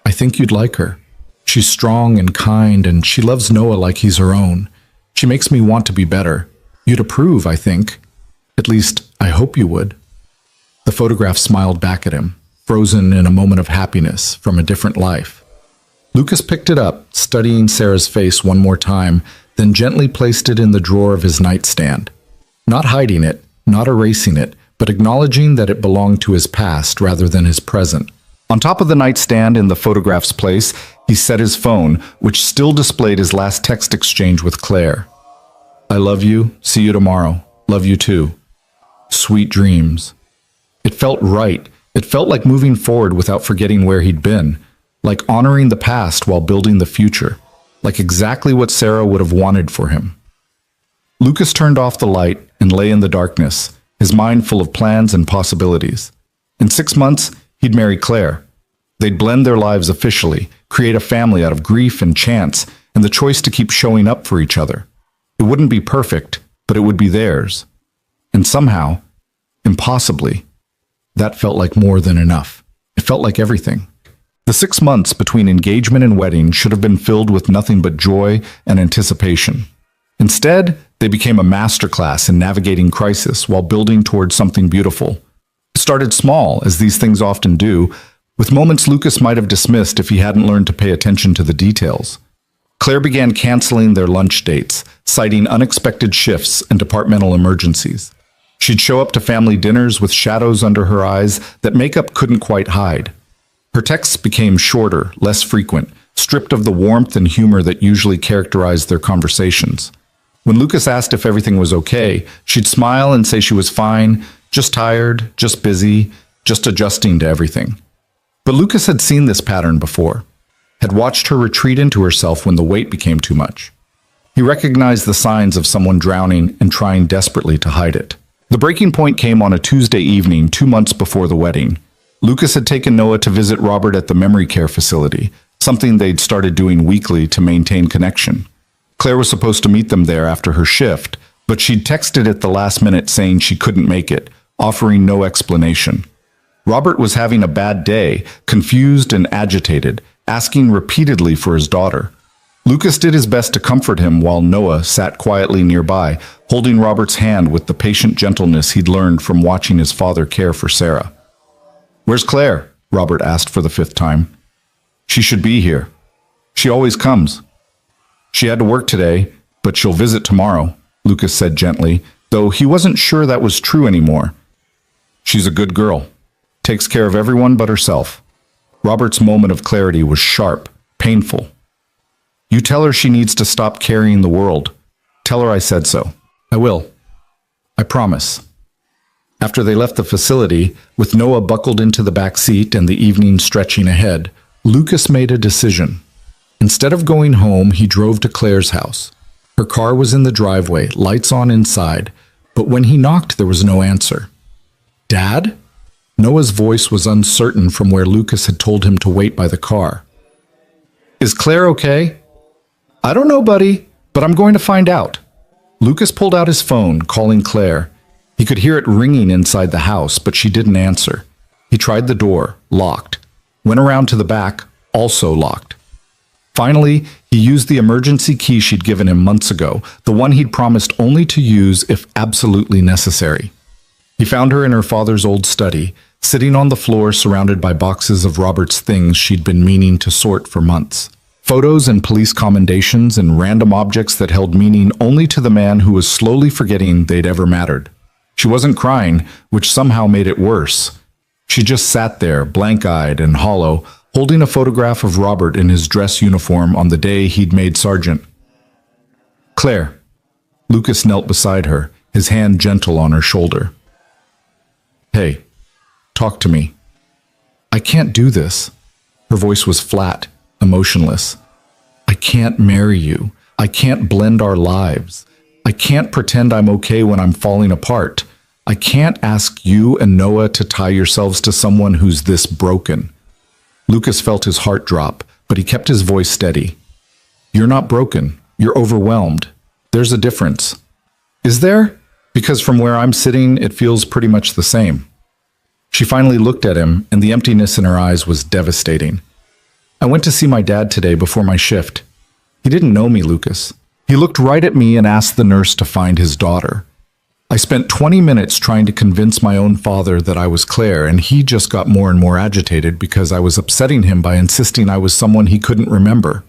"I think you'd like her. She's strong and kind, and she loves Noah like he's her own. She makes me want to be better. You'd approve, I think. At least, I hope you would." The photograph smiled back at him, frozen in a moment of happiness from a different life. Lucas picked it up, studying Sarah's face one more time, then gently placed it in the drawer of his nightstand. Not hiding it, not erasing it, but acknowledging that it belonged to his past rather than his present. On top of the nightstand in the photograph's place, he set his phone, which still displayed his last text exchange with Claire. "I love you. See you tomorrow. Love you too. Sweet dreams." It felt right. It felt like moving forward without forgetting where he'd been, like honoring the past while building the future, like exactly what Sarah would have wanted for him. Lucas turned off the light and lay in the darkness, his mind full of plans and possibilities. In 6 months, he'd marry Claire. They'd blend their lives officially, create a family out of grief and chance, and the choice to keep showing up for each other. It wouldn't be perfect, but it would be theirs. And somehow, impossibly, that felt like more than enough. It felt like everything. The 6 months between engagement and wedding should have been filled with nothing but joy and anticipation. Instead, they became a masterclass in navigating crisis while building towards something beautiful. It started small, as these things often do, with moments Lucas might have dismissed if he hadn't learned to pay attention to the details. Claire began canceling their lunch dates, citing unexpected shifts and departmental emergencies. She'd show up to family dinners with shadows under her eyes that makeup couldn't quite hide. Her texts became shorter, less frequent, stripped of the warmth and humor that usually characterized their conversations. When Lucas asked if everything was okay, she'd smile and say she was fine, Just tired, just busy, just adjusting to everything. But Lucas had seen this pattern before, had watched her retreat into herself when the weight became too much. He recognized the signs of someone drowning and trying desperately to hide it. The breaking point came on a Tuesday evening 2 months before the wedding. Lucas had taken Noah to visit Robert at the memory care facility, something they'd started doing weekly to maintain connection. Claire was supposed to meet them there after her shift, but she'd texted at the last minute saying she couldn't make it, offering no explanation. Robert was having a bad day, confused and agitated, asking repeatedly for his daughter. Lucas did his best to comfort him while Noah sat quietly nearby, holding Robert's hand with the patient gentleness he'd learned from watching his father care for Sarah. "Where's Claire?" Robert asked for the 5th time. "She should be here. She always comes." "She had to work today, but she'll visit tomorrow," Lucas said gently, though he wasn't sure that was true anymore. "She's a good girl. Takes care of everyone but herself." Robert's moment of clarity was sharp, painful. "You tell her she needs to stop carrying the world. Tell her I said so." "I will. I promise." After they left the facility, with Noah buckled into the back seat and the evening stretching ahead, Lucas made a decision. Instead of going home, he drove to Claire's house. Her car was in the driveway, lights on inside, but when he knocked, there was no answer. "Dad?" Noah's voice was uncertain from where Lucas had told him to wait by the car. "Is Claire okay?" "I don't know, buddy, but I'm going to find out." Lucas pulled out his phone, calling Claire. He could hear it ringing inside the house, but she didn't answer. He tried the door, locked. Went around to the back, also locked. Finally, he used the emergency key she'd given him months ago, the one he'd promised only to use if absolutely necessary. He found her in her father's old study, sitting on the floor surrounded by boxes of Robert's things she'd been meaning to sort for months. Photos and police commendations and random objects that held meaning only to the man who was slowly forgetting they'd ever mattered. She wasn't crying, which somehow made it worse. She just sat there, blank-eyed and hollow, holding a photograph of Robert in his dress uniform on the day he'd made sergeant. "Claire." Lucas knelt beside her, his hand gentle on her shoulder. "Hey, talk to me." "I can't do this." Her voice was flat, emotionless. "I can't marry you. I can't blend our lives. I can't pretend I'm okay when I'm falling apart. I can't ask you and Noah to tie yourselves to someone who's this broken." Lucas felt his heart drop, but he kept his voice steady. "You're not broken. You're overwhelmed. There's a difference." "Is there? Because from where I'm sitting, it feels pretty much the same." She finally looked at him, and the emptiness in her eyes was devastating. "I went to see my dad today before my shift. He didn't know me, Lucas. He looked right at me and asked the nurse to find his daughter. I spent 20 minutes trying to convince my own father that I was Claire, and he just got more and more agitated because I was upsetting him by insisting I was someone he couldn't remember.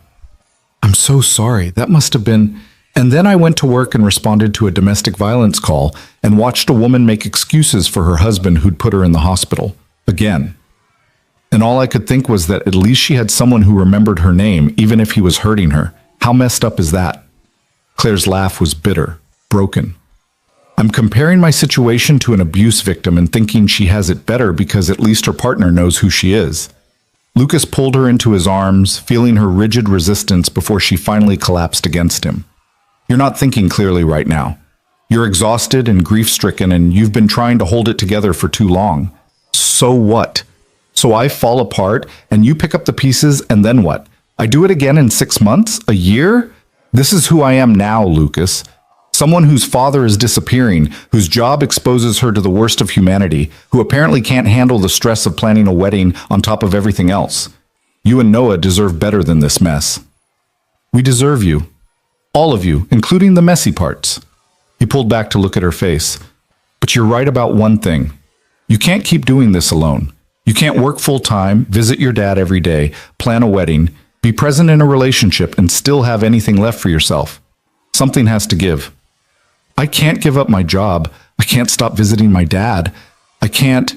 I'm so sorry. That must have been..." And then I went to work and responded to a domestic violence call and watched a woman make excuses for her husband who'd put her in the hospital. Again. And all I could think was that at least she had someone who remembered her name, even if he was hurting her. How messed up is that? Claire's laugh was bitter, broken. I'm comparing my situation to an abuse victim and thinking she has it better because at least her partner knows who she is. Lucas pulled her into his arms, feeling her rigid resistance before she finally collapsed against him. "You're not thinking clearly right now. You're exhausted and grief-stricken, and you've been trying to hold it together for too long. So what? So I fall apart, and you pick up the pieces, and then what? I do it again in 6 months? A year? This is who I am now, Lucas. Someone whose father is disappearing, whose job exposes her to the worst of humanity, who apparently can't handle the stress of planning a wedding on top of everything else. You and Noah deserve better than this mess. We deserve you. All of you, including the messy parts." He pulled back to look at her face. "But you're right about one thing. You can't keep doing this alone. You can't work full-time, visit your dad every day, plan a wedding, be present in a relationship, and still have anything left for yourself. Something has to give. I can't give up my job. I can't stop visiting my dad. I can't..."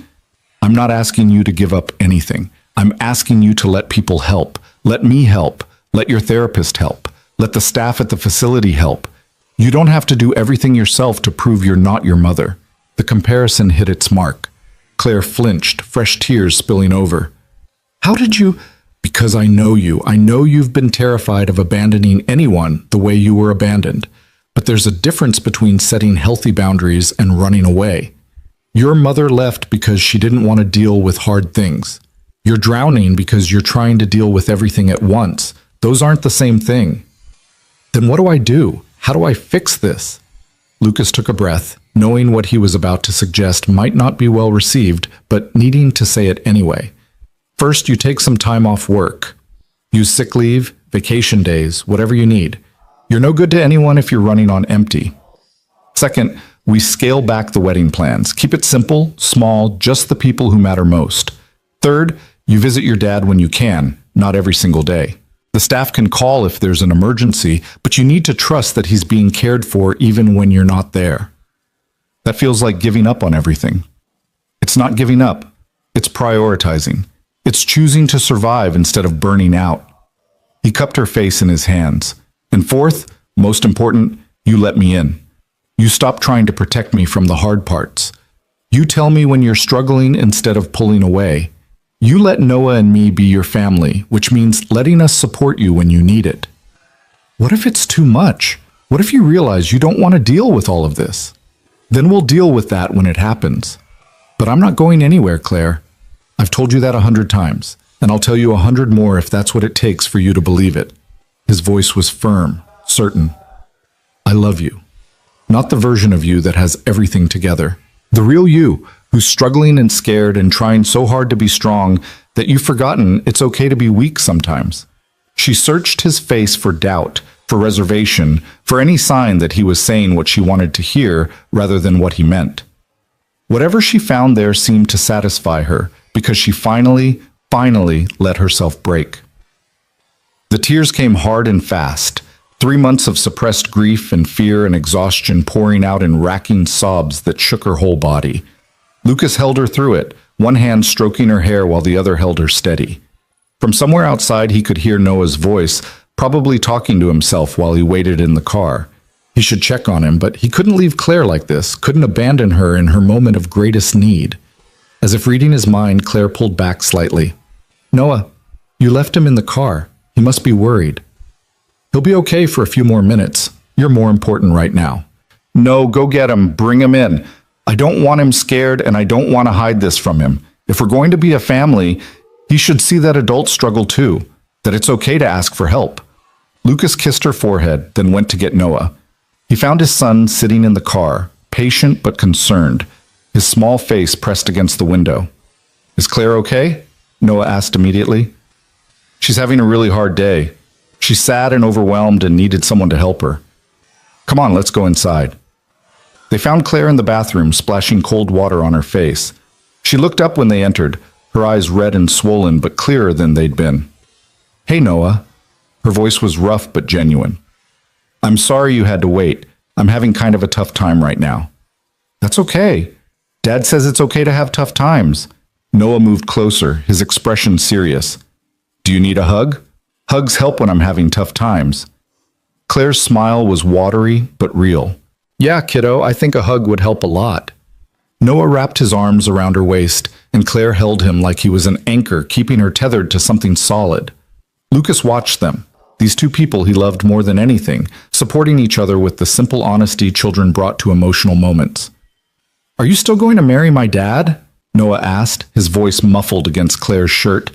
"I'm not asking you to give up anything. I'm asking you to let people help. Let me help. Let your therapist help. Let the staff at the facility help. You don't have to do everything yourself to prove you're not your mother. The comparison hit its mark. Claire flinched, fresh tears spilling over. How did you? Because I know you. I know you've been terrified of abandoning anyone the way you were abandoned. But there's a difference between setting healthy boundaries and running away. Your mother left because she didn't want to deal with hard things. You're drowning because you're trying to deal with everything at once. Those aren't the same thing. Then what do I do? How do I fix this? Lucas took a breath, knowing what he was about to suggest might not be well received, but needing to say it anyway. First, you take some time off work. Use sick leave, vacation days, whatever you need. You're no good to anyone if you're running on empty. Second, we scale back the wedding plans. Keep it simple, small, just the people who matter most. Third, you visit your dad when you can, not every single day. The staff can call if there's an emergency, but you need to trust that he's being cared for even when you're not there. That feels like giving up on everything. It's not giving up. It's prioritizing. It's choosing to survive instead of burning out. He cupped her face in his hands. And fourth, most important, you let me in. You stop trying to protect me from the hard parts. You tell me when you're struggling instead of pulling away. You let Noah and me be your family, which means letting us support you when you need it. What if it's too much? What if you realize you don't want to deal with all of this? Then we'll deal with that when it happens. But I'm not going anywhere, Claire. I've told you that 100 times, and I'll tell you 100 more if that's what it takes for you to believe it. His voice was firm, certain. I love you. Not the version of you that has everything together. The real you, who's struggling and scared and trying so hard to be strong that you've forgotten it's okay to be weak sometimes. She searched his face for doubt, for reservation, for any sign that he was saying what she wanted to hear rather than what he meant. Whatever she found there seemed to satisfy her because she finally let herself break. The tears came hard and fast, 3 months of suppressed grief and fear and exhaustion pouring out in racking sobs that shook her whole body. Lucas held her through it, one hand stroking her hair while the other held her steady. From somewhere outside he could hear Noah's voice, probably talking to himself while he waited in the car. He should check on him, but he couldn't leave Claire like this, couldn't abandon her in her moment of greatest need. As if reading his mind, Claire pulled back slightly. Noah, you left him in the car. He must be worried. He'll be okay for a few more minutes. You're more important right now. No, go get him. Bring him in. I don't want him scared, and I don't want to hide this from him. If we're going to be a family, he should see that adults struggle too, that it's okay to ask for help. Lucas kissed her forehead, then went to get Noah. He found his son sitting in the car, patient but concerned, his small face pressed against the window. Is Claire okay? Noah asked immediately. She's having a really hard day. She's sad and overwhelmed and needed someone to help her. Come on, let's go inside. They found Claire in the bathroom, splashing cold water on her face. She looked up when they entered, her eyes red and swollen but clearer than they'd been. Hey, Noah. Her voice was rough but genuine. I'm sorry you had to wait. I'm having kind of a tough time right now. That's okay. Dad says it's okay to have tough times. Noah moved closer, his expression serious. Do you need a hug? Hugs help when I'm having tough times. Claire's smile was watery but real. Yeah, kiddo, I think a hug would help a lot. Noah wrapped his arms around her waist, and Claire held him like he was an anchor, keeping her tethered to something solid. Lucas watched them, these two people he loved more than anything, supporting each other with the simple honesty children brought to emotional moments. Are you still going to marry my dad? Noah asked, his voice muffled against Claire's shirt.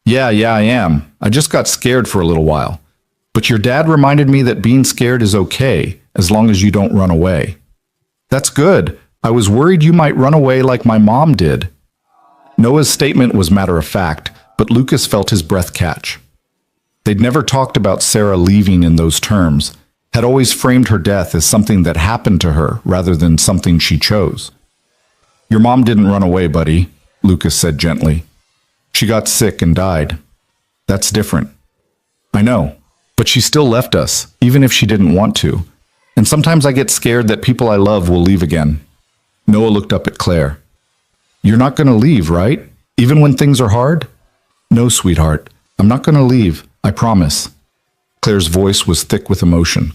Yeah, I am. I just got scared for a little while. But your dad reminded me that being scared is okay, as long as you don't run away. That's good. I was worried you might run away like my mom did. Noah's statement was matter of fact, but Lucas felt his breath catch. They'd never talked about Sarah leaving in those terms, had always framed her death as something that happened to her rather than something she chose. Your mom didn't run away, buddy, Lucas said gently. She got sick and died. That's different. I know, but she still left us, even if she didn't want to. And sometimes I get scared that people I love will leave again. Noah looked up at Claire. You're not going to leave, right? Even when things are hard? No, sweetheart. I'm not going to leave. I promise. Claire's voice was thick with emotion.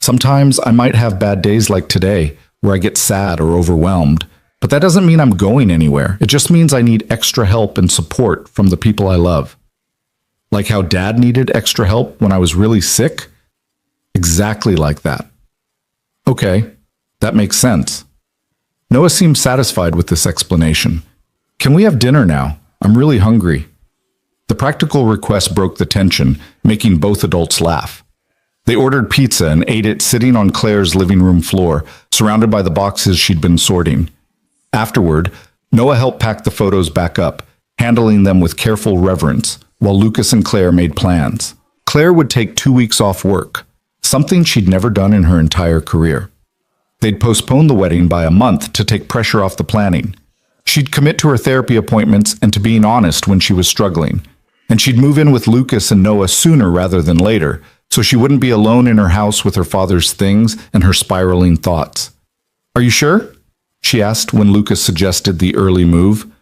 Sometimes I might have bad days like today, where I get sad or overwhelmed. But that doesn't mean I'm going anywhere. It just means I need extra help and support from the people I love. Like how Dad needed extra help when I was really sick? Exactly like that. Okay, that makes sense. Noah seemed satisfied with this explanation. Can we have dinner now? I'm really hungry. The practical request broke the tension, making both adults laugh. They ordered pizza and ate it sitting on Claire's living room floor, surrounded by the boxes she'd been sorting. Afterward, Noah helped pack the photos back up, handling them with careful reverence, while Lucas and Claire made plans. Claire would take 2 weeks off work, something she'd never done in her entire career. They'd postpone the wedding by a month to take pressure off the planning. She'd commit to her therapy appointments and to being honest when she was struggling. And she'd move in with Lucas and Noah sooner rather than later, so she wouldn't be alone in her house with her father's things and her spiraling thoughts. Are you sure? She asked when Lucas suggested the early move.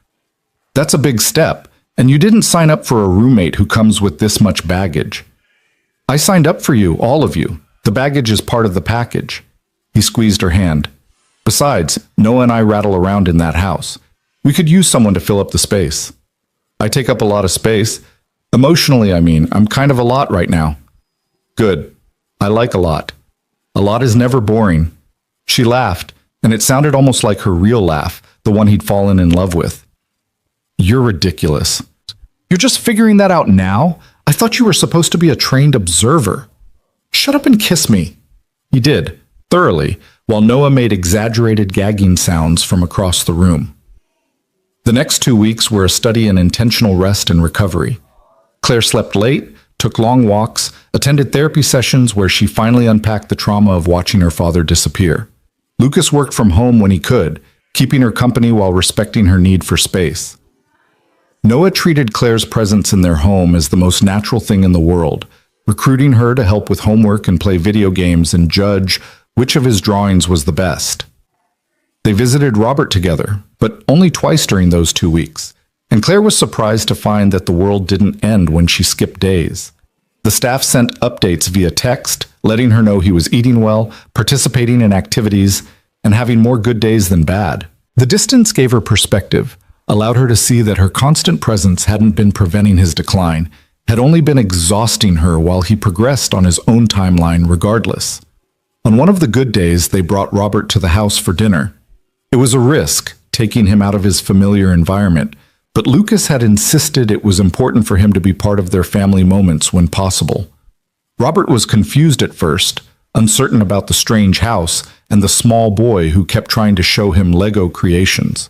That's a big step, and you didn't sign up for a roommate who comes with this much baggage. I signed up for you, all of you. The baggage is part of the package. He squeezed her hand. Besides, Noah and I rattle around in that house. We could use someone to fill up the space. I take up a lot of space. Emotionally, I mean, I'm kind of a lot right now. Good. I like a lot. A lot is never boring. She laughed, and it sounded almost like her real laugh, the one he'd fallen in love with. You're ridiculous. You're just figuring that out now? I thought you were supposed to be a trained observer. Shut up and kiss me. He did, thoroughly, while Noah made exaggerated gagging sounds from across the room. The next 2 weeks were a study in intentional rest and recovery. Claire slept late, took long walks, attended therapy sessions where she finally unpacked the trauma of watching her father disappear. Lucas worked from home when he could, keeping her company while respecting her need for space. Noah treated Claire's presence in their home as the most natural thing in the world, recruiting her to help with homework and play video games and judge which of his drawings was the best. They visited Robert together, but only twice during those 2 weeks, and Claire was surprised to find that the world didn't end when she skipped days. The staff sent updates via text, letting her know he was eating well, participating in activities, and having more good days than bad. The distance gave her perspective, allowed her to see that her constant presence hadn't been preventing his decline, had only been exhausting her while he progressed on his own timeline regardless. On one of the good days, they brought Robert to the house for dinner. It was a risk, taking him out of his familiar environment, but Lucas had insisted it was important for him to be part of their family moments when possible. Robert was confused at first, uncertain about the strange house and the small boy who kept trying to show him Lego creations.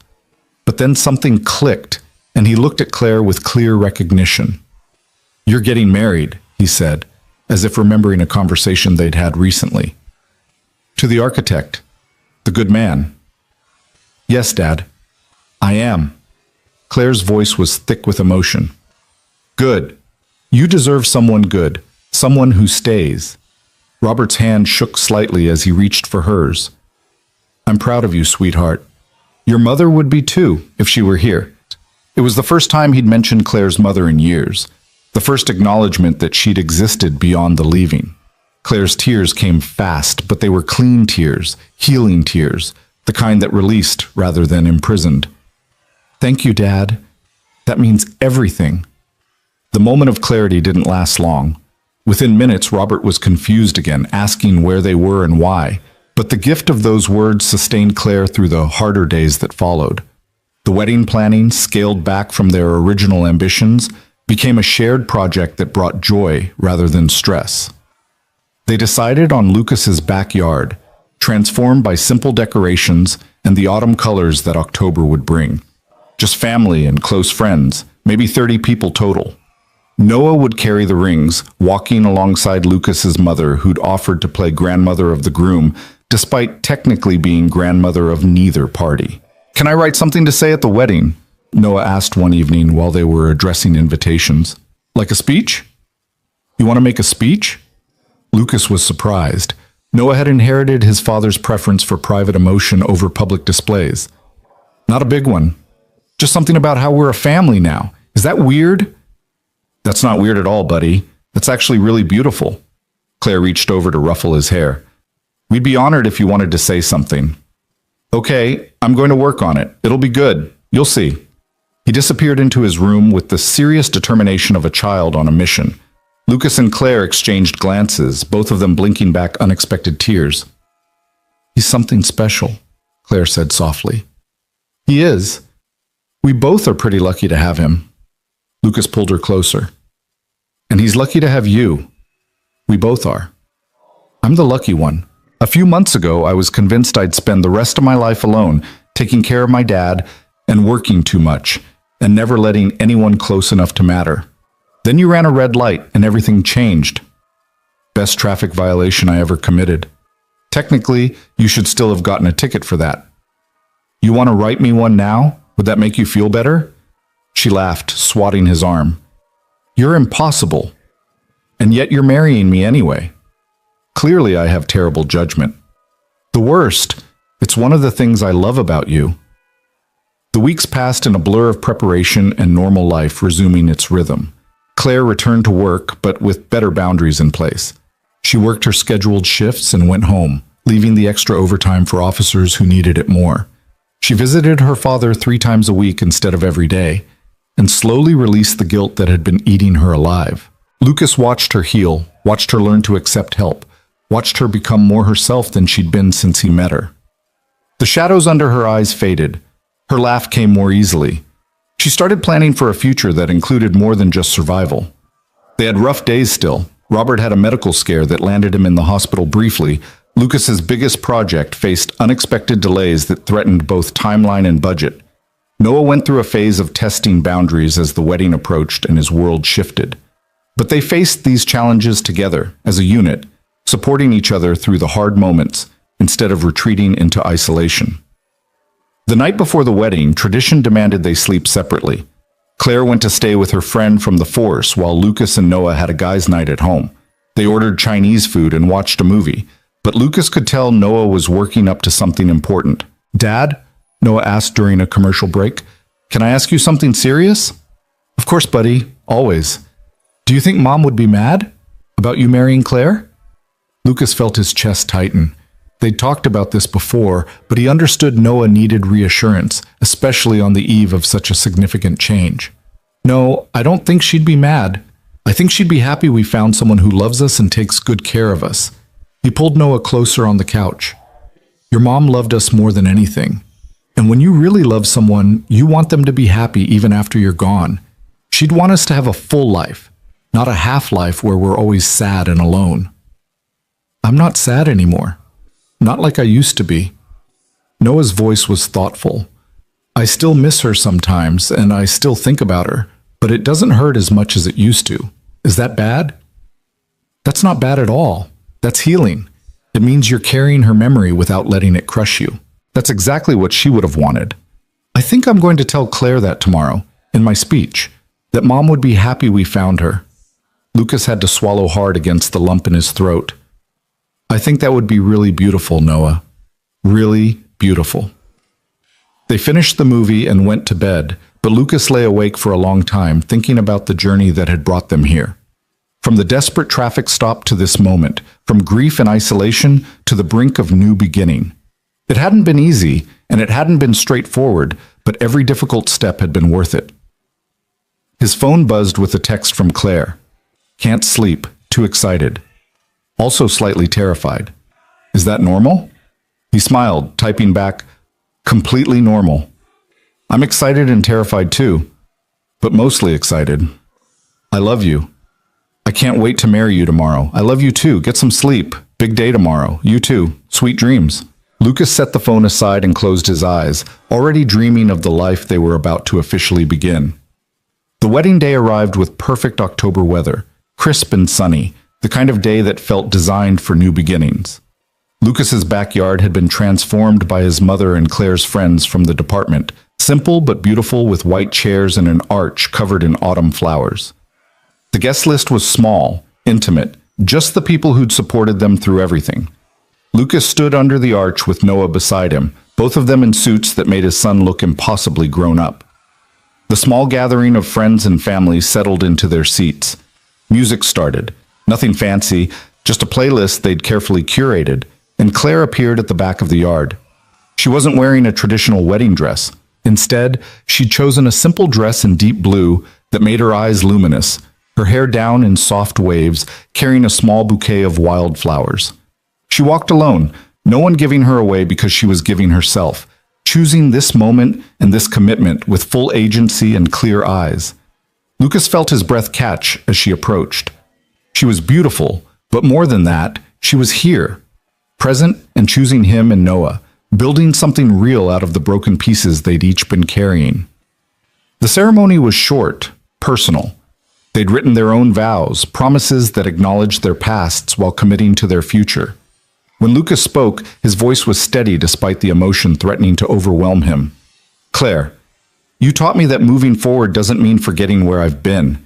But then something clicked, and he looked at Claire with clear recognition. "You're getting married," he said, as if remembering a conversation they'd had recently. "To the architect, the good man." "Yes, Dad, I am." Claire's voice was thick with emotion. "Good. You deserve someone good, someone who stays." Robert's hand shook slightly as he reached for hers. "I'm proud of you, sweetheart. Your mother would be too, if she were here." It was the first time he'd mentioned Claire's mother in years, the first acknowledgement that she'd existed beyond the leaving. Claire's tears came fast, but they were clean tears, healing tears, the kind that released rather than imprisoned. "Thank you, Dad. That means everything." The moment of clarity didn't last long. Within minutes, Robert was confused again, asking where they were and why. But the gift of those words sustained Claire through the harder days that followed. The wedding planning, scaled back from their original ambitions, became a shared project that brought joy rather than stress. They decided on Lucas's backyard, transformed by simple decorations and the autumn colors that October would bring. Just family and close friends, maybe 30 people total. Noah would carry the rings, walking alongside Lucas's mother, who'd offered to play grandmother of the groom, despite technically being grandmother of neither party. "Can I write something to say at the wedding?" Noah asked one evening while they were addressing invitations. "Like a speech?" "You want to make a speech?" Lucas was surprised. Noah had inherited his father's preference for private emotion over public displays. "Not a big one. Just something about how we're a family now. Is that weird?" "That's not weird at all, buddy. That's actually really beautiful." Claire reached over to ruffle his hair. "We'd be honored if you wanted to say something. Okay, I'm going to work on it. It'll be good. You'll see. He disappeared into his room with the serious determination of a child on a mission. Lucas and Claire exchanged glances, both of them blinking back unexpected tears. He's something special, Claire said softly. He is. We both are pretty lucky to have him. Lucas pulled her closer. And he's lucky to have you. We both are. I'm the lucky one. A few months ago, I was convinced I'd spend the rest of my life alone, taking care of my dad and working too much, and never letting anyone close enough to matter. Then you ran a red light and everything changed. Best traffic violation I ever committed. Technically, you should still have gotten a ticket for that. You want to write me one now? Would that make you feel better? She laughed, swatting his arm. You're impossible. And yet you're marrying me anyway. Clearly I have terrible judgment. The worst, it's one of the things I love about you. The weeks passed in a blur of preparation and normal life resuming its rhythm. Claire returned to work, but with better boundaries in place. She worked her scheduled shifts and went home, leaving the extra overtime for officers who needed it more. She visited her father 3 times a week instead of every day, and slowly released the guilt that had been eating her alive. Lucas watched her heal, watched her learn to accept help, watched her become more herself than she'd been since he met her. The shadows under her eyes faded. Her laugh came more easily. She started planning for a future that included more than just survival. They had rough days still. Robert had a medical scare that landed him in the hospital briefly. Lucas's biggest project faced unexpected delays that threatened both timeline and budget. Noah went through a phase of testing boundaries as the wedding approached and his world shifted. But they faced these challenges together, as a unit, supporting each other through the hard moments instead of retreating into isolation. The night before the wedding, tradition demanded they sleep separately. Claire went to stay with her friend from the force while Lucas and Noah had a guys' night at home. They ordered Chinese food and watched a movie, but Lucas could tell Noah was working up to something important. Dad? Noah asked during a commercial break. Can I ask you something serious? Of course, buddy. Always. Do you think Mom would be mad about you marrying Claire? Lucas felt his chest tighten. They'd talked about this before, but he understood Noah needed reassurance, especially on the eve of such a significant change. No, I don't think she'd be mad. I think she'd be happy we found someone who loves us and takes good care of us. He pulled Noah closer on the couch. Your mom loved us more than anything. And when you really love someone, you want them to be happy even after you're gone. She'd want us to have a full life, not a half life where we're always sad and alone. I'm not sad anymore. Not like I used to be. Noah's voice was thoughtful. I still miss her sometimes, and I still think about her, but it doesn't hurt as much as it used to. Is that bad? That's not bad at all. That's healing. It means you're carrying her memory without letting it crush you. That's exactly what she would have wanted. I think I'm going to tell Claire that tomorrow, in my speech, that Mom would be happy we found her. Lucas had to swallow hard against the lump in his throat. I think that would be really beautiful, Noah. Really beautiful. They finished the movie and went to bed, but Lucas lay awake for a long time, thinking about the journey that had brought them here. From the desperate traffic stop to this moment, from grief and isolation to the brink of new beginning. It hadn't been easy, and it hadn't been straightforward, but every difficult step had been worth it. His phone buzzed with a text from Claire. Can't sleep, too excited. Also slightly terrified. Is that normal? He smiled, typing back, completely normal. I'm excited and terrified too, but mostly excited. I love you. I can't wait to marry you tomorrow. I love you too. Get some sleep. Big day tomorrow. You too. Sweet dreams. Lucas set the phone aside and closed his eyes, already dreaming of the life they were about to officially begin. The wedding day arrived with perfect October weather, crisp and sunny, the kind of day that felt designed for new beginnings. Lucas's backyard had been transformed by his mother and Claire's friends from the department, simple but beautiful with white chairs and an arch covered in autumn flowers. The guest list was small, intimate, just the people who'd supported them through everything. Lucas stood under the arch with Noah beside him, both of them in suits that made his son look impossibly grown up. The small gathering of friends and family settled into their seats. Music started. Nothing fancy, just a playlist they'd carefully curated, and Claire appeared at the back of the yard. She wasn't wearing a traditional wedding dress. Instead, she'd chosen a simple dress in deep blue that made her eyes luminous, her hair down in soft waves, carrying a small bouquet of wildflowers. She walked alone, no one giving her away because she was giving herself, choosing this moment and this commitment with full agency and clear eyes. Lucas felt his breath catch as she approached. She was beautiful, but more than that, she was here, present and choosing him and Noah, building something real out of the broken pieces they'd each been carrying. The ceremony was short, personal. They'd written their own vows, promises that acknowledged their pasts while committing to their future. When Lucas spoke, his voice was steady despite the emotion threatening to overwhelm him. "Claire, you taught me that moving forward doesn't mean forgetting where I've been.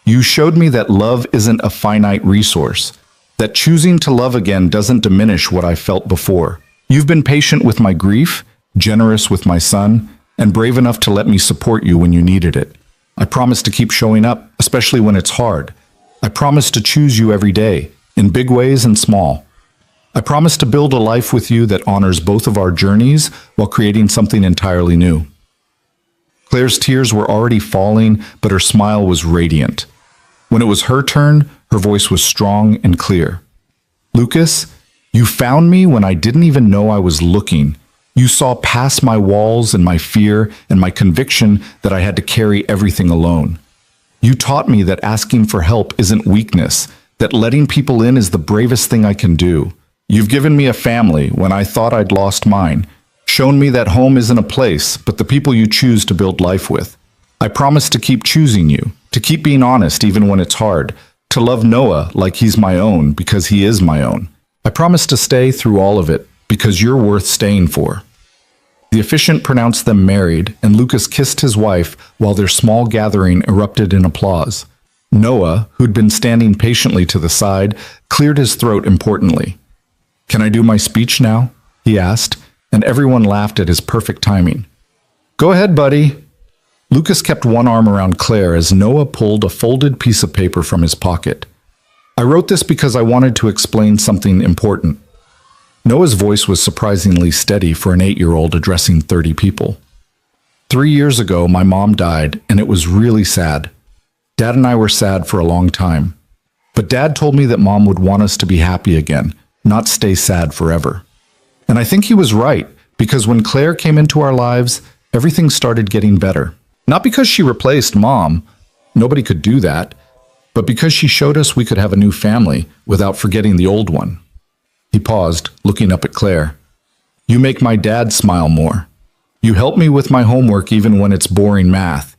You showed me that love isn't a finite resource, that choosing to love again doesn't diminish what I felt before. You've been patient with my grief, generous with my son, and brave enough to let me support you when you needed it. I promise to keep showing up, especially when it's hard. I promise to choose you every day, in big ways and small. I promise to build a life with you that honors both of our journeys while creating something entirely new." Claire's tears were already falling, but her smile was radiant. When it was her turn, her voice was strong and clear. "Lucas, you found me when I didn't even know I was looking. You saw past my walls and my fear and my conviction that I had to carry everything alone. You taught me that asking for help isn't weakness, that letting people in is the bravest thing I can do. You've given me a family when I thought I'd lost mine, shown me that home isn't a place, but the people you choose to build life with. I promise to keep choosing you, to keep being honest even when it's hard, to love Noah like he's my own because he is my own. I promise to stay through all of it because you're worth staying for." The officiant pronounced them married, and Lucas kissed his wife while their small gathering erupted in applause. Noah, who'd been standing patiently to the side, cleared his throat importantly. "Can I do my speech now?" he asked, and everyone laughed at his perfect timing. "Go ahead, buddy." Lucas kept one arm around Claire as Noah pulled a folded piece of paper from his pocket. "I wrote this because I wanted to explain something important." Noah's voice was surprisingly steady for an 8-year-old addressing 30 people. 3 years ago, my mom died, and it was really sad. Dad and I were sad for a long time. But Dad told me that Mom would want us to be happy again, not stay sad forever. And I think he was right, because when Claire came into our lives, everything started getting better. Not because she replaced Mom, nobody could do that, but because she showed us we could have a new family without forgetting the old one. He paused, looking up at Claire. "You make my dad smile more. You help me with my homework even when it's boring math.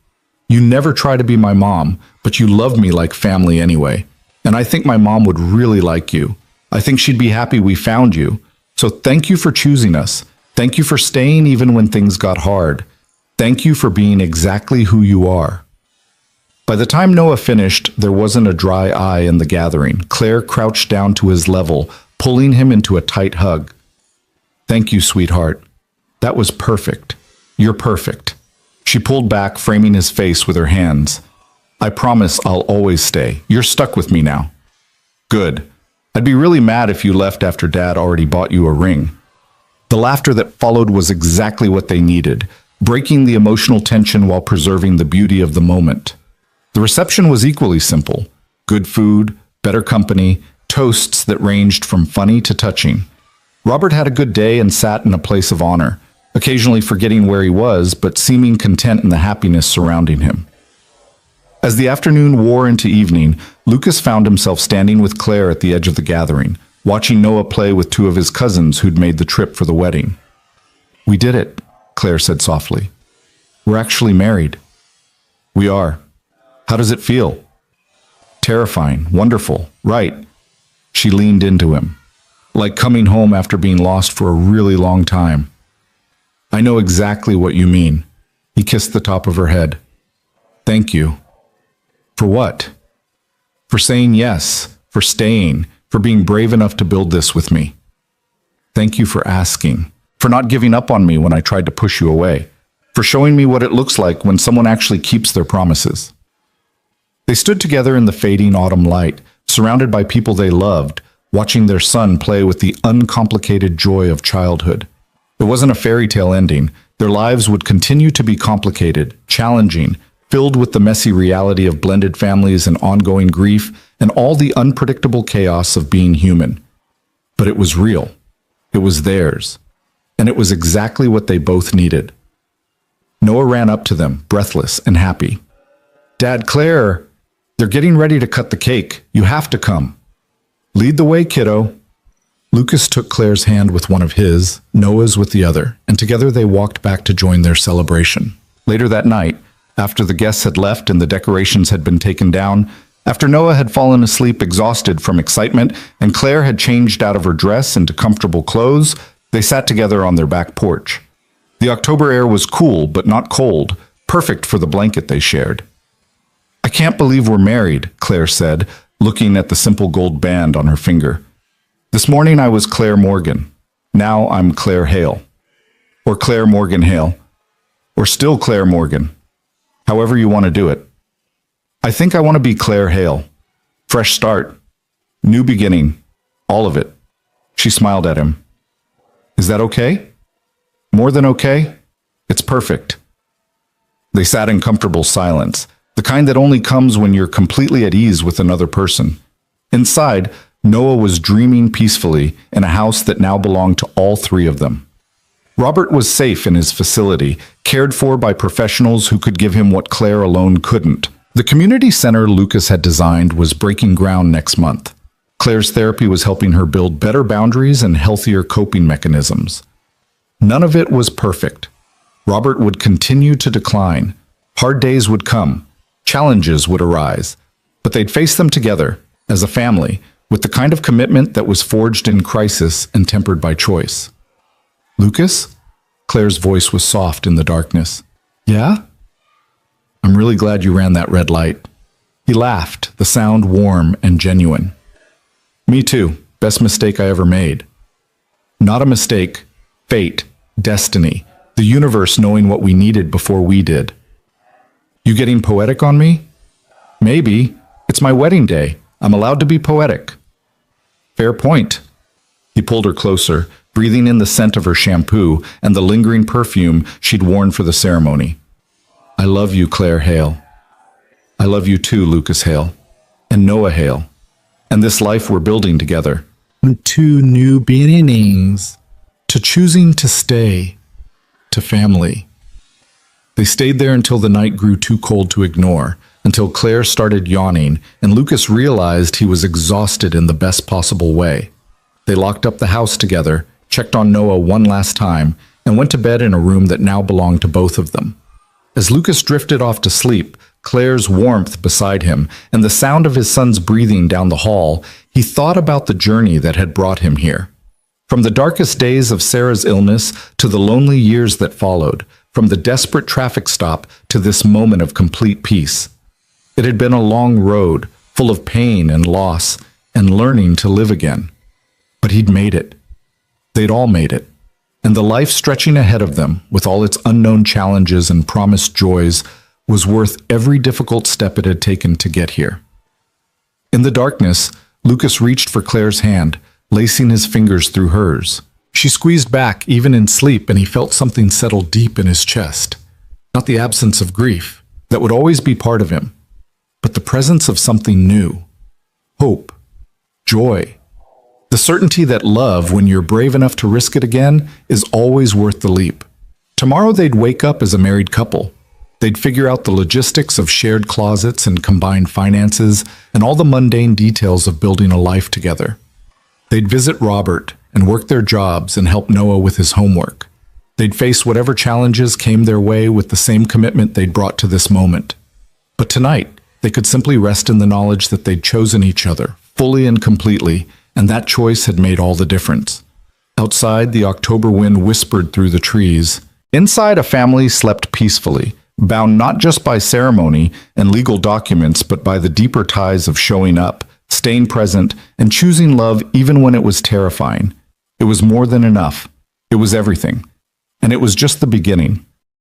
You never try to be my mom, but you love me like family anyway. And I think my mom would really like you. I think she'd be happy we found you. So thank you for choosing us. Thank you for staying even when things got hard. Thank you for being exactly who you are." By the time Noah finished, there wasn't a dry eye in the gathering. Claire crouched down to his level, pulling him into a tight hug. "Thank you, sweetheart. That was perfect. You're perfect." She pulled back, framing his face with her hands. "I promise I'll always stay. You're stuck with me now." "Good. I'd be really mad if you left after Dad already bought you a ring." The laughter that followed was exactly what they needed, breaking the emotional tension while preserving the beauty of the moment. The reception was equally simple. Good food, better company, toasts that ranged from funny to touching. Robert had a good day and sat in a place of honor, occasionally forgetting where he was, but seeming content in the happiness surrounding him. As the afternoon wore into evening, Lucas found himself standing with Claire at the edge of the gathering, watching Noah play with 2 of his cousins who'd made the trip for the wedding. "We did it," Claire said softly. "We're actually married." "We are. How does it feel?" "Terrifying, wonderful, right?" She leaned into him. "Like coming home after being lost for a really long time." "I know exactly what you mean." He kissed the top of her head. "Thank you." "For what?" "For saying yes, for staying, for being brave enough to build this with me." "Thank you for asking, for not giving up on me when I tried to push you away, for showing me what it looks like when someone actually keeps their promises." They stood together in the fading autumn light, surrounded by people they loved, watching their son play with the uncomplicated joy of childhood. It wasn't a fairy tale ending. Their lives would continue to be complicated, challenging, filled with the messy reality of blended families and ongoing grief and all the unpredictable chaos of being human. But it was real. It was theirs. And it was exactly what they both needed. Noah ran up to them, breathless and happy. "Dad, Claire, they're getting ready to cut the cake. You have to come." "Lead the way, kiddo." Lucas took Claire's hand with one of his, Noah's with the other, and together they walked back to join their celebration. Later that night, after the guests had left and the decorations had been taken down, after Noah had fallen asleep exhausted from excitement and Claire had changed out of her dress into comfortable clothes, they sat together on their back porch. The October air was cool but not cold, perfect for the blanket they shared. "I can't believe we're married," Claire said, looking at the simple gold band on her finger. "This morning I was Claire Morgan. Now I'm Claire Hale. Or Claire Morgan Hale. Or still Claire Morgan. However you want to do it. I think I want to be Claire Hale. Fresh start. New beginning. All of it." She smiled at him. "Is that okay? More than okay? It's perfect." They sat in comfortable silence, the kind that only comes when you're completely at ease with another person. Inside, Noah was dreaming peacefully in a house that now belonged to all three of them. Robert was safe in his facility, cared for by professionals who could give him what Claire alone couldn't. The community center Lucas had designed was breaking ground next month. Claire's therapy was helping her build better boundaries and healthier coping mechanisms. None of it was perfect. Robert would continue to decline. Hard days would come. Challenges would arise. But they'd face them together, as a family, with the kind of commitment that was forged in crisis and tempered by choice. "Lucas?" Claire's voice was soft in the darkness. "Yeah?" "I'm really glad you ran that red light." He laughed, the sound warm and genuine. "Me too. Best mistake I ever made." "Not a mistake. Fate. Destiny. The universe knowing what we needed before we did." "You getting poetic on me?" "Maybe. It's my wedding day. I'm allowed to be poetic." "Fair point." He pulled her closer, breathing in the scent of her shampoo and the lingering perfume she'd worn for the ceremony. "I love you, Claire Hale. I love you too, Lucas Hale. And Noah Hale. And this life we're building together." "To new beginnings. To choosing to stay. To family." They stayed there until the night grew too cold to ignore, until Claire started yawning and Lucas realized he was exhausted in the best possible way. They locked up the house together, checked on Noah one last time, and went to bed in a room that now belonged to both of them. As Lucas drifted off to sleep, Claire's warmth beside him and the sound of his son's breathing down the hall, he thought about the journey that had brought him here. From the darkest days of Sarah's illness to the lonely years that followed, from the desperate traffic stop to this moment of complete peace. It had been a long road, full of pain and loss, and learning to live again. But he'd made it. They'd all made it. And the life stretching ahead of them, with all its unknown challenges and promised joys, was worth every difficult step it had taken to get here. In the darkness, Lucas reached for Claire's hand, lacing his fingers through hers. She squeezed back, even in sleep, and he felt something settle deep in his chest. Not the absence of grief, that would always be part of him, but the presence of something new. Hope. Joy. The certainty that love, when you're brave enough to risk it again, is always worth the leap. Tomorrow they'd wake up as a married couple. They'd figure out the logistics of shared closets and combined finances and all the mundane details of building a life together. They'd visit Robert and work their jobs and help Noah with his homework. They'd face whatever challenges came their way with the same commitment they'd brought to this moment. But tonight, they could simply rest in the knowledge that they'd chosen each other, fully and completely, and that choice had made all the difference. Outside, the October wind whispered through the trees. Inside, a family slept peacefully, bound not just by ceremony and legal documents, but by the deeper ties of showing up, staying present, and choosing love even when it was terrifying. It was more than enough. It was everything. And it was just the beginning.